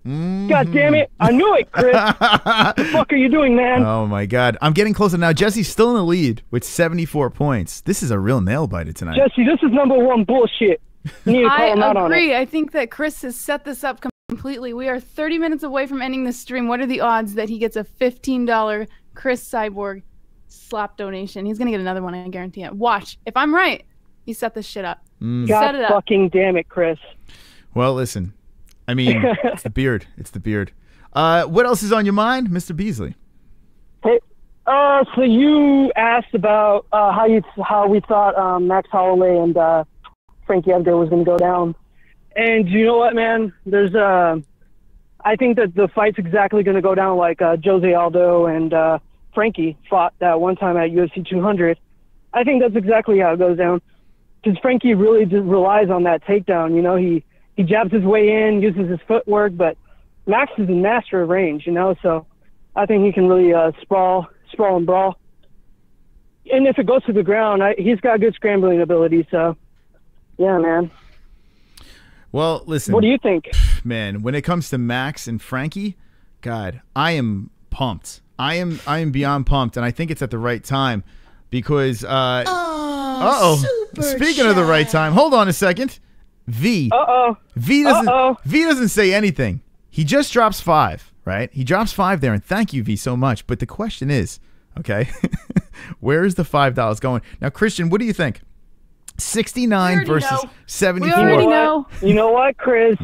God damn it. I knew it, Chris. What the fuck are you doing, man? Oh, my God. I'm getting closer now. Jessie's still in the lead with 74 points. This is a real nail-biter tonight. Jessie, this is #1 bullshit. You need to call him out on it. I agree. I think that Chris has set this up completely. We are 30 minutes away from ending this stream. What are the odds that he gets a $15 Chris Cyborg slap donation? He's going to get another one, I guarantee it. Watch. If I'm right, he set this shit up. God fucking damn it, Chris. Well, listen. I mean, it's the beard. It's the beard. What else is on your mind, Mr. Beasley? Hey, so you asked about how we thought Max Holloway and Frankie Edgar was going to go down. And you know what, man? I think that the fight's exactly going to go down like Jose Aldo and Frankie fought that one time at UFC 200. I think that's exactly how it goes down. Because Frankie really just relies on that takedown. You know, he jabs his way in, uses his footwork, but Max is a master of range, you know, so I think he can really sprawl and brawl. And if it goes to the ground, he's got good scrambling ability, so yeah, man. Well, listen. What do you think? Man, when it comes to Max and Frankie, God, I am pumped. I am beyond pumped, and I think it's at the right time. because speaking of the right time, hold on a second. V doesn't say anything. He just drops 5, right? He drops 5 there, and thank you, V, so much. But the question is, okay, where is the $5 going? Now, Christian, what do you think? 69 versus 74. We already know. You know what, Chris?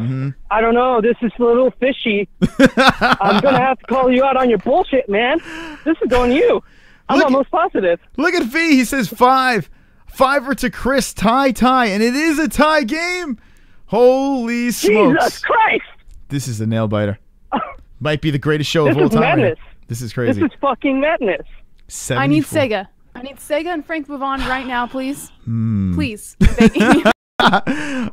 I don't know. This is a little fishy. I'm going to have to call you out on your bullshit, man. This is on you. I'm almost positive. Look at V. He says 5. 5 to Chris. Tie. And it is a tie game. Holy smokes. Jesus Christ. This is a nail biter. Might be the greatest show of all time. Madness. This is crazy. This is fucking madness. 74. I need Sega. I need Sega and Frank Bavon right now, please. Please. All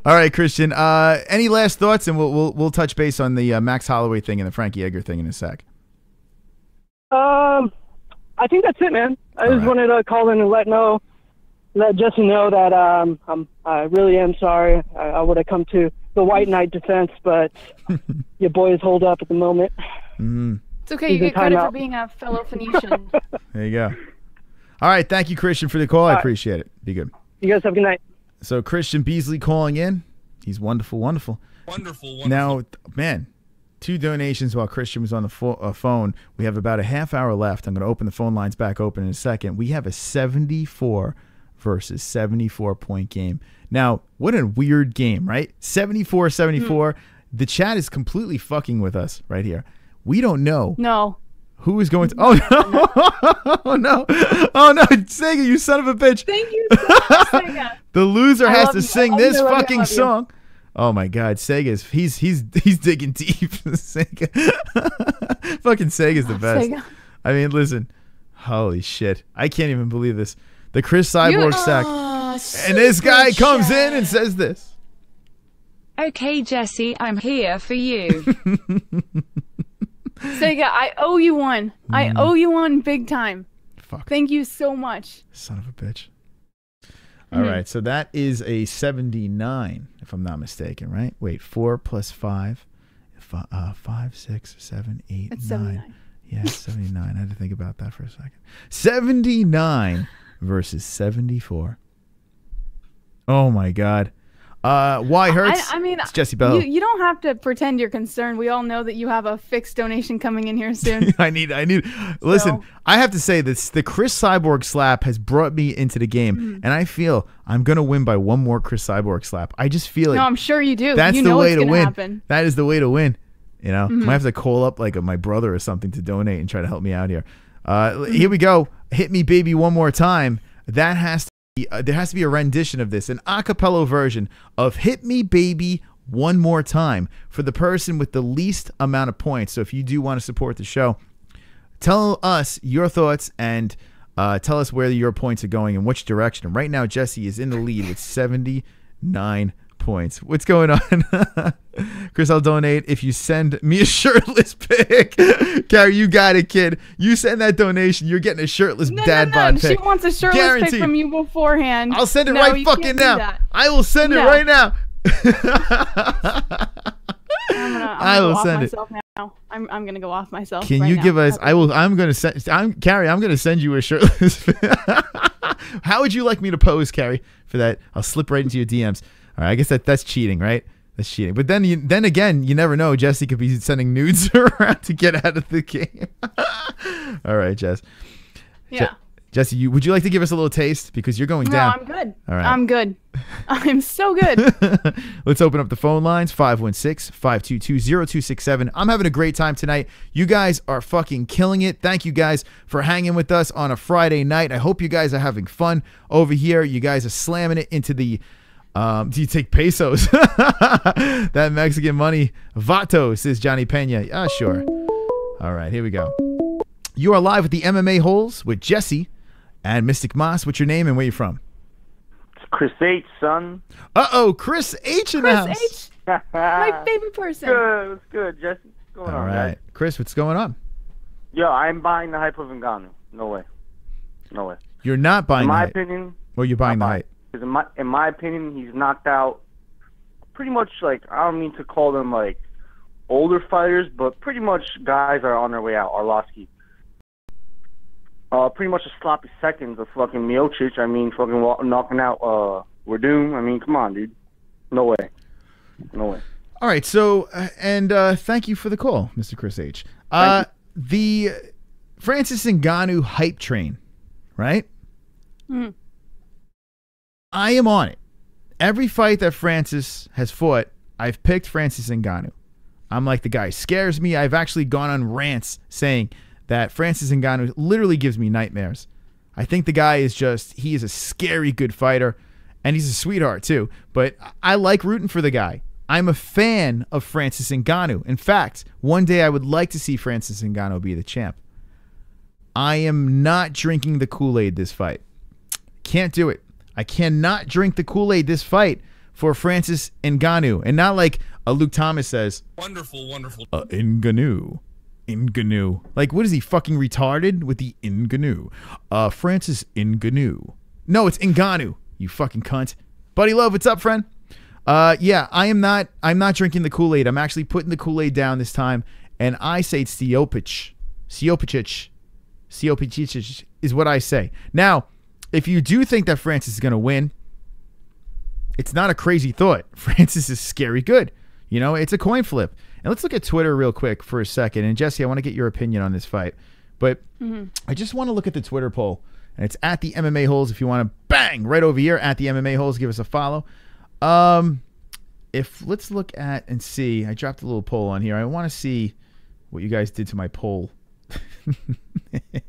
right, Christian. Any last thoughts, and we'll touch base on the Max Holloway thing and the Frankie Edgar thing in a sec. I think that's it, man. I just wanted to call in and let Jessie know that I really am sorry. I would have come to the White Knight defense, but your boy is holed up at the moment. It's okay. You get credit for being a fellow Phoenician. There you go. All right. Thank you, Christian, for the call. I appreciate it. Be good. You guys have a good night. So Christian Beasley calling in. He's wonderful. Now, man, 2 donations while Christian was on the phone. We have about a half hour left. I'm going to open the phone lines back open in a second. We have a 74 versus 74 point game. Now, what a weird game, right? 74-74. The chat is completely fucking with us right here. We don't know. No. Who is going to... Oh, no. Oh, no. Oh, no. Sega, you son of a bitch. Thank you so much, Sega. The loser has to sing this fucking song. Oh, my God. Sega's... He's digging deep. Sega. Fucking Sega's the best. Sega. I mean, listen. Holy shit. I can't even believe this. The Chris Cyborg sack. And this guy comes in and says this. Okay, Jessie, I'm here for you. Sega, I owe you one. I owe you one big time. Fuck. Thank you so much. Son of a bitch. All right, so that is a 79, if I'm not mistaken, right? Wait, 4 plus 5, 5, 6, 7, 8, It's 9. 79. Yeah, 79. I had to think about that for a second. 79 versus 74. Oh, my God. Why hurts? I mean, it's Jessie Bell. You don't have to pretend you're concerned. We all know that you have a fixed donation coming in here soon. I need. Listen, I have to say this: the Chris Cyborg slap has brought me into the game, and I feel I'm gonna win by one more Chris Cyborg slap. I just feel it. No, I'm sure you do. That's you the know way to win. Happen. That is the way to win. You know, might have to call up like my brother or something to donate and try to help me out here. Here we go. Hit me, baby, one more time. That has to. There has to be a rendition of this, an a cappella version of Hit Me Baby One More Time for the person with the least amount of points. So if you do want to support the show, tell us your thoughts and tell us where your points are going and which direction. And right now, Jessie is in the lead with 79 points. What's going on? Chris, I'll donate if you send me a shirtless pic. Gary, you got it, kid. You send that donation, you're getting a shirtless dad bod pic. She wants a shirtless pic from you beforehand. I'll send it right fucking now. I will send it right now. I will send it. Now. I'm gonna go off myself. Can you give us? I'm gonna send. Carrie, I'm gonna send you a shirtless. How would you like me to pose, Carrie, for that? I'll slip right into your DMs. All right, I guess that's cheating, right? That's cheating. But then again, you never know. Jessie could be sending nudes around to get out of the game. All right, Jess. Yeah. Jessie, would you like to give us a little taste? Because you're going down. No, I'm good. All right. I'm good. I'm so good. Let's open up the phone lines, 516-522-0267. I'm having a great time tonight. You guys are fucking killing it. Thank you guys for hanging with us on a Friday night. I hope you guys are having fun over here. You guys are slamming it into the... do you take pesos? That Mexican money. Vato, says Johnny Pena. Ah, sure. All right, here we go. You are live with the MMA-Holes with Jessie and Mystic Moss. What's your name and where you from? It's Chris H, son. Uh-oh, Chris H in the house. Chris H, my favorite person. Good, what's good, Jesse? What's going on, right. guys? Chris, what's going on? Yo, I'm buying the hype of Ngannou. No way. No way. You're not buying the hype. In my opinion... Well, you're buying the hype. Because in my opinion, he's knocked out pretty much, like, I don't mean to call them, like, older fighters, but pretty much guys are on their way out. Arlovsky. pretty much a sloppy seconds of fucking Miocic. I mean, fucking knocking out Werdum. I mean, come on, dude. No way. No way. All right, so, and thank you for the call, Mr. Chris H. The Francis Ngannou hype train, right? Mm. I am on it. Every fight that Francis has fought, I've picked Francis Ngannou. I'm like, the guy scares me. I've actually gone on rants saying that Francis Ngannou literally gives me nightmares. I think the guy is he is a scary good fighter, and he's a sweetheart too. But I like rooting for the guy. I'm a fan of Francis Ngannou. In fact, one day I would like to see Francis Ngannou be the champ. I am not drinking the Kool-Aid this fight. Can't do it. I cannot drink the Kool-Aid this fight for Francis Ngannou. And not like Luke Thomas says, wonderful, wonderful. Ngannou. Ngannou. Like, what is he, fucking retarded with the Ngannou? Francis Ngannou. No, it's Ngannou, you fucking cunt. Buddy Love, what's up, friend? Yeah, I'm not drinking the Kool-Aid. I'm actually putting the Kool-Aid down this time, and I say Stiopicic is what I say. Now, if you do think that Francis is going to win, it's not a crazy thought. Francis is scary good. You know, it's a coin flip. And let's look at Twitter real quick for a second. And Jessie, I want to get your opinion on this fight. But I just want to look at the Twitter poll. And it's at the MMA-Holes. If you want to bang right over here at the MMA-Holes, give us a follow. Let's look at and see. I dropped a little poll on here. I want to see what you guys did to my poll.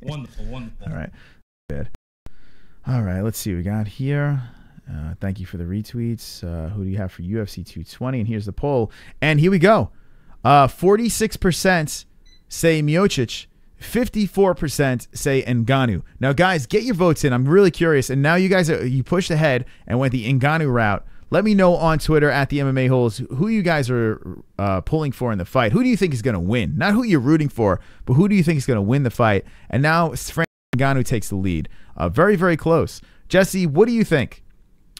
Wonderful, wonderful. All right. Good. All right, let's see what we got here. Thank you for the retweets. Who do you have for UFC 220? And here's the poll. And here we go. 46% say Miocic. 54% say Ngannou. Now, guys, get your votes in. I'm really curious. And now you guys, you pushed ahead and went the Ngannou route. Let me know on Twitter at the MMA Holes who you guys are pulling for in the fight. Who do you think is going to win? Not who you're rooting for, but who do you think is going to win the fight? And now Francis Ngannou takes the lead. Very, very close. Jessie, what do you think?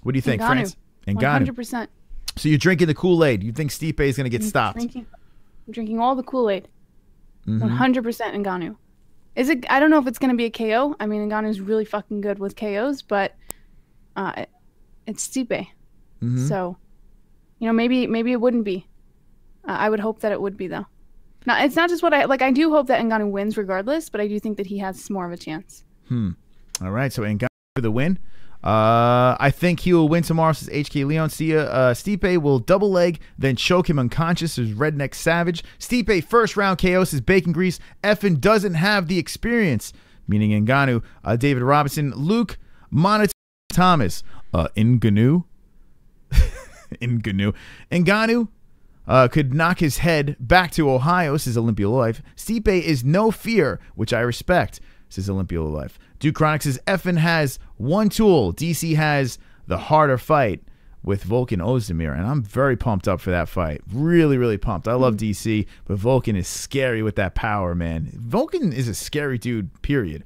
What do you think, Francis? Ngannou. 100%. So you're drinking the Kool-Aid. You think Stipe is going to get stopped? I'm drinking all the Kool-Aid. 100% Ngannou. Is it? I don't know if it's going to be a KO. I mean, Ngannou's really fucking good with KOs, but it's Stipe. So, you know, maybe it wouldn't be. I would hope that it would be, though. Now, it's not just what I do hope that Ngannou wins regardless, but I do think that he has more of a chance. All right, so Ngannou for the win. I think he will win tomorrow, says HK Leon. Stipe will double leg, then choke him unconscious, says Redneck Savage. Stipe first round KO, says Bacon Grease. Effin doesn't have the experience, meaning Ngannou. David Robinson. Luke Monot Thomas. Ngannou. Ngannou could knock his head back to Ohio, says Olympia Life. Stipe is no fear, which I respect, says Olympia Life. Duke Chronic says Effin has one tool. DC has the harder fight with Volkan Ozdemir, and I'm very pumped up for that fight. Really, really pumped. I love DC, but Volkan is scary with that power, man. Volkan is a scary dude, period.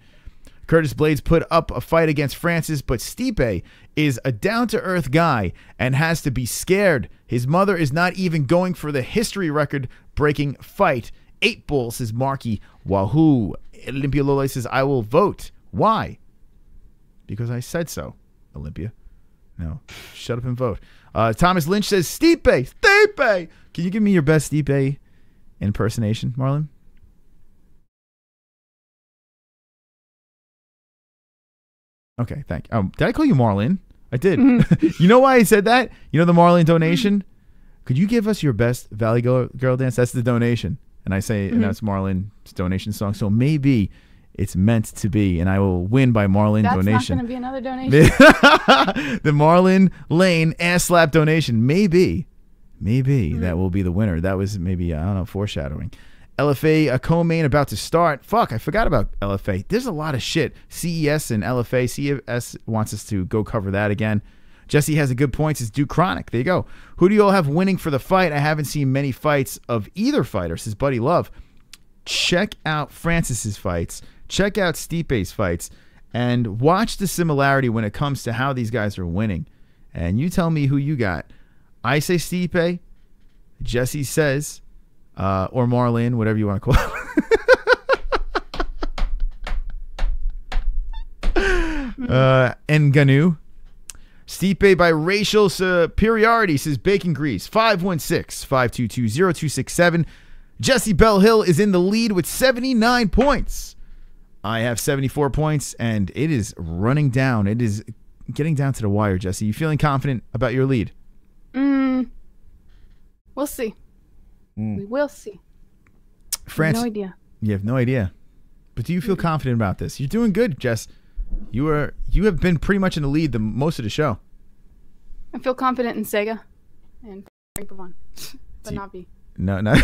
Curtis Blades put up a fight against Francis, but Stipe is a down-to-earth guy and has to be scared. His mother is not even going for the history record-breaking fight. 8 Bull, says Marky Wahoo. Olympia Lola says, I will vote. Why? Because I said so, Olympia. No, shut up and vote. Thomas Lynch says, Stipe. Can you give me your best Stipe impersonation, Marlon? Okay, thank you. Did I call you Marlon? I did. You know why I said that? You know the Marlon donation? Could you give us your best Valley Girl dance? That's the donation. And I say, and that's Marlon's donation song. So maybe it's meant to be, and I will win by Marlon donation. That's not going to be another donation. The Marlon Lane ass slap donation. Maybe that will be the winner. That was maybe, I don't know, foreshadowing. LFA, a co-main about to start. Fuck, I forgot about LFA. There's a lot of shit. CES and LFA. CES wants us to go cover that again. Jesse has a good point. It's Duke Chronic. There you go. Who do you all have winning for the fight? I haven't seen many fights of either fighter, says Buddy Love. Check out Francis's fights. Check out Stipe's fights. And watch the similarity when it comes to how these guys are winning. And you tell me who you got. I say Stipe. Jesse says... or Marlon, whatever you want to call it. Ngannou. Stipe by racial superiority, says Bacon Grease. 516-522-0267. Jessie Bell Hill is in the lead with 79 points. I have 74 points, and it is running down. It is getting down to the wire, Jessie. You feeling confident about your lead? We'll see. We will see. France, no idea. You have no idea. But do you feel confident about this? You're doing good, Jess. You have been pretty much in the lead most of the show. I feel confident in Sega and Frank Pavon, but not V. No.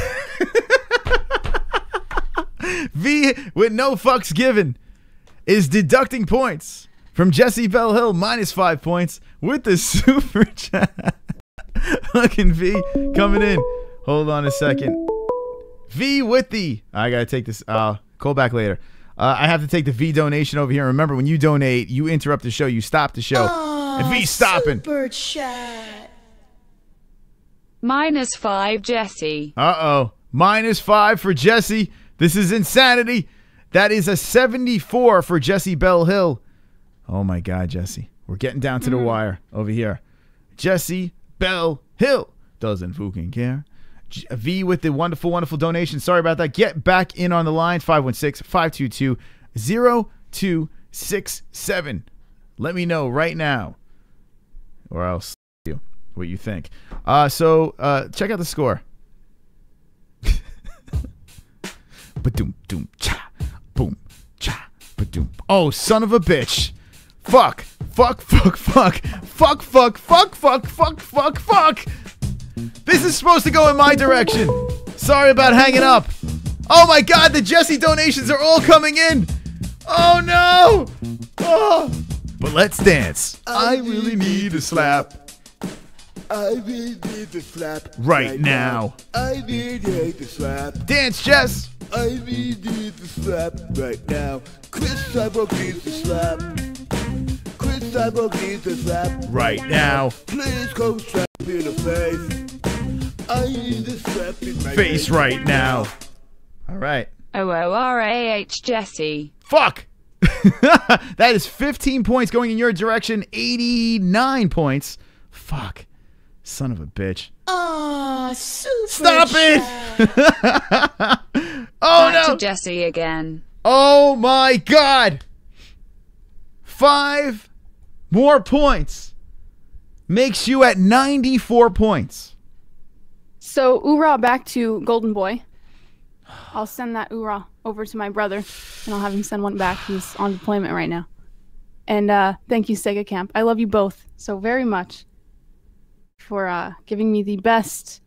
V, with no fucks given, is deducting points from Jessie Bell Hill, -5 points with the super chat. Fucking V coming in. Hold on a second. V with the... I gotta take this. Call back later. I have to take the V donation over here. Remember, when you donate, you interrupt the show. You stop the show. And V's stopping. SUPERCHAT. -5, Jessie. Uh-oh. -5 for Jessie. This is insanity. That is a 74 for Jessie Bell Hill. Oh, my God, Jessie. We're getting down to the wire over here. Jessie Bell Hill doesn't fucking care. V with the wonderful, wonderful donation. Sorry about that. Get back in on the line. 516-522-0267. Let me know right now, or else you what you think. So check out the score. Ba-doom, doom, cha, boom, cha, ba-doom. Oh, son of a bitch. Fuck. Fuck, fuck, fuck. Fuck, fuck, fuck, fuck, fuck, fuck, fuck. This is supposed to go in my direction. Sorry about hanging up. Oh my God, the Jessie donations are all coming in. Oh no. Oh. But let's dance. I really need a slap. I really need the slap right now. I really need the slap. Dance, Jess. I really need the slap right now. Chris Cyborg needs the slap. Chris Cyborg needs the slap right now. Please go slap me in the face. I need the slap in my face right now. All right. OORAH Jessie. Fuck. That is 15 points going in your direction. 89 points. Fuck. Son of a bitch. Ah, super. Stop it. Oh Back no. to Jessie again. Oh my God. 5 more points makes you at 94 points. So, oorah back to Golden Boy. I'll send that oorah over to my brother, and I'll have him send one back. He's on deployment right now. And thank you, Sega Camp. I love you both so very much for giving me the best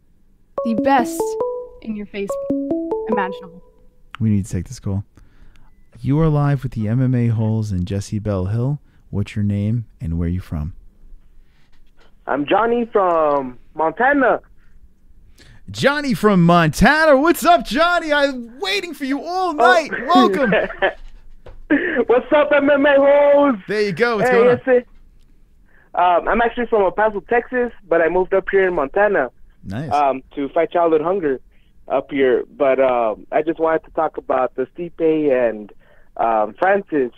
in your face imaginable. We need to take this call. You are live with the MMA-Holes and Jessie Bell Hill. What's your name and where are you from? I'm Johnny from Montana. Johnny from Montana. What's up, Johnny? I'm waiting for you all night. Welcome. What's up, MMA-Holes? There you go. What's going on? I'm actually from El Paso, Texas, but I moved up here in Montana. Nice. To fight childhood hunger up here. But I just wanted to talk about the Stipe and Francis.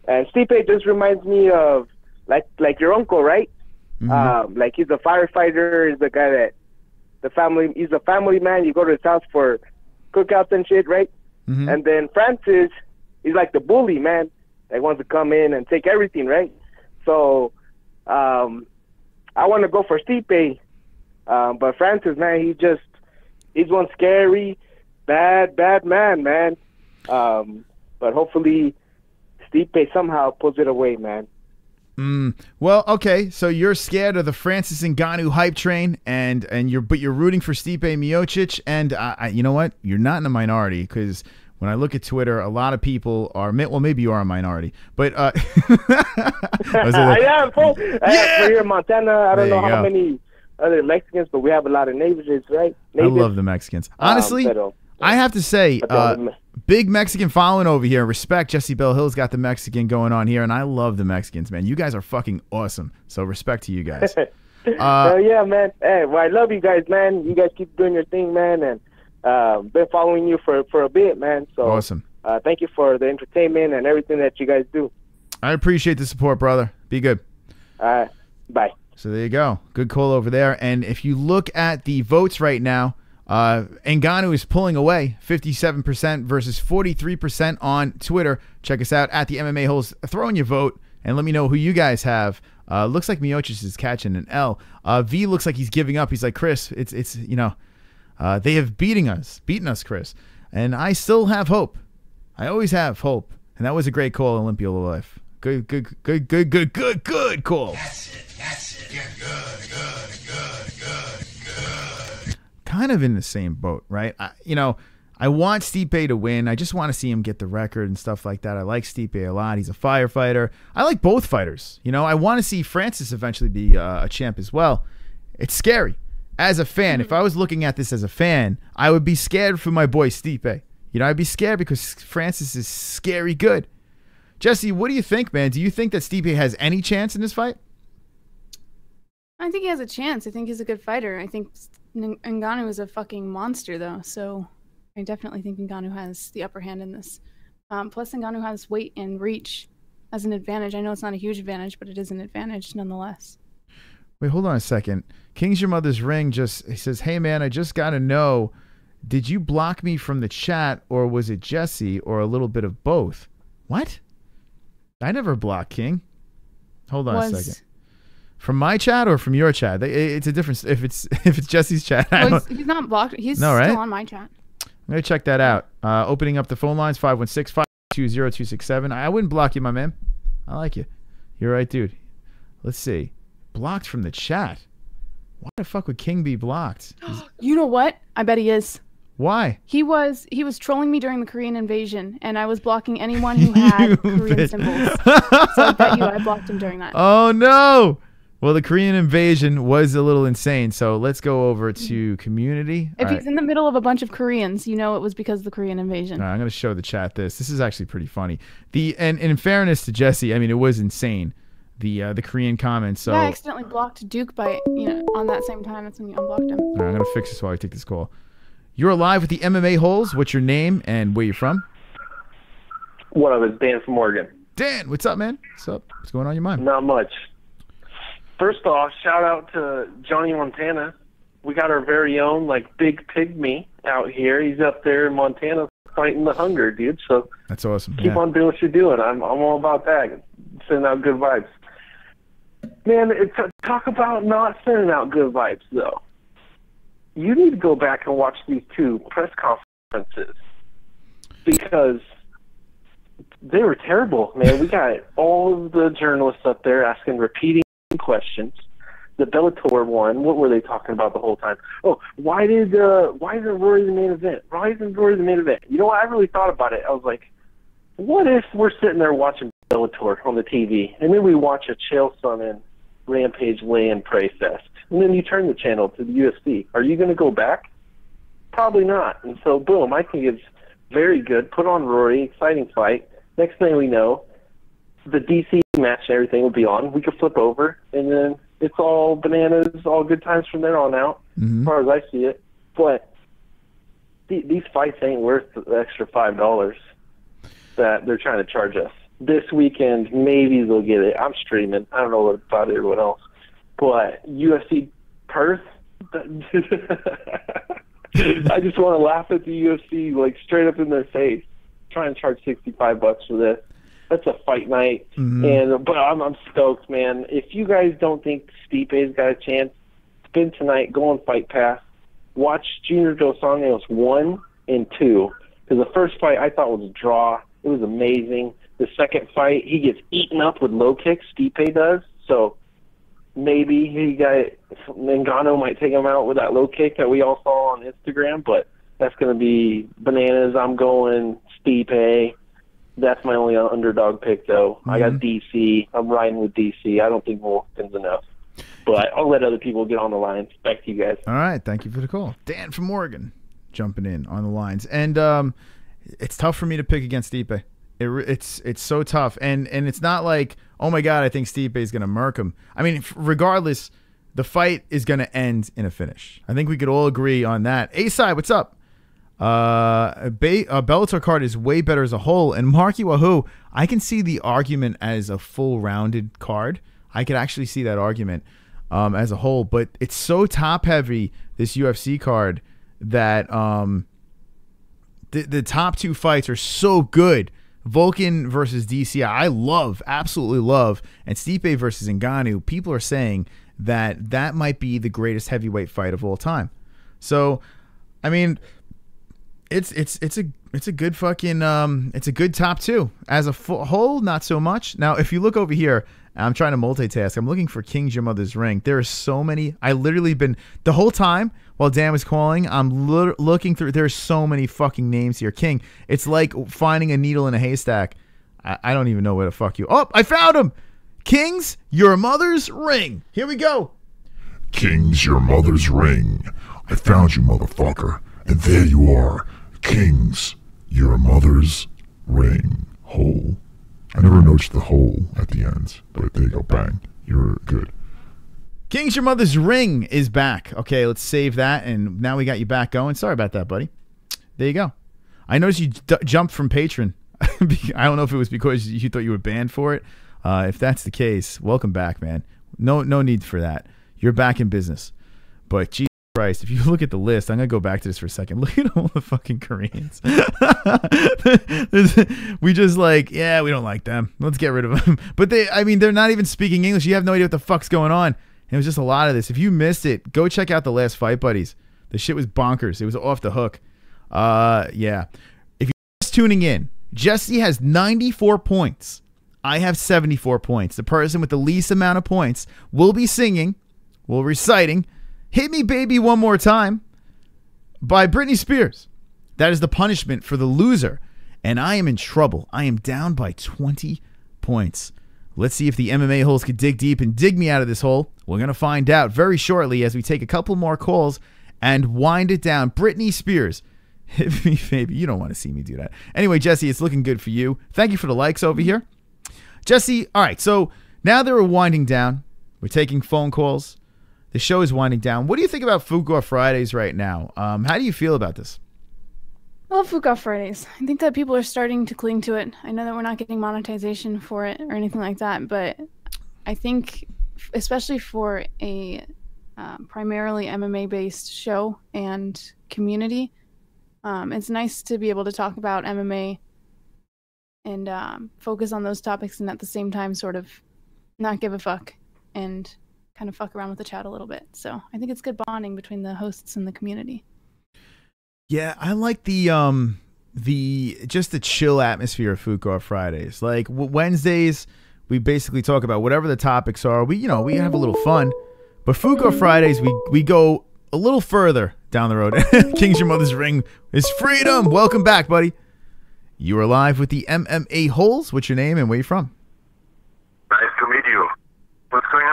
And Stipe just reminds me of like your uncle, right? Mm-hmm. Like he's a firefighter. He's the guy that he's a family man. You go to his house for cookouts and shit, right? Mm-hmm. And then Francis, he's like the bully, man. That wants to come in and take everything, right? So I want to go for Stipe. But Francis, man, he's one scary, bad man, man. But hopefully Stipe somehow pulls it away, man. Well, okay, so you're scared of the Francis Ngannou hype train, and you're rooting for Stipe Miocic, and you know what? You're not in the minority, because when I look at Twitter, a lot of people are, well, maybe you are a minority, but I am, fool. We're here in Montana. I don't know how many other Mexicans, but we have a lot of neighbors, right? Neighbors. I love the Mexicans. Honestly, I have to say, big Mexican following over here. Respect. Jessie Bell Hill's got the Mexican going on here, and I love the Mexicans, man. You guys are fucking awesome. So respect to you guys. Yeah, man. Hey, well, I love you guys, man. You guys keep doing your thing, man, and been following you for a bit, man. So awesome. Thank you for the entertainment and everything that you guys do. I appreciate the support, brother. Be good. All right. Bye. So there you go. Good call over there. And if you look at the votes right now, Ngannou is pulling away 57% versus 43% on Twitter. Check us out at the MMA-Holes. Throw in your vote and let me know who you guys have. Looks like Miocic is catching an L. V looks like he's giving up. He's like, Chris, it's you know, they have beaten us, Chris. And I still have hope. I always have hope. And that was a great call, Olympia Life. Good call. That's it. Yeah, good. Kind of in the same boat, right? I want Stipe to win. I just want to see him get the record and stuff like that. I like Stipe a lot. He's a firefighter. I like both fighters. You know, I want to see Francis eventually be a champ as well. It's scary. As a fan, if I was looking at this as a fan, I would be scared for my boy Stipe. You know, I'd be scared because Francis is scary good. Jessie, what do you think, man? Do you think that Stipe has any chance in this fight? I think he has a chance. I think he's a good fighter. I think Ngannou is a fucking monster, though. So I definitely think Ngannou has the upper hand in this. Plus, Ngannou has weight and reach as an advantage. I know it's not a huge advantage, but it is an advantage nonetheless. Wait, hold on a second. King's Your Mother's Ring he says, hey, man, I just got to know, did you block me from the chat or was it Jessie or a little bit of both? What? I never blocked King. Hold on a second. From my chat or from your chat? It's a difference. If it's Jessie's chat. Well, he's not blocked. He's still on my chat. I'm going to check that out. Opening up the phone lines, 516-520-267. I wouldn't block you, my man. I like you. You're right, dude. Let's see. Blocked from the chat. Why the fuck would King be blocked? You know what? I bet he is. Why? He was trolling me during the Korean invasion, and I was blocking anyone who had Korean symbols. So I bet you I blocked him during that. Oh, no. Well, the Korean invasion was a little insane, so let's go over to community. If he's in the middle of a bunch of Koreans, you know it was because of the Korean invasion. I'm going to show the chat this. This is actually pretty funny. And in fairness to Jessie, I mean, it was insane, the Korean comments. So yeah, I accidentally blocked Duke on that same time. That's when you unblocked him. All right, I'm going to fix this while I take this call. You're live with the MMA-Holes. What's your name and where you from? What up? It's Dan from Oregon. Dan, what's up, man? What's up? What's going on in your mind? Not much. First off, shout out to Johnny Montana. We got our very own, big pygmy out here. He's up there in Montana fighting the hunger, dude. So that's awesome. Keep on doing what you're doing. I'm all about that. Sending out good vibes. Man, talk about not sending out good vibes, though. You need to go back and watch these two press conferences because they were terrible, man. We got all of the journalists up there asking repeating questions. The Bellator one, what were they talking about the whole time? Oh, why isn't Rory the main event? Why isn't Rory the main event? You know what? I really thought about it. I was like, what if we're sitting there watching Bellator on the TV, and then we watch a Chael Sonnen Rampage Land Prey Fest, and then you turn the channel to the UFC. Are you going to go back? Probably not. And so, boom, I think it's very good. Put on Rory, exciting fight. Next thing we know, the DC match and everything will be on. We could flip over, and then it's all bananas, all good times from there on out, as far as I see it. But these fights ain't worth the extra $5 that they're trying to charge us. This weekend, maybe they'll get it. I'm streaming. I don't know about everyone else. But UFC Perth, I just want to laugh at the UFC, straight up in their face, trying to charge $65 for this. That's a fight night, but I'm stoked, man. If you guys don't think Stipe's got a chance, spend tonight, go on Fight Pass, watch Junior Dos Anjos 1 and 2. Because the first fight I thought was a draw. It was amazing. The second fight, he gets eaten up with low kicks. Stipe does. So maybe Ngannou might take him out with that low kick that we all saw on Instagram. But that's going to be bananas. I'm going Stipe. That's my only underdog pick, though. I got DC. I'm riding with DC. I don't think Wolfen's enough. But I'll let other people get on the lines. Back to you guys. All right. Thank you for the call. Dan from Oregon jumping in on the lines. And it's tough for me to pick against Stipe. It's so tough. And it's not like, oh, my God, I think Stipe is going to murk him. I mean, regardless, the fight is going to end in a finish. I think we could all agree on that. A-Side, what's up? Bellator card is way better as a whole. And Marky Wahoo, I can see the argument as a full-rounded card. I could actually see that argument as a whole. But it's so top-heavy, this UFC card, that the top two fights are so good. Volkan versus DC, I love, absolutely love. And Stipe versus Ngannou, people are saying that might be the greatest heavyweight fight of all time. So, I mean, it's a good fucking it's a good top two. As a whole, not so much. Now, if you look over here, I'm trying to multitask. I'm looking for King's Your Mother's Ring. There are so many. I literally been the whole time while Dan was calling. I'm looking through. There's so many fucking names here. King. It's like finding a needle in a haystack. I don't even know where to fuck you. Oh, I found him. King's Your Mother's Ring. Here we go. King's Your Mother's Ring. I found you, motherfucker. And there you are. King's Your Mother's Ring. Hole. I never noticed the hole at the end, but there you go. Bang. You're good. King's Your Mother's Ring is back. Okay, let's save that, and now we got you back going. Sorry about that, buddy. There you go. I noticed you jumped from patron. I don't know if it was because you thought you were banned for it. If that's the case, welcome back, man. No need for that. You're back in business. But Jesus Christ, if you look at the list, I'm going to go back to this for a second. Look at all the fucking Koreans. We just like, yeah, we don't like them. Let's get rid of them. But they're not even speaking English. You have no idea what the fuck's going on. And it was just a lot of this. If you missed it, go check out the last Fight Buddies. The shit was bonkers. It was off the hook. Yeah. If you're just tuning in, Jessie has 94 points. I have 74 points. The person with the least amount of points will be singing, will reciting Hit Me Baby One More Time by Britney Spears. That is the punishment for the loser. And I am in trouble. I am down by 20 points. Let's see if the MMA holes could dig deep and dig me out of this hole. We're going to find out very shortly as we take a couple more calls and wind it down. Britney Spears. Hit me, baby. You don't want to see me do that. Anyway, Jessie, it's looking good for you. Thank you for the likes over here. Jessie, all right, so now that we're winding down, we're taking phone calls. The show is winding down. What do you think about Fook Fridays right now? How do you feel about this? I love Fook Fridays. I think that people are starting to cling to it. I know that we're not getting monetization for it or anything like that, but I think, especially for a primarily MMA-based show and community, it's nice to be able to talk about MMA and focus on those topics and at the same time sort of not give a fuck and kind of fuck around with the chat a little bit. So I think it's good bonding between the hosts and the community. Yeah, I like the just the chill atmosphere of Fook Fridays. Like Wednesdays, we basically talk about whatever the topics are. We have a little fun. But Fook Fridays, we go a little further down the road. King's Your Mother's Ring is freedom. Welcome back, buddy. You are live with the MMA-Holes. What's your name and where you from? Nice to meet you. What's going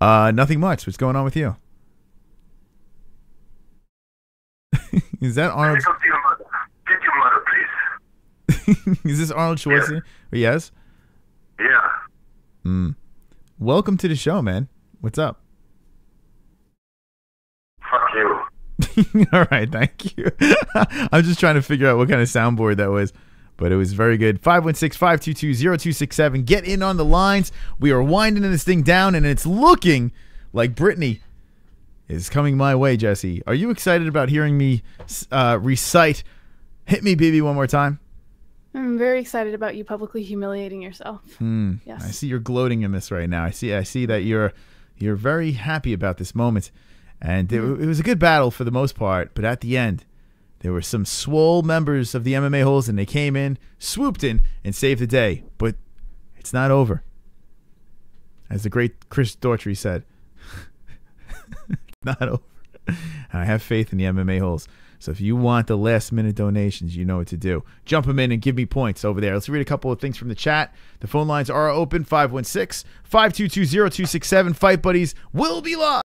on? Nothing much. What's going on with you? Is that Arnold? Get your mother, please. Is this Arnold Schwarzenegger? Yes. Yeah. Welcome to the show, man. What's up? Fuck you. All right, thank you. I'm just trying to figure out what kind of soundboard that was, but it was very good. 516-522-0267. Get in on the lines. We are winding this thing down, and it's looking like Britney is coming my way, Jessie. Are you excited about hearing me recite Hit Me Baby One More Time? I'm very excited about you publicly humiliating yourself. Yes. I see you're gloating in this right now. I see that you're very happy about this moment. And it was a good battle for the most part, but at the end, there were some swole members of the MMA holes, and they came in, swooped in, and saved the day. But it's not over. As the great Chris Daughtry said, it's not over. And I have faith in the MMA holes. So if you want the last-minute donations, you know what to do. Jump them in and give me points over there. Let's read a couple of things from the chat. The phone lines are open, 516-522-0267. Fight Buddies will be live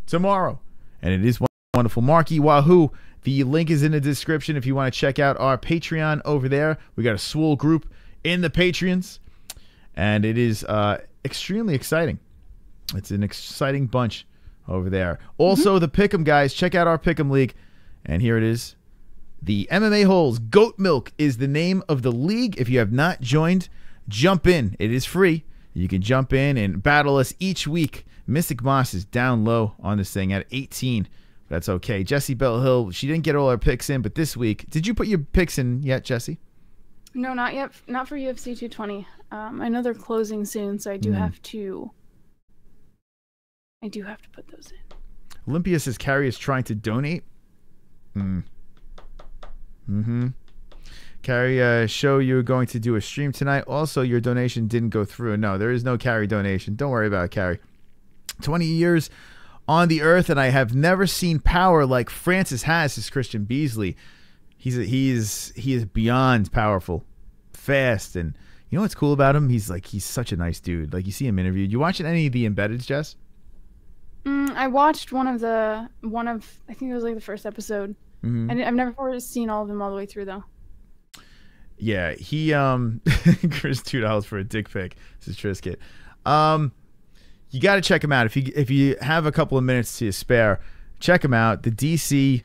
tomorrow. And it is wonderful. Marky Wahoo. The link is in the description if you want to check out our Patreon over there. We got a swole group in the Patreons. And it is extremely exciting. It's an exciting bunch over there. Also, the Pick'em guys. Check out our Pick'em League. And here it is. The MMA-Holes Goat Milk is the name of the league. If you have not joined, jump in. It is free. You can jump in and battle us each week. Mystic Moss is down low on this thing at 18. That's okay. Jessie Bell Hill, she didn't get all her picks in, but this week, did you put your picks in yet, Jessie? No, not yet. Not for UFC 220. I know they're closing soon, so I do have to. I do have to put those in. Olympia says Carrie is trying to donate. Carrie, show you're going to do a stream tonight. Also, your donation didn't go through. No, there is no Carrie donation. Don't worry about it, Carrie. 20 years on the earth, and I have never seen power like Francis has, says Christian Beasley. He is beyond powerful, fast, and you know what's cool about him? He's such a nice dude. Like, you see him interviewed. You watching any of the Embeddeds, Jess? I watched one of I think it was like the first episode. I've never seen all of them all the way through though. Yeah, he Chris $2 for a dick pic. This is Trisket. You got to check him out if you have a couple of minutes to spare. Check him out. The DC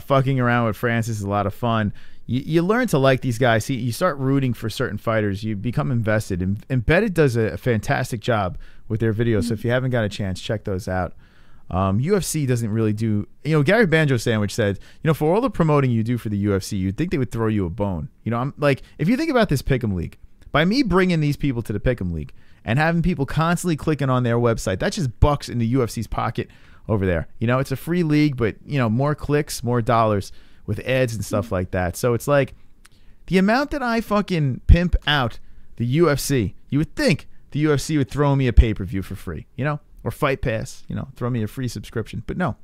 fucking around with Francis is a lot of fun. You learn to like these guys. You start rooting for certain fighters. You become invested. Embedded does a fantastic job with their videos. So if you haven't got a chance, check those out. UFC doesn't really do. Gary Banjo Sandwich said, for all the promoting you do for the UFC, you'd think they would throw you a bone. I'm like, if you think about this Pick'em League, by me bringing these people to the Pick'em League and having people constantly clicking on their website, that's just bucks in the UFC's pocket over there. It's a free league, but more clicks, more dollars with ads and stuff like that. So it's like the amount that I fucking pimp out the UFC, you would think the UFC would throw me a pay-per-view for free, or Fight Pass, throw me a free subscription. But no,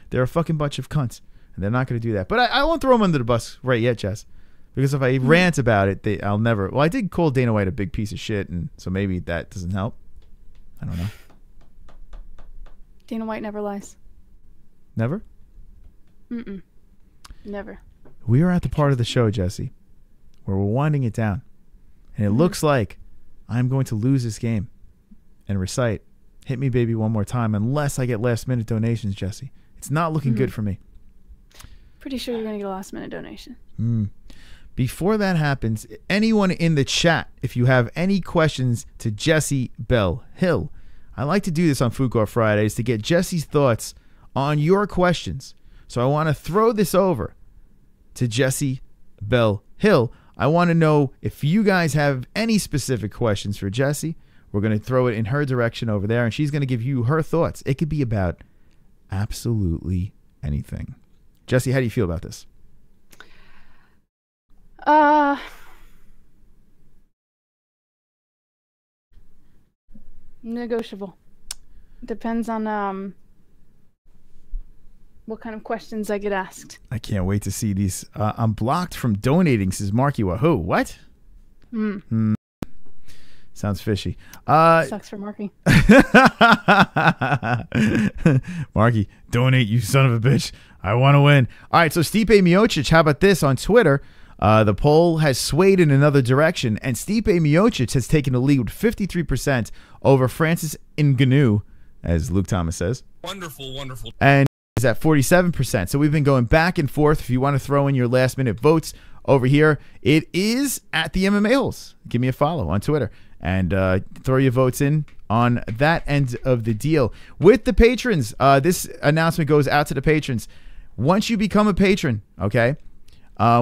they're a fucking bunch of cunts, and they're not going to do that. But I won't throw them under the bus right yet, Jess, because if I rant about it, I'll never. Well, I did call Dana White a big piece of shit, and so maybe that doesn't help. I don't know. Dana White never lies. Never? Never. We are at the part of the show, Jessie, where we're winding it down, and it looks like I'm going to lose this game and recite "Hit Me Baby One More Time" unless I get last minute donations, Jessie. It's not looking good for me. Pretty sure you're going to get a last minute donation. Before that happens, anyone in the chat, if you have any questions to Jessie Bell Hill, I like to do this on Fook Fridays to get Jessie's thoughts on your questions. So I want to throw this over to Jessie Bell Hill. I want to know if you guys have any specific questions for Jessie. We're going to throw it in her direction over there, and she's going to give you her thoughts. It could be about absolutely anything. Jessie, how do you feel about this? Negotiable. Depends on what kind of questions I get asked. I can't wait to see these. I'm blocked from donating, says Marky Wahoo. What? Sounds fishy. Sucks for Marky. Marky, donate, you son of a bitch. I want to win. All right, so Stipe Miocic, how about this on Twitter? The poll has swayed in another direction, and Stipe Miocic has taken the lead with 53% over Francis Ngannou, as Luke Thomas says. Wonderful, wonderful. And is at 47%. So we've been going back and forth. If you want to throw in your last minute votes over here, it is at the MMA-Holes. Give me a follow on Twitter and throw your votes in on that end of the deal. With the patrons, this announcement goes out to the patrons. Once you become a patron, okay,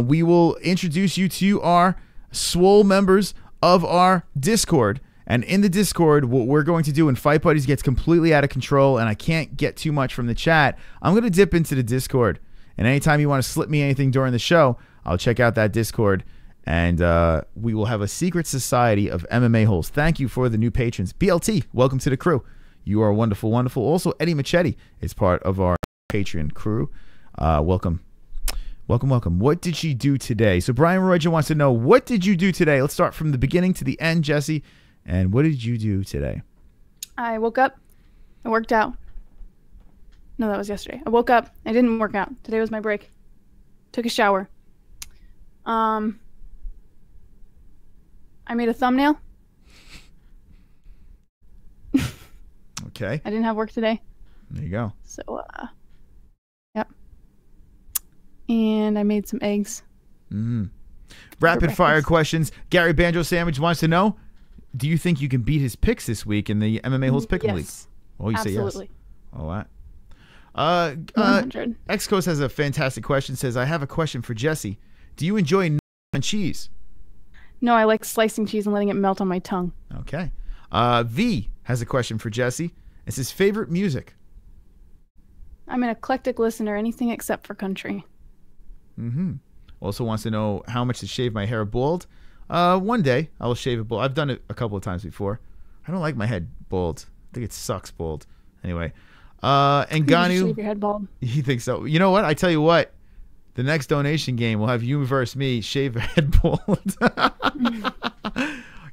we will introduce you to our swole members of our Discord. And in the Discord, what we're going to do when Fight Buddies gets completely out of control and I can't get too much from the chat, I'm going to dip into the Discord. And anytime you want to slip me anything during the show, I'll check out that Discord. And we will have a secret society of MMA-Holes. Thank you for the new patrons. BLT, welcome to the crew. You are wonderful, wonderful. Also, Eddie Machete is part of our Patreon crew. Welcome. Welcome, welcome. What did she do today? So Brian Royja wants to know, what did you do today? Let's start from the beginning to the end, Jessie. And what did you do today? I woke up. I worked out. No, that was yesterday. I woke up. I didn't work out. Today was my break. Took a shower. I made a thumbnail. Okay. I didn't have work today. There you go. So, yep. And and I made some eggs. Rapid fire questions. Gary Banjo Sandwich wants to know, do you think you can beat his picks this week in the MMA-Holes Pick'em League? Oh, you say yes. Absolutely. Oh, what? X-Coast has a fantastic question. Says, I have a question for Jessie. Do you enjoy on cheese? No, I like slicing cheese and letting it melt on my tongue. Okay. V has a question for Jessie. It says, favorite music? I'm an eclectic listener, anything except for country. Also wants to know how much to shave my hair bald. One day I will shave it bald. I've done it a couple of times before. I don't like my head bald. I think it sucks bald. Anyway. And Ganu. Shave your head bald. He thinks so. You know what? I tell you what. The next donation game will have you versus me shave your head bald.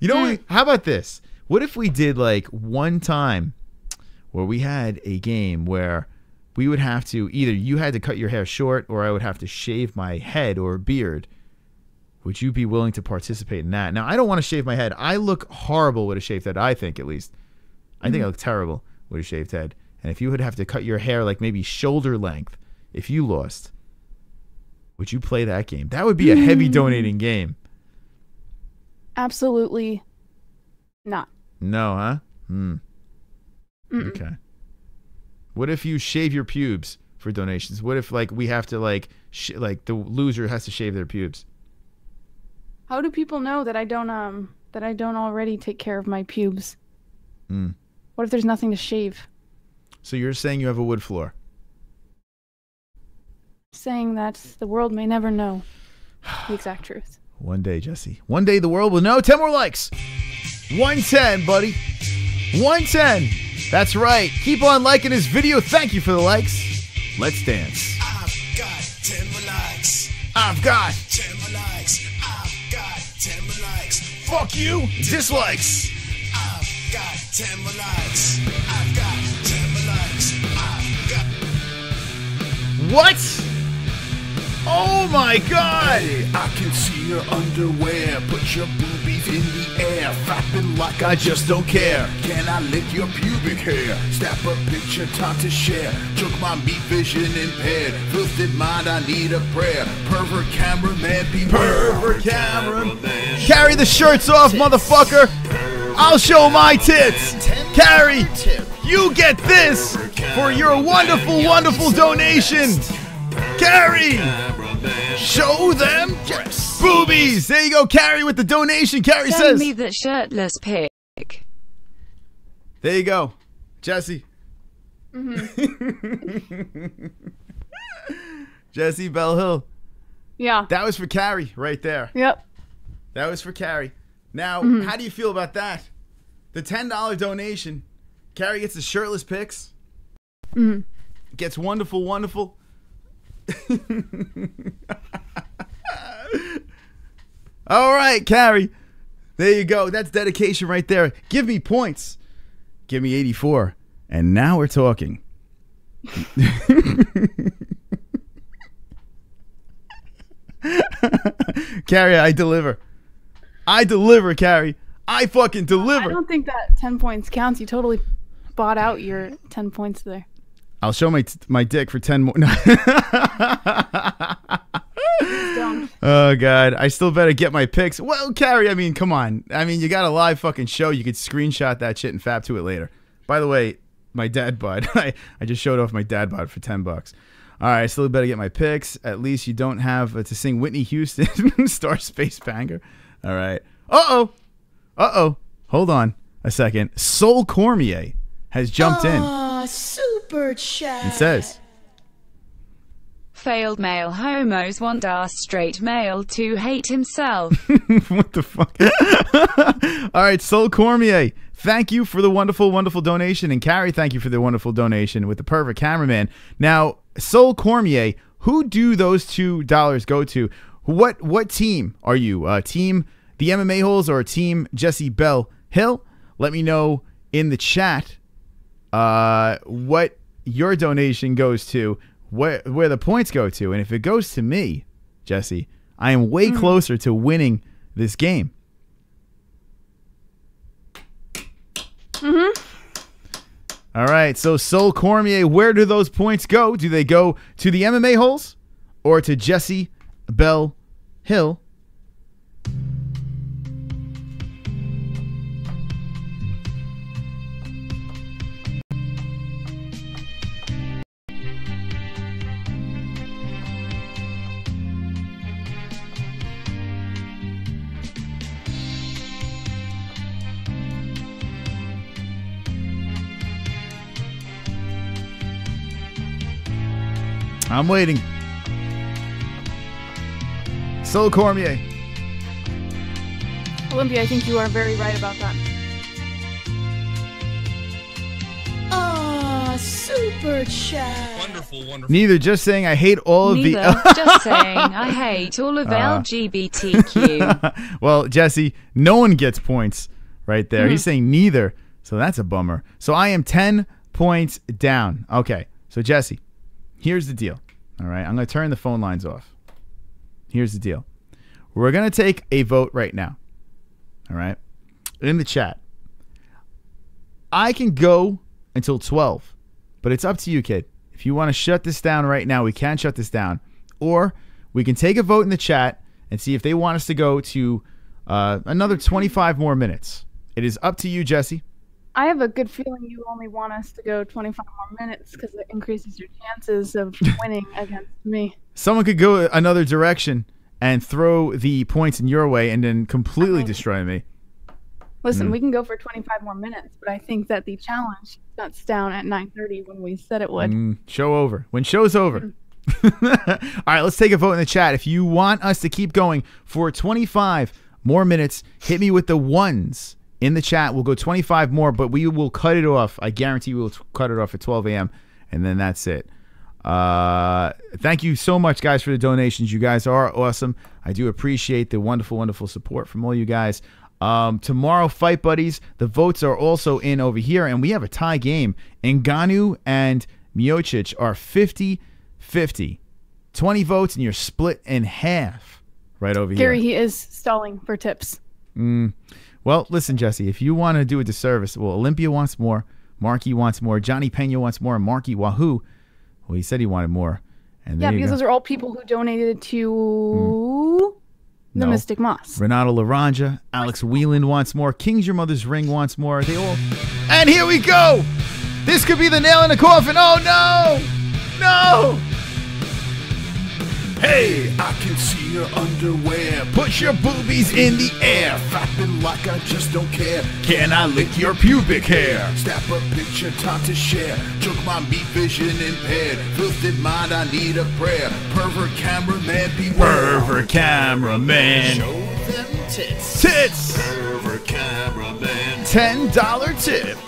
You know, how about this? What if we did like one time where we had a game where we would have to, either you had to cut your hair short or I would have to shave my head or beard. Would you be willing to participate in that? Now, I don't want to shave my head. I look horrible with a shaved head, I think, at least. I think I look terrible with a shaved head. And if you would have to cut your hair like maybe shoulder length, if you lost, would you play that game? That would be a heavy donating game. Absolutely not. No, huh? Okay. What if you shave your pubes for donations? What if like we have to like the loser has to shave their pubes? How do people know that I don't already take care of my pubes? What if there's nothing to shave? So you're saying you have a wood floor? Saying that the world may never know the exact truth. One day, Jessie. One day the world will know. 10 more likes. 110, buddy. 110. That's right. Keep on liking this video. Thank you for the likes. Let's dance. I've got 10 more likes. I've got 10 more likes. I've got 10 more likes. Fuck you. Dislikes. I've got 10 more likes. I've got 10 more likes. I've got. What? Oh my God! I can see your underwear. Put your boobies in the air. Flapping like I just don't care. Can I lick your pubic hair? Snap a picture, time to share. Choke my meat vision impaired. Filthy mind, I need a prayer. Pervert cameraman, be pervert cameraman. Carry the shirts off, motherfucker. I'll show my tits. Carry, you get this for your wonderful, wonderful donation. Carrie, show them boobies. There you go, Carrie, with the donation. Carrie says, "Send me that shirtless pic." There you go, Jessie. Jessie Belle Hill. Yeah. That was for Carrie right there. Yep. That was for Carrie. Now, how do you feel about that? The $10 donation. Carrie gets the shirtless pics. Gets wonderful, wonderful. All right, Carrie. There you go. That's dedication right there. Give me points. Give me 84. And now we're talking. Carrie, I deliver. I deliver, Carrie. I fucking deliver. I don't think that 10 points counts. You totally bought out your 10 points there. I'll show my dick for 10 more. Oh, God. I still better get my pics. Well, Carrie, I mean, come on. I mean, you got a live fucking show. You could screenshot that shit and fab to it later. By the way, my dad bod. I just showed off my dad bod for $10. All right, I still better get my pics. At least you don't have to sing Whitney Houston, Star Space Banger. All right. Uh-oh. Uh-oh. Hold on a second. Sol Cormier has jumped in. Super chat. It says, failed male homos want our straight male to hate himself. What the fuck? All right, Sol Cormier, thank you for the wonderful, wonderful donation. And Carrie, thank you for the wonderful donation with the pervert cameraman. Now, Sol Cormier, who do those $2 go to? What team are you? Team the MMA-Holes or team Jessie Belle Hill? Let me know in the chat what your donation goes to, where the points go to. And if it goes to me, Jessie, I am way closer to winning this game. All right, so Sol Cormier, where do those points go? Do they go to the MMA-Holes or to Jessie Belle Hill. I'm waiting. Sol Cormier. Olympia, I think you are very right about that. Ah, super chat. Wonderful, wonderful. Neither, just saying I hate all of Neither, the... just saying I hate all of LGBTQ. Well, Jesse, no one gets points right there. He's saying neither, so that's a bummer. So I am 10 points down. Okay, so Jesse, here's the deal. All right, I'm going to turn the phone lines off. Here's the deal. We're going to take a vote right now. All right, in the chat. I can go until 12, but it's up to you, kid. If you want to shut this down right now, we can shut this down. Or we can take a vote in the chat and see if they want us to go to another 25 more minutes. It is up to you, Jesse. I have a good feeling you only want us to go 25 more minutes because it increases your chances of winning against me. Someone could go another direction and throw the points in your way and then completely destroy me. Listen, we can go for 25 more minutes, but I think that the challenge shuts down at 9:30 when we said it would. Show over. When show's over. All right, let's take a vote in the chat. If you want us to keep going for 25 more minutes, hit me with the ones in the chat. We'll go 25 more, but we will cut it off. I guarantee we will cut it off at 12 a.m., and then that's it. Thank you so much, guys, for the donations. You guys are awesome. I do appreciate the wonderful, wonderful support from all you guys. Tomorrow, Fight Buddies, the votes are also in over here, and we have a tie game. Ngannou and Miocic are 50-50. 20 votes, and you're split in half right over Gary, here. he is stalling for tips. Well, listen, Jesse, if you want to do a disservice, well, Olympia wants more, Marky wants more, Johnny Pena wants more, and Marky Wahoo, well, he said he wanted more. And Yeah, because those are all people who donated to the Mystic Moss. Renato Laranja, Alex Whelan wants more, King's Your Mother's Ring wants more. They all... And here we go! This could be the nail in the coffin. Oh, no! No! Hey, I can see your underwear. Put your boobies in the air. Flapping like I just don't care. Can I lick your pubic hair? Snap a picture, time to share. Choke my meat vision impaired. Filthy mind, I need a prayer. Pervert cameraman, beware. Pervert cameraman. Show them tits. Tits. Pervert cameraman. $10 tip.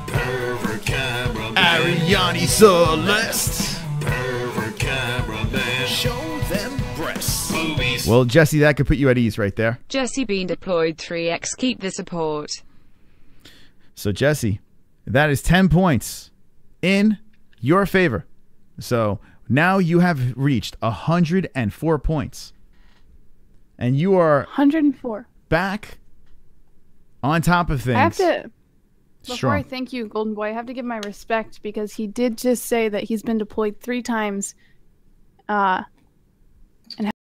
Pervert cameraman. Ariane Celeste. Pervert cameraman. Show them breasts. Boobies. Well, Jesse, that could put you at ease right there. Jesse being deployed 3x. Keep the support. So, Jesse, that is 10 points in your favor. So, now you have reached 104 points. And you are 104. Back on top of things. I have to, before Strong. I thank you, Golden Boy, I have to give my respect because he did just say that he's been deployed 3 times and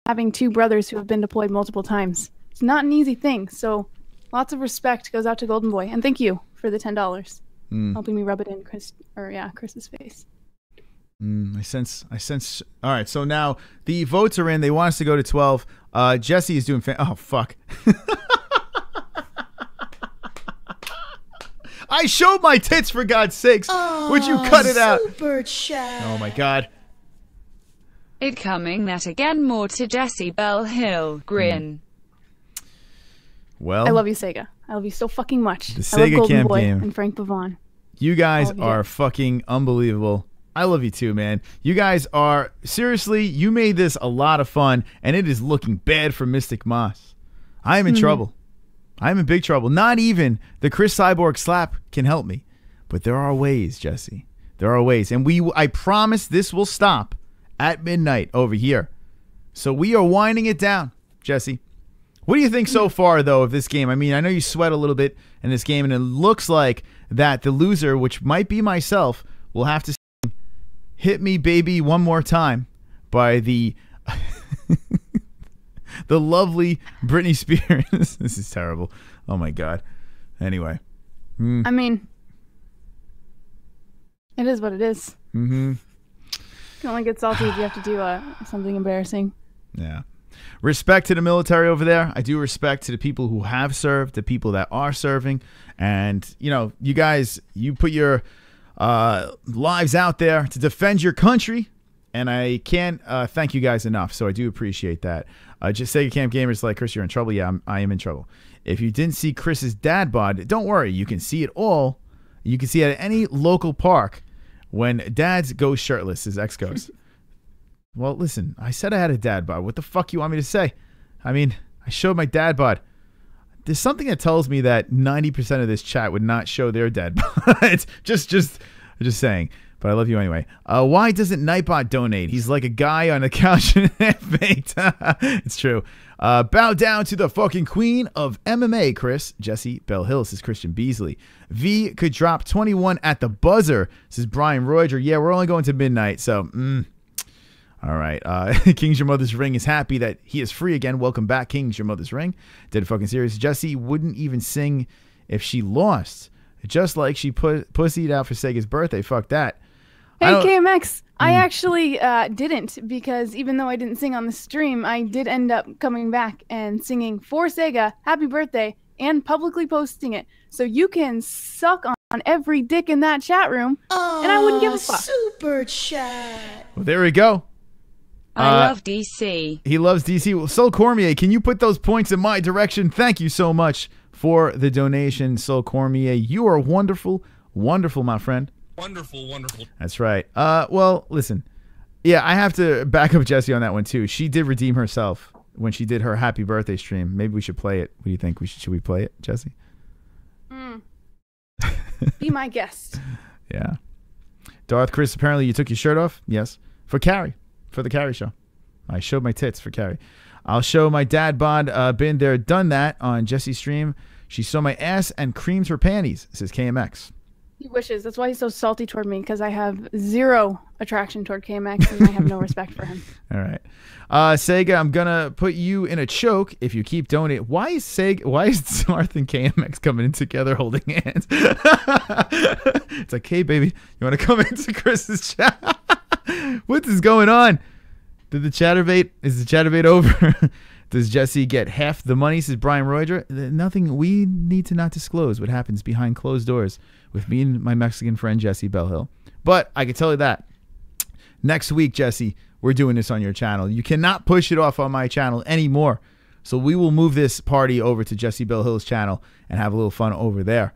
having 2 brothers who have been deployed multiple times. It's not an easy thing, so lots of respect goes out to Golden Boy. And thank you for the $10. Helping me rub it in Chris's face. I sense. All right, so now the votes are in. They want us to go to 12. Jesse is doing... Oh, fuck. I showed my tits, for God's sakes. Would you cut it out? Super chat. Oh, my God. It coming that again more to Jessie Belle Hill. Grin. Well, I love you, Sega. I love you so fucking much. The I love Sega Golden Camp Boy game. and Frank Pavon. You guys Oh, are fucking unbelievable. I love you too, man. You guys are... Seriously, you made this a lot of fun, and it is looking bad for Mystic Moss. I am in trouble. I am in big trouble. Not even the Chris Cyborg slap can help me. But there are ways, Jesse. There are ways. And I promise this will stop at midnight over here. So we are winding it down, Jesse. What do you think so far, though, of this game? I mean, I know you sweat a little bit in this game, and it looks like that the loser, which might be myself, will have to sing Hit Me Baby One More Time by the The lovely Britney Spears. This is terrible. Oh my God. Anyway. I mean, it is what it is. Mm-hmm. You can only get salty if you have to do something embarrassing. Yeah. Respect to the military over there. I do respect to the people who have served, the people that are serving. And, you know, you guys, you put your lives out there to defend your country. And I can't thank you guys enough. So I do appreciate that. Just Sega Camp Gamers like, Chris, you're in trouble. Yeah, I am in trouble. If you didn't see Chris's dad bod, don't worry. You can see it all. You can see it at any local park when dads go shirtless, his ex goes. Well, listen, I said I had a dad bod. What the fuck you want me to say? I mean, I showed my dad bod. There's something that tells me that 90% of this chat would not show their dad bod. just saying. But I love you anyway. Why doesn't Nightbot donate? He's like a guy on a couch and baked. It's true. Bow down to the fucking queen of MMA, Chris. Jessie Bell Hill, says Christian Beasley. V could drop 21 at the buzzer, says Brian Roger. Yeah, we're only going to midnight, so... All right. King's Your Mother's Ring is happy that he is free again. Welcome back, King's Your Mother's Ring. Dead fucking serious. Jessie wouldn't even sing if she lost. Just like she pussied out for Sega's birthday. Fuck that. Hey, KMX. I actually didn't, because even though I didn't sing on the stream, I did end up coming back and singing for Sega, happy birthday, and publicly posting it. So you can suck on every dick in that chat room, and I wouldn't give a fuck. Super chat. Well, there we go. I love DC. He loves DC. Well, Sol Cormier, can you put those points in my direction? Thank you so much for the donation, Sol Cormier. You are wonderful, wonderful, my friend. Wonderful, wonderful. That's right. Well, listen. Yeah, I have to back up Jessie on that one, too. She did redeem herself when she did her happy birthday stream. Maybe we should play it. What do you think? Should we play it, Jessie? Be my guest. Yeah. Darth Chris, apparently you took your shirt off? Yes. For Carrie. For the Carrie show. I showed my tits for Carrie. I'll show my dad bod. Been there, done that on Jessie's stream. She saw my ass and creams her panties, says KMX. He wishes. That's why he's so salty toward me, because I have zero attraction toward KMX and I have no respect for him. All right. Sega, I'm going to put you in a choke if you keep donating. Why is Darth and KMX coming in together holding hands? It's like, hey, baby, you want to come into Chris's chat? What is going on? Is the chatterbait over? Does Jessie get half the money, says Brian Roger? Nothing. We need to not disclose what happens behind closed doors with me and my Mexican friend, Jessie Bell Hill. But I can tell you that. Next week, Jessie, we're doing this on your channel. You cannot push it off on my channel anymore. So we will move this party over to Jessie Bell Hill's channel and have a little fun over there.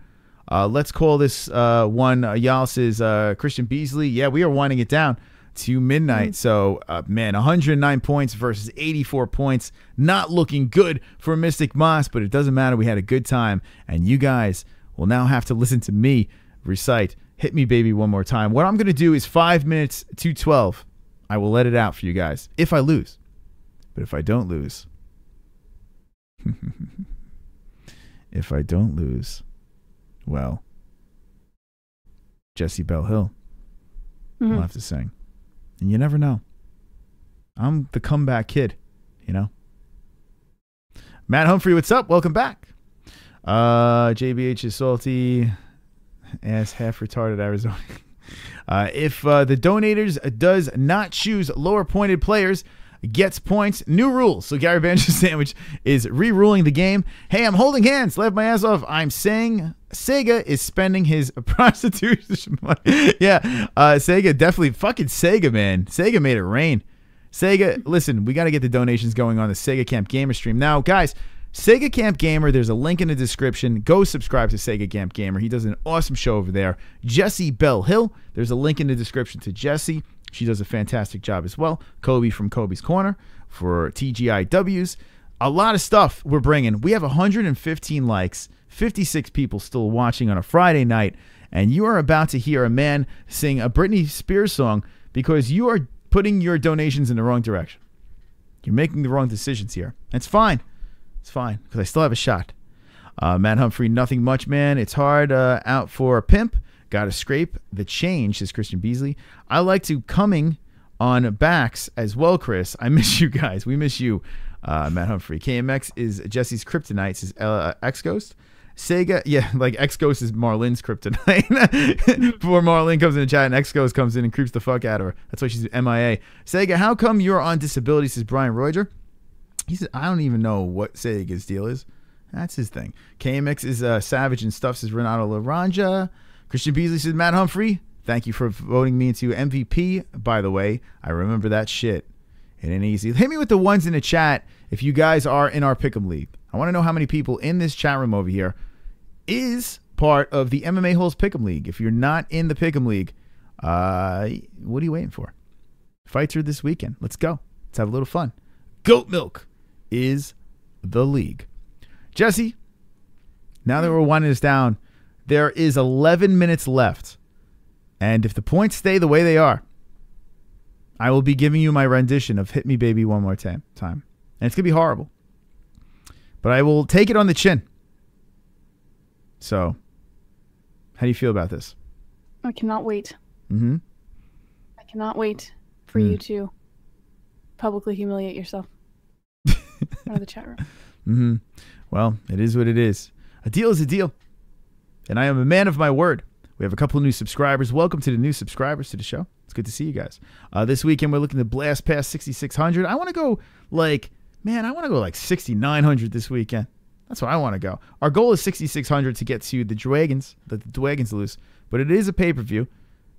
Let's call this one. Y'all says Christian Beasley. Yeah, we are winding it down to midnight. So, man, 109 points versus 84 points. Not looking good for Mystic Moss, but it doesn't matter. We had a good time. And you guys will now have to listen to me recite Hit Me Baby one more time. What I'm going to do is 5 minutes to 12. I will let it out for you guys if I lose. But if I don't lose, well, Jessie Bell Hill will have to sing. And you never know. I'm the comeback kid, you know. Matt Humphrey, what's up? Welcome back. JBH is salty. Ass half retarded Arizona. If the donators does not choose lower pointed players, gets points. New rules. So Gary Banjo Sandwich is re-ruling the game. Hey, I'm holding hands. Laugh my ass off. I'm saying Sega is spending his prostitution money. Yeah, Sega definitely. Fucking Sega, man. Sega made it rain. Sega, listen, we got to get the donations going on the Sega Camp Gamer stream. Now, guys, Sega Camp Gamer, there's a link in the description. Go subscribe to Sega Camp Gamer. He does an awesome show over there. Jessie Bell Hill, there's a link in the description to Jessie. She does a fantastic job as well. Kobe from Kobe's Corner for TGIWs. A lot of stuff we're bringing. We have 115 likes, 56 people still watching on a Friday night, and you are about to hear a man sing a Britney Spears song because you are putting your donations in the wrong direction. You're making the wrong decisions here. It's fine. It's fine because I still have a shot. Matt Humphrey, nothing much, man. It's hard out for a pimp. Got to scrape the change, says Christian Beasley. I like to coming on backs as well, Chris. I miss you guys. We miss you, Matt Humphrey. KMX is Jessie's kryptonite, says X-Ghost. Sega, yeah, like X-Ghost is Marlynn's kryptonite. Before Marlynn comes in the chat and X-Ghost comes in and creeps the fuck out of her. That's why she's MIA. Sega, how come you're on disability, says Brian Reuter. He said, I don't even know what Sega's deal is. That's his thing. KMX is Savage and Stuff, says Renato Laranja. Christian Beasley says, Matt Humphrey, thank you for voting me into MVP. By the way, I remember that shit. It ain't easy. Hit me with the ones in the chat if you guys are in our Pick'em League. I want to know how many people in this chat room over here is part of the MMA-Holes Pick'em League. If you're not in the Pick'em League, what are you waiting for? Fights are this weekend. Let's go. Let's have a little fun. Goat Milk is the league. Jessie, now that we're winding this down, there is 11 minutes left. And if the points stay the way they are, I will be giving you my rendition of Hit Me Baby One More Time. And it's going to be horrible. But I will take it on the chin. So, how do you feel about this? I cannot wait. Mm-hmm. I cannot wait for you to publicly humiliate yourself in front of the chat room. Mm-hmm. Well, it is what it is. A deal is a deal. And I am a man of my word. We have a couple of new subscribers. Welcome to the new subscribers to the show. It's good to see you guys. This weekend, we're looking to blast past 6,600. I want to go like 6,900 this weekend. That's where I want to go. Our goal is 6,600 to get to the Dragons, the Dragons loose. But it is a pay-per-view,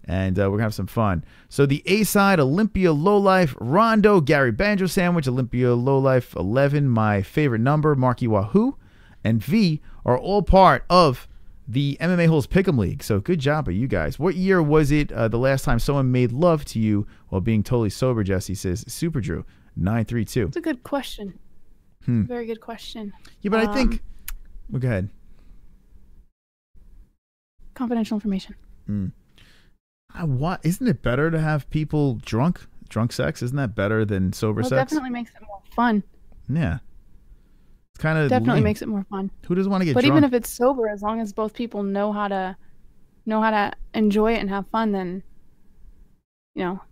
and we're going to have some fun. So the A-side, Olympia Lowlife, Rondo, Gary Banjo Sandwich, Olympia Lowlife 11, my favorite number, Marky Wahoo, and V are all part of the MMA-Holes Pick'em League. So good job by you guys. What year was it the last time someone made love to you while being totally sober, Jessie says. Super Drew, 932. It's a good question. Very good question. Yeah, but I think... Well, go ahead. Confidential information. What? Isn't it better to have people drunk? Drunk sex? Isn't that better than sober sex? It definitely makes it more fun. Yeah. It's kind of definitely lame. makes it more fun. Who doesn't want to get drunk? drunk? But even if it's sober, as long as both people know how to enjoy it and have fun, then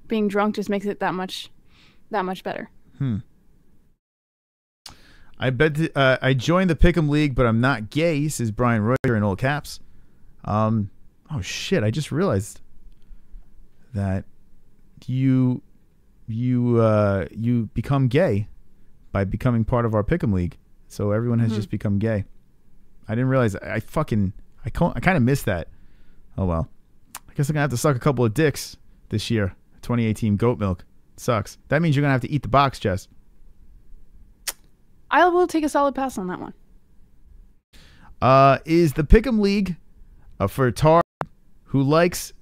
being drunk just makes it that much better. I bet I joined the Pick'em League, but I'm not gay, says Brian Reuter in all caps. Oh shit! I just realized that you become gay by becoming part of our Pick'em League. So everyone has just become gay. I didn't realize. I kind of missed that. Oh well. I guess I'm gonna have to suck a couple of dicks this year. 2018 goat milk. It sucks. That means you're gonna have to eat the box, Jess. I will take a solid pass on that one. Is the Pick'em League for Tar who likes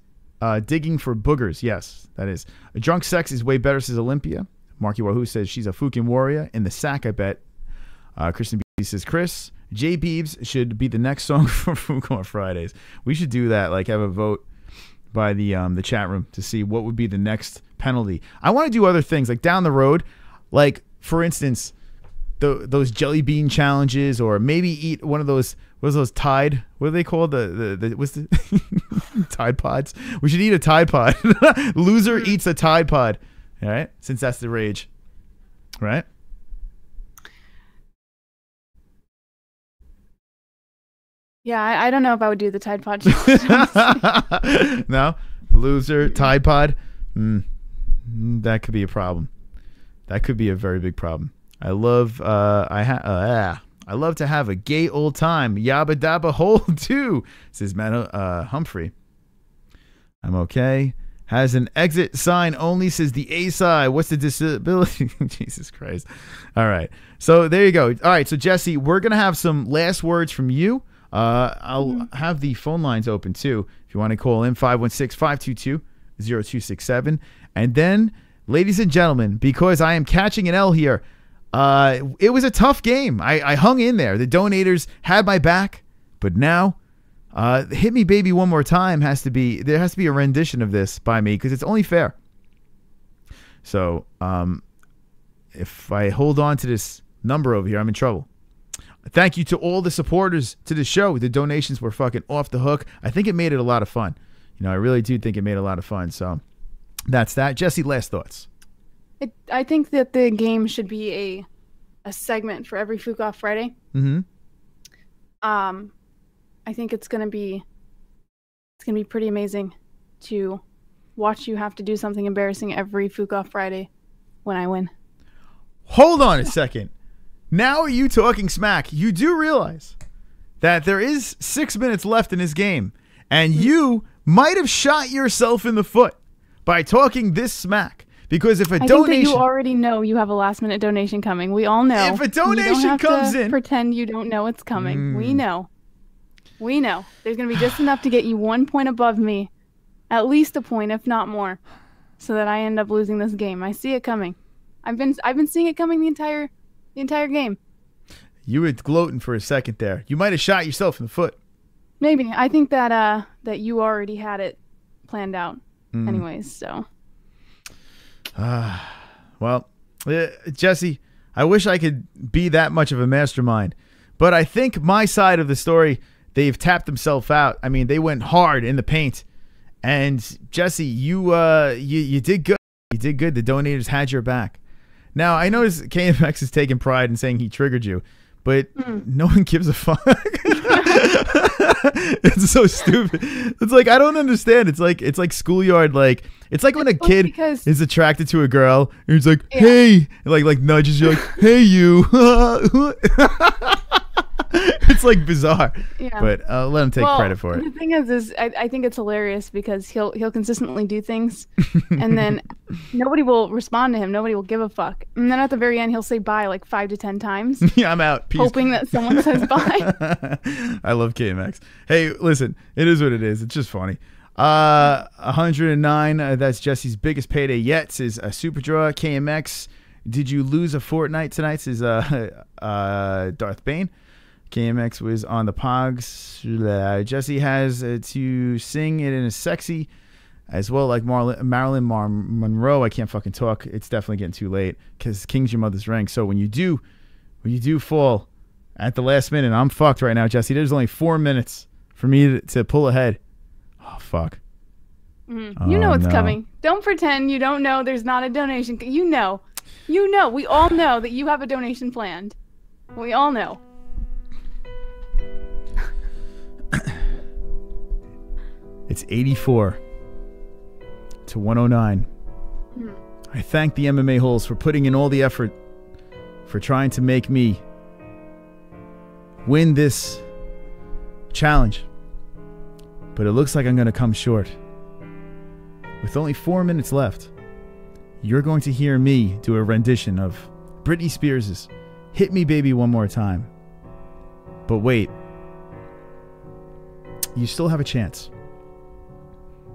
digging for boogers? Yes, that is. Drunk sex is way better, says Olympia. Marky Wahoo says she's a fucking warrior. In the sack, I bet. Christian B says Chris. J Beebs should be the next song for Fook on Fridays. We should do that. Like have a vote by the chat room to see what would be the next penalty. I want to do other things like down the road, like for instance. Those jelly bean challenges, or maybe eat one of those. What's those Tide? What are they called? What's the Tide Pods? We should eat a Tide Pod. Loser eats a Tide Pod. All right, since that's the rage, right? Yeah, I don't know if I would do the Tide Pod. No, loser Tide Pod. That could be a problem. That could be a very big problem. I love I love to have a gay old time. Yabba dabba hole too, says Matt Humphrey. I'm okay. Has an exit sign only, says the A side. What's the disability? Jesus Christ. All right. So there you go. All right. So Jessie, we're gonna have some last words from you. I'll have the phone lines open too. If you want to call in 516-522-0267. And then, ladies and gentlemen, because I am catching an L here. It was a tough game. I hung in there. The donators had my back, but now, Hit Me Baby One More Time there has to be a rendition of this by me because it's only fair. So, if I hold on to this number over here, I'm in trouble. Thank you to all the supporters to the show. The donations were fucking off the hook. I think it made it a lot of fun. I really do think it made a lot of fun. So, That's that. Jessie, last thoughts. I think that the game should be a segment for every Fook Off Friday. Mm-hmm. I think it's gonna be pretty amazing to watch you have to do something embarrassing every Fook Off Friday when I win. Hold on a second. Now are you talking smack? You do realize that there is 6 minutes left in this game, and you might have shot yourself in the foot by talking this smack. Because if a donation, think that you already know you have a last-minute donation coming. We all know. If a donation you don't have comes to in, pretend you don't know it's coming. We know. We know. There's going to be just enough to get you 1 point above me, at least a point, if not more, so that I end up losing this game. I see it coming. I've been seeing it coming the entire game. You were gloating for a second there. You might have shot yourself in the foot. Maybe. I think that that you already had it planned out, anyways. So. Well, Jessie, I wish I could be that much of a mastermind, but I think my side of the story, they've tapped themselves out. I mean, they went hard in the paint, and Jessie, you did good. You did good. The donators had your back. Now, I notice KMX is taking pride in saying he triggered you, but no one gives a fuck. It's so stupid. It's like, I don't understand. It's like schoolyard. Like, it's like when a kid is attracted to a girl and he's like, hey, like nudges you, like, hey, you. It's like bizarre. Yeah. But I'll let him take credit for it. The thing is I think it's hilarious because he'll consistently do things and then nobody will respond to him. Nobody will give a fuck. And then at the very end, he'll say bye like 5 to 10 times. Yeah, I'm out. Peace. Hoping that someone says bye. I love KMX. Hey, listen, it is what it is. It's just funny. 109, that's Jessie's biggest payday yet, says Super Draw. KMX, did you lose a Fortnite tonight, says Darth Bane. KMX was on the Pogs. Jessie has to sing it in a sexy as well, like Marilyn Monroe. I can't fucking talk. It's definitely getting too late because King's your mother's ring. So when you do fall at the last minute, I'm fucked right now, Jessie. There's only 4 minutes for me to pull ahead. Oh, fuck. You know it's coming. Don't pretend you don't know there's not a donation. You know. We all know that you have a donation planned. We all know. It's 84 to 109. I thank the MMA-Holes for putting in all the effort for trying to make me win this challenge. But it looks like I'm going to come short. With only 4 minutes left, you're going to hear me do a rendition of Britney Spears' Hit Me Baby One More Time. But wait. You still have a chance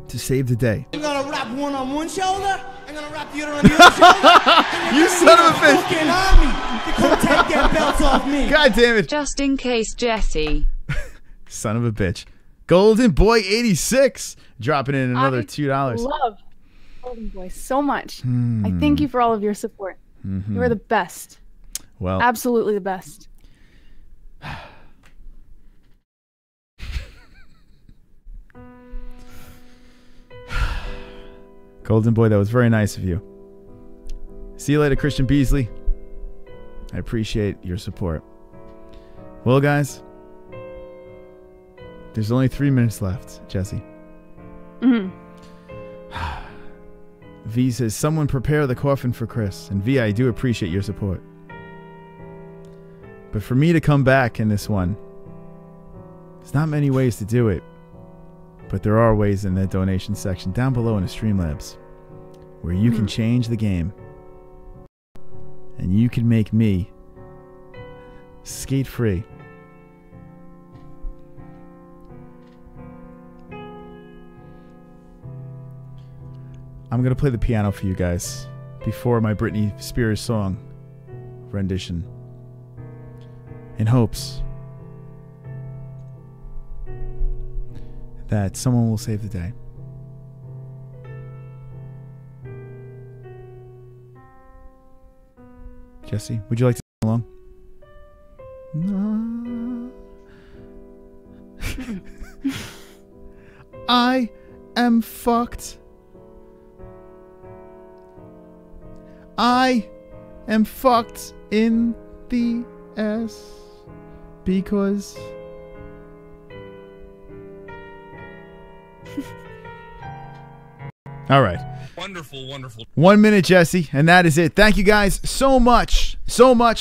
to save the day. I'm gonna wrap one on one shoulder. I'm gonna wrap the other on the other shoulder. You son of a bitch! Fucking army to come take their belts off me. God damn it! Just in case, Jessie. Son of a bitch. Golden Boy 86 dropping in another $2. I love Golden Boy so much. I thank you for all of your support. You are the best. Well, absolutely the best. Golden Boy, that was very nice of you. See you later, Christian Beasley. I appreciate your support. Well, guys, there's only 3 minutes left, Jessie. V says, someone prepare the coffin for Chris. And V, I do appreciate your support. But for me to come back in this one, there's not many ways to do it. But there are ways in the donation section down below in the Streamlabs where you can change the game. And you can make me skate free. I'm going to play the piano for you guys before my Britney Spears song rendition. In hopes that someone will save the day. Jessie, would you like to sing along? I am fucked. I am fucked in the ass because... All right. Wonderful, wonderful. 1 minute, Jesse, and that is it. Thank you guys so much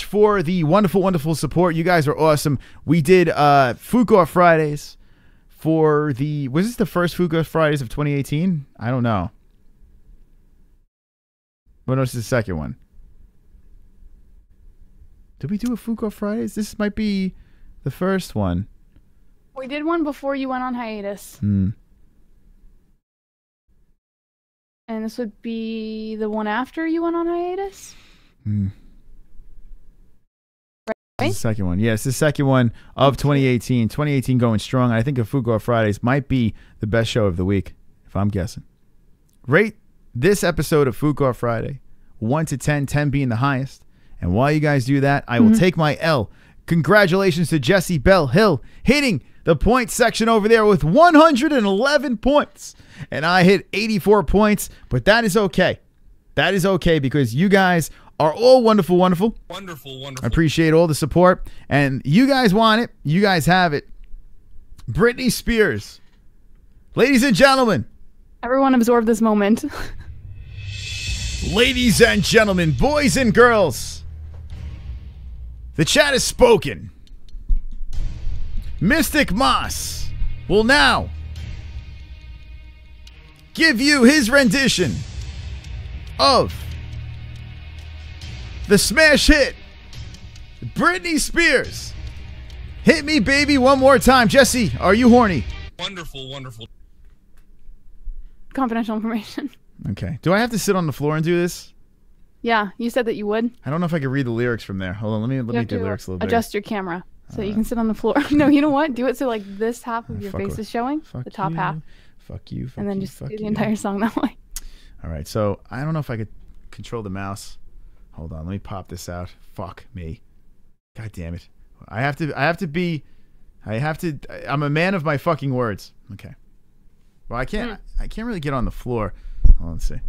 for the wonderful, wonderful support. You guys are awesome. We did Fook Fridays for the... Was this the first Fook Fridays of 2018? I don't know. What was the second one? Did we do a Fook Fridays? This might be the first one. We did one before you went on hiatus. And this would be the one after you went on hiatus? Right? The second one. Yes, the second one of 2018. 2018 going strong. I think a Fook Fridays might be the best show of the week, if I'm guessing. Rate this episode of Fook Friday 1 to 10, 10 being the highest. And while you guys do that, I will take my L. Congratulations to Jessie Belle Hill hitting the point section over there with 111 points. And I hit 84 points, but that is okay. That is okay because you guys are all wonderful, wonderful. Wonderful, wonderful. I appreciate all the support. And you guys want it. You guys have it. Britney Spears. Ladies and gentlemen. Everyone absorb this moment. Ladies and gentlemen, boys and girls. The chat is spoken. Mystic Moss will now give you his rendition of the smash hit Britney Spears. Hit me, baby, one more time. Jesse, are you horny? Wonderful, wonderful. Confidential information. Okay. Do I have to sit on the floor and do this? Yeah, you said that you would. I don't know if I can read the lyrics from there. Hold on, let me make the lyrics a little bit. Adjust your camera so you can sit on the floor. No, you know what? Do it so like this half of your face is showing, the top half. Fuck you. And then just do the entire song that way. All right, so I don't know if I could control the mouse. Hold on, let me pop this out. Fuck me. God damn it. I'm a man of my fucking words. Okay. Well, I can't really get on the floor. Hold on, let's see.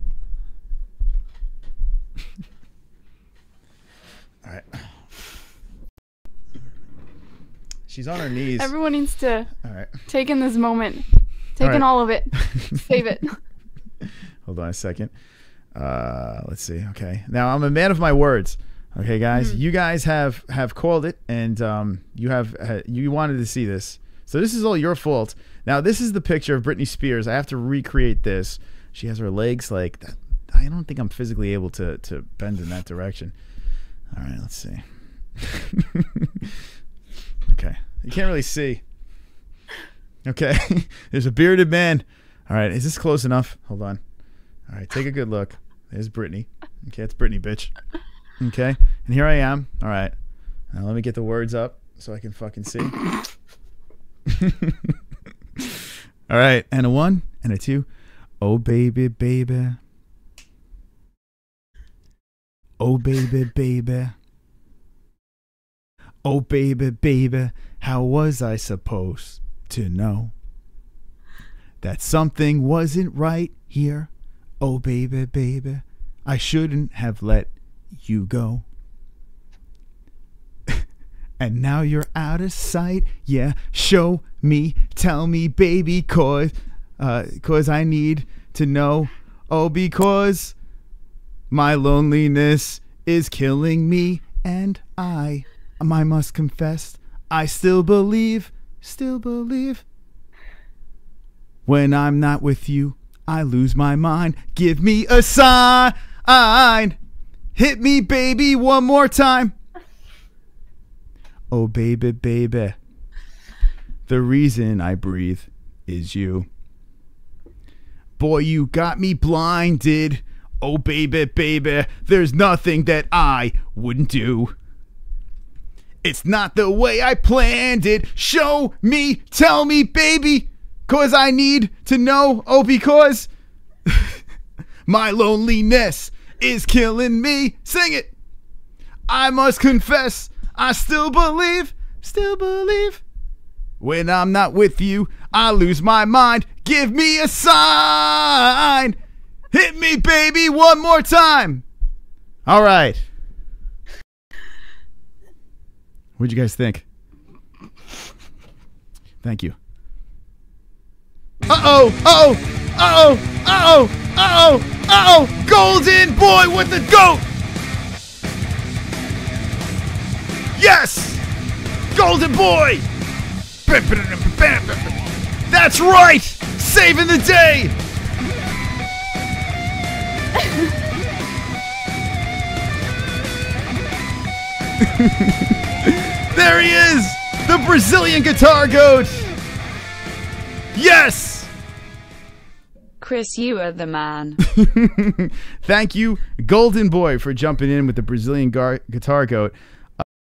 All right. She's on her knees. Everyone needs to take in this moment. Take in all of it. Save it. Hold on a second. Let's see. Okay. Now, I'm a man of my words. Okay, guys. You guys have called it, and you wanted to see this. So this is all your fault. Now, this is the picture of Britney Spears. I have to recreate this. She has her legs like that. I don't think I'm physically able to bend in that direction. All right, let's see. Okay. You can't really see. Okay. There's a bearded man. All right. Is this close enough? Hold on. All right. Take a good look. There's Britney. Okay. It's Britney, bitch. Okay. And here I am. All right. Now let me get the words up so I can fucking see. All right. And a 1 and a 2. Oh, baby, baby. Oh, baby, baby. Oh, baby, baby. How was I supposed to know that something wasn't right here? Oh, baby, baby. I shouldn't have let you go. And now you're out of sight. Yeah, show me, tell me, baby, cause I need to know. Oh, because my loneliness is killing me, and I must confess, I still believe. When I'm not with you, I lose my mind. Give me a sign. Hit me, baby, one more time. Oh, baby, baby. The reason I breathe is you. Boy, you got me blinded. Oh, baby, baby. There's nothing that I wouldn't do. It's not the way I planned it. Show me, tell me, baby. Cause I need to know. Oh, because my loneliness is killing me. Sing it. I must confess, I still believe. When I'm not with you, I lose my mind. Give me a sign. Hit me, baby, one more time. All right. What'd you guys think? Thank you. Uh-oh! Uh-oh! Uh-oh! Uh-oh! Uh-oh! Uh-oh! Golden boy with the goat! Yes! Golden boy! That's right! Saving the day! There he is! The Brazilian guitar goat! Yes! Chris, you are the man. Thank you, Golden Boy, for jumping in with the Brazilian guitar goat.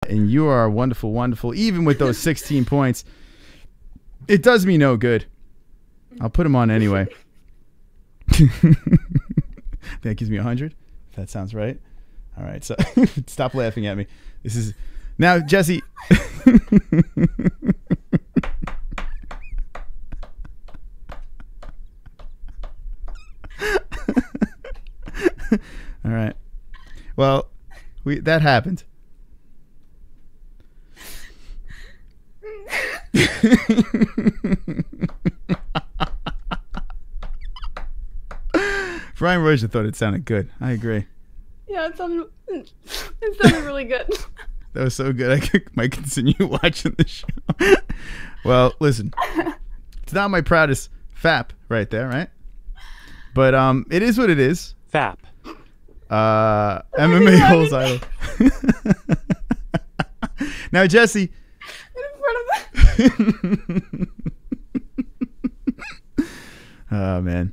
And you are wonderful, wonderful. Even with those 16 points, it does me no good. I'll put him on anyway. That gives me 100, if that sounds right. All right, so stop laughing at me. This is now, Jessie. All right. Well, that happened. Brian Roger thought it sounded good. I agree. Yeah, it sounded really good. That was so good. I might continue watching the show. Well, listen, it's not my proudest FAP right there, right? But it is what it is. FAP. MMA-Holes idol. Now, Jessie. Oh man,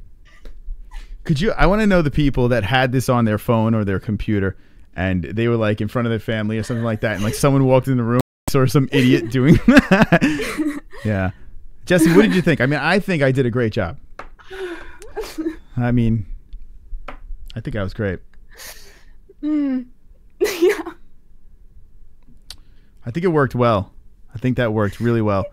could you? I want to know the people that had this on their phone or their computer, and they were like in front of their family or something like that, and like someone walked in the room, saw some idiot doing that. Yeah, Jessie, what did you think? I mean, I think I did a great job. I mean, I think I was great. Yeah. I think it worked well. I think that worked really well.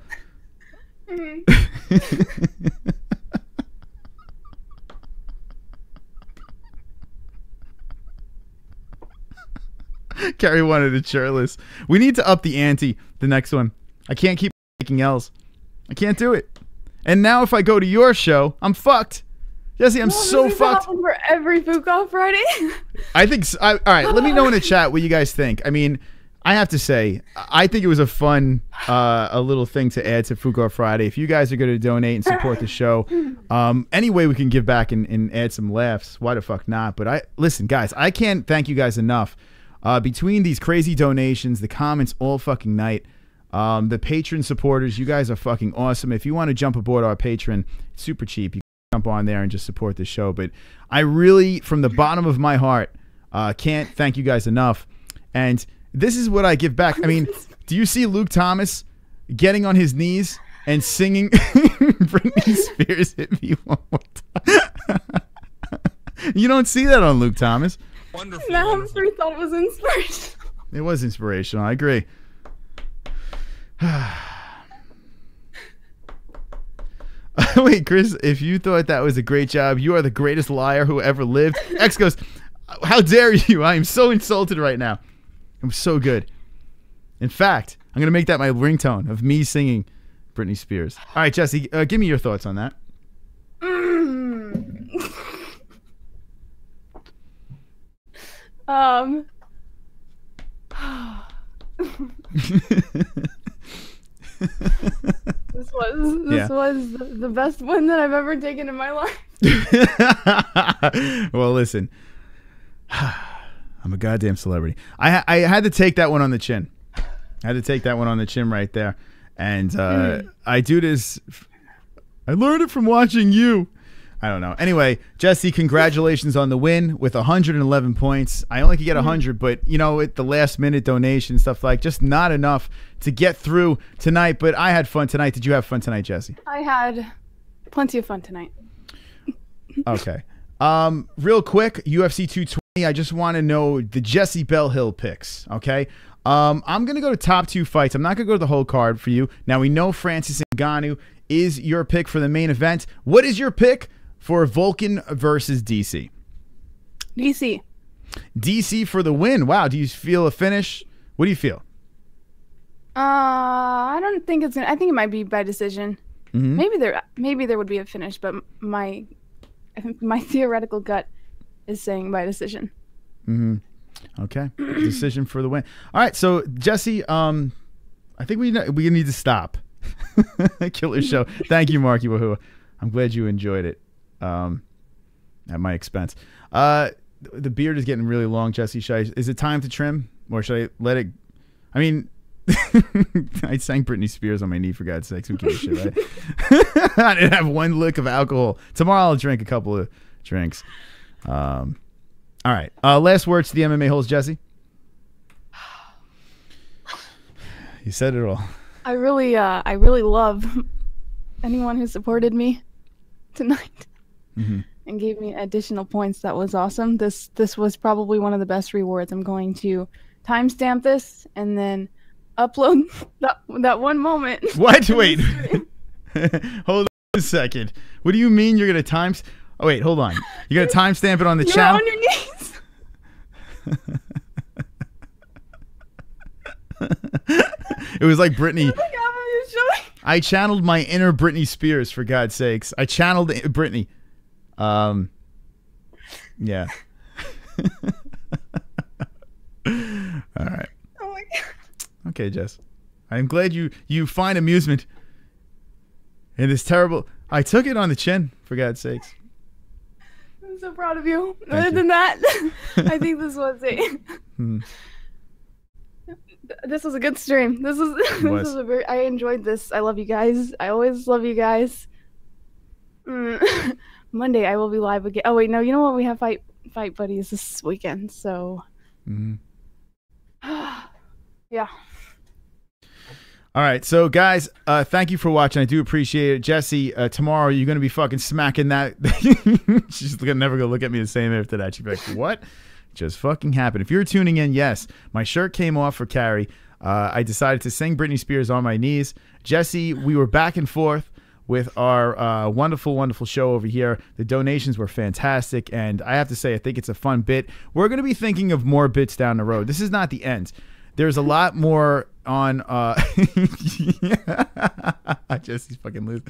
Carrie wanted it shirtless. We need to up the ante. The next one. I can't keep taking L's. I can't do it. And now if I go to your show, I'm fucked. Jessie, I'm so fucked. For every Fook Off Friday. I think. All right, let me know in the chat what you guys think. I mean, I have to say, I think it was a fun, a little thing to add to Fook Off Friday. If you guys are going to donate and support the show, any way we can give back and add some laughs, why the fuck not? But listen, guys, I can't thank you guys enough. Between these crazy donations, the comments all fucking night, the patron supporters, you guys are fucking awesome. If you want to jump aboard our Patreon, it's super cheap. You can jump on there and just support the show. But I really, from the bottom of my heart, can't thank you guys enough. And this is what I give back. I mean, do you see Luke Thomas getting on his knees and singing Britney Spears Hit Me One More Time? You don't see that on Luke Thomas. Wonderful. Now I thought it was inspirational. It was inspirational. I agree. Wait, Chris, if you thought that was a great job, you are the greatest liar who ever lived. X goes, how dare you? I am so insulted right now. It was so good. In fact, I'm going to make that my ringtone of me singing Britney Spears. All right, Jessie, give me your thoughts on that. This was the best win that I've ever taken in my life. Well, listen. I'm a goddamn celebrity. I had to take that one on the chin. I had to take that one on the chin right there. And I do this. I learned it from watching you. I don't know. Anyway, Jessie, congratulations on the win with 111 points. I only could get 100, but, you know, at the last minute donation, stuff like just not enough to get through tonight. But I had fun tonight. Did you have fun tonight, Jessie? I had plenty of fun tonight. Okay. Real quick, UFC 220. I just want to know the Jessie Bell Hill picks. Okay. I'm going to go to top 2 fights. I'm not going to go to the whole card for you. Now, we know Francis Ngannou is your pick for the main event. What is your pick for Vulcan versus DC? DC. DC for the win. Wow. Do you feel a finish? What do you feel? I don't think it's gonna. I think it might be by decision. Maybe there would be a finish, but my theoretical gut is saying by decision. Okay. Decision for the win. All right. So Jessie, I think we need to stop. Killer show. Thank you, Marky Wahoo. I'm glad you enjoyed it. At my expense. The beard is getting really long, Jessie. Is it time to trim, or should I let it? I mean, I sang Britney Spears on my knee, for God's sakes. Who gives a shit, right? I didn't have one lick of alcohol. Tomorrow I'll drink a couple of drinks. All right. Last words to the MMA-Holes, Jessie. You said it all. I really love anyone who supported me tonight and gave me additional points. That was awesome. This was probably one of the best rewards. I'm going to timestamp this and then upload that one moment. What? Wait. Hold on a second. What do you mean you're gonna times? Oh wait, hold on. You're gonna timestamp it on the channel. On your knees. It was like Britney. I channeled my inner Britney Spears, for God's sakes. I channeled Britney. Yeah. All right. Oh my God. Okay, Jess. I'm glad you find amusement in this terrible. I took it on the chin, for God's sakes. I'm so proud of you. Other than that, I think this was this was a good stream. This was a very. I enjoyed this. I love you guys. I always love you guys. Monday I will be live again. Oh wait, no. You know what? We have fight buddies this weekend, so. Yeah. All right, so guys, thank you for watching. I do appreciate it. Jessie, tomorrow you're gonna be fucking smacking that. She's never gonna look at me the same after that. She'll be like, "What just fucking happened?" If you're tuning in, yes, my shirt came off for Carrie. I decided to sing Britney Spears on my knees. Jessie, we were back and forth with our wonderful, wonderful show over here. The donations were fantastic, and I have to say, I think it's a fun bit. We're gonna be thinking of more bits down the road. This is not the end. There's a lot more on Jessie's fucking loose.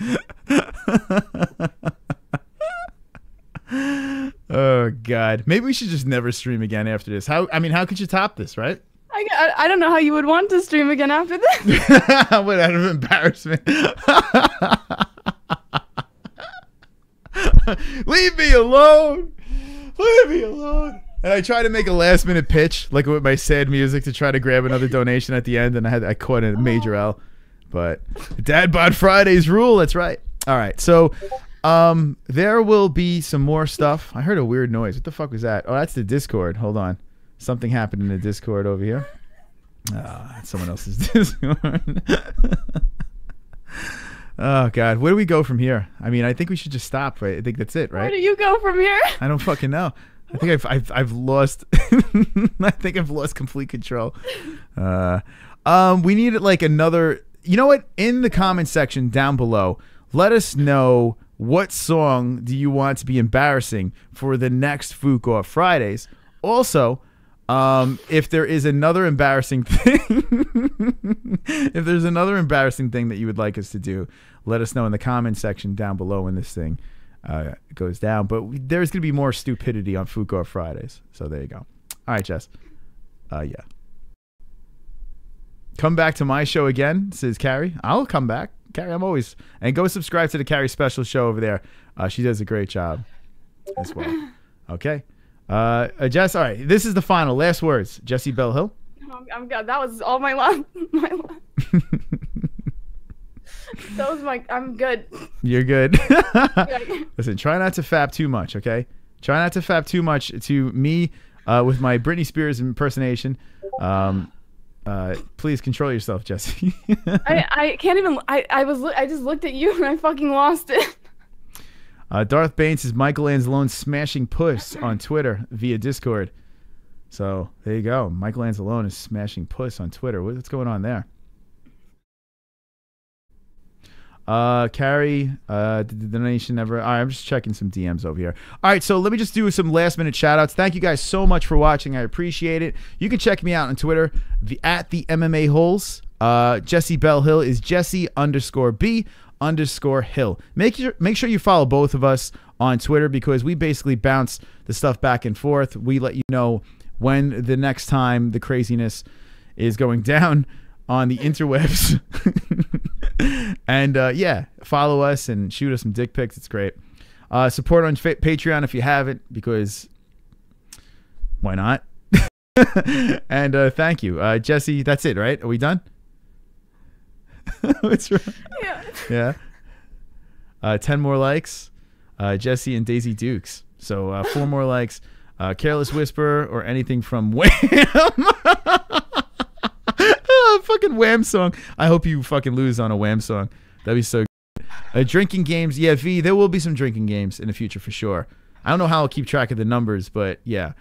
Oh God. Maybe we should just never stream again after this. How could you top this, right? I don't know how you would want to stream again after this. What, out of embarrassment? Leave me alone. Leave me alone. And I tried to make a last minute pitch, like with my sad music, to try to grab another donation at the end, and I caught a major L. But Dad Bod Fridays rule. That's right. All right. So there will be some more stuff. I heard a weird noise. What the fuck was that? Oh, that's the Discord. Hold on. Something happened in the Discord over here. That's someone else's Discord. Oh God, where do we go from here? I mean, I think we should just stop. Right? I think that's it, right? Where do you go from here? I don't fucking know. I think I've lost. I think I've lost complete control. We need like another. You know what? In the comment section down below, let us know what song do you want to be embarrassing for the next Fook Off Fridays. Also, if there is another embarrassing thing, if there's another embarrassing thing that you would like us to do, let us know in the comment section down below when this thing goes down. But there's going to be more stupidity on Fook Off Fridays. So there you go. All right, Jess. Yeah. Come back to my show again, says Carrie. I'll come back. Carrie, I'm always. And go subscribe to the Carrie Special show over there. She does a great job as well. Okay. Jess, all right. This is the final. Last words. Jessie Belle Hill. I'm good. That was all my love. That was I'm good. You're good. Listen, try not to fap too much, okay? Try not to fap too much to me with my Britney Spears impersonation. Please control yourself, Jessie. I can't even. I just looked at you and I fucking lost it. Darth Bane says Michael Anzalone smashing puss on Twitter via Discord. So there you go. Michael Anzalone is smashing puss on Twitter. What's going on there? Carrie, did the donation ever? All right, I'm just checking some DMs over here. All right, so let me just do some last minute shout outs. Thank you guys so much for watching. I appreciate it. You can check me out on Twitter, at the MMA-Holes. Jessie Bell Hill is Jessie_B_Hill. Make sure you follow both of us on Twitter, because we basically bounce the stuff back and forth. We let you know when the next time the craziness is going down on the interwebs. And yeah, follow us and shoot us some dick pics. It's great. Support on Patreon if you haven't, because why not? And thank you, Jessie. That's it, right? Are we done? What's wrong? Yeah. 10 more likes. Jessie and Daisy Dukes. So 4 more likes. Careless Whisper or anything from Wham. Fucking Wham song. I hope you fucking lose on a Wham song. That'd be so good. Drinking games. Yeah, V, there will be some drinking games in the future for sure. I don't know how I'll keep track of the numbers, but yeah.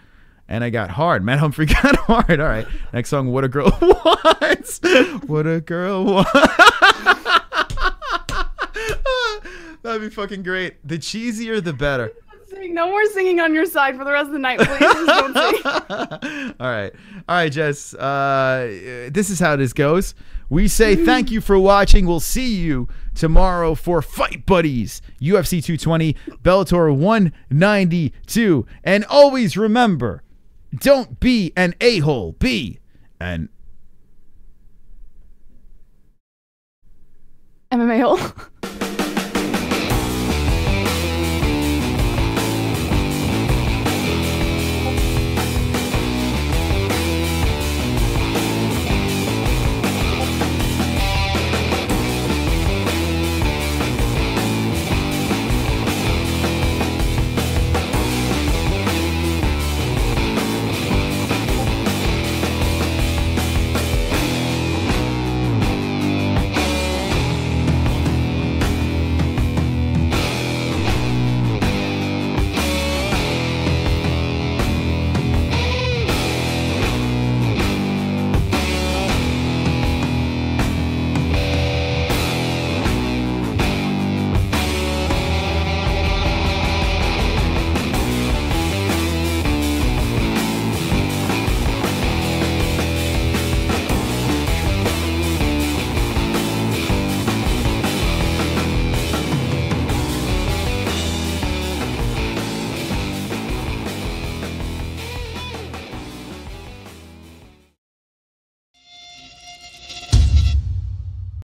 And I got hard. Matt Humphrey got hard. All right. Next song, What a Girl Wants. What a Girl Wants. That'd be fucking great. The cheesier, the better. No more singing on your side for the rest of the night, please. Just don't sing. All right. All right, Jess. This is how this goes. We say thank you for watching. We'll see you tomorrow for Fight Buddies, UFC 220, Bellator 192. And always remember, don't be an a-hole. Be an MMA hole.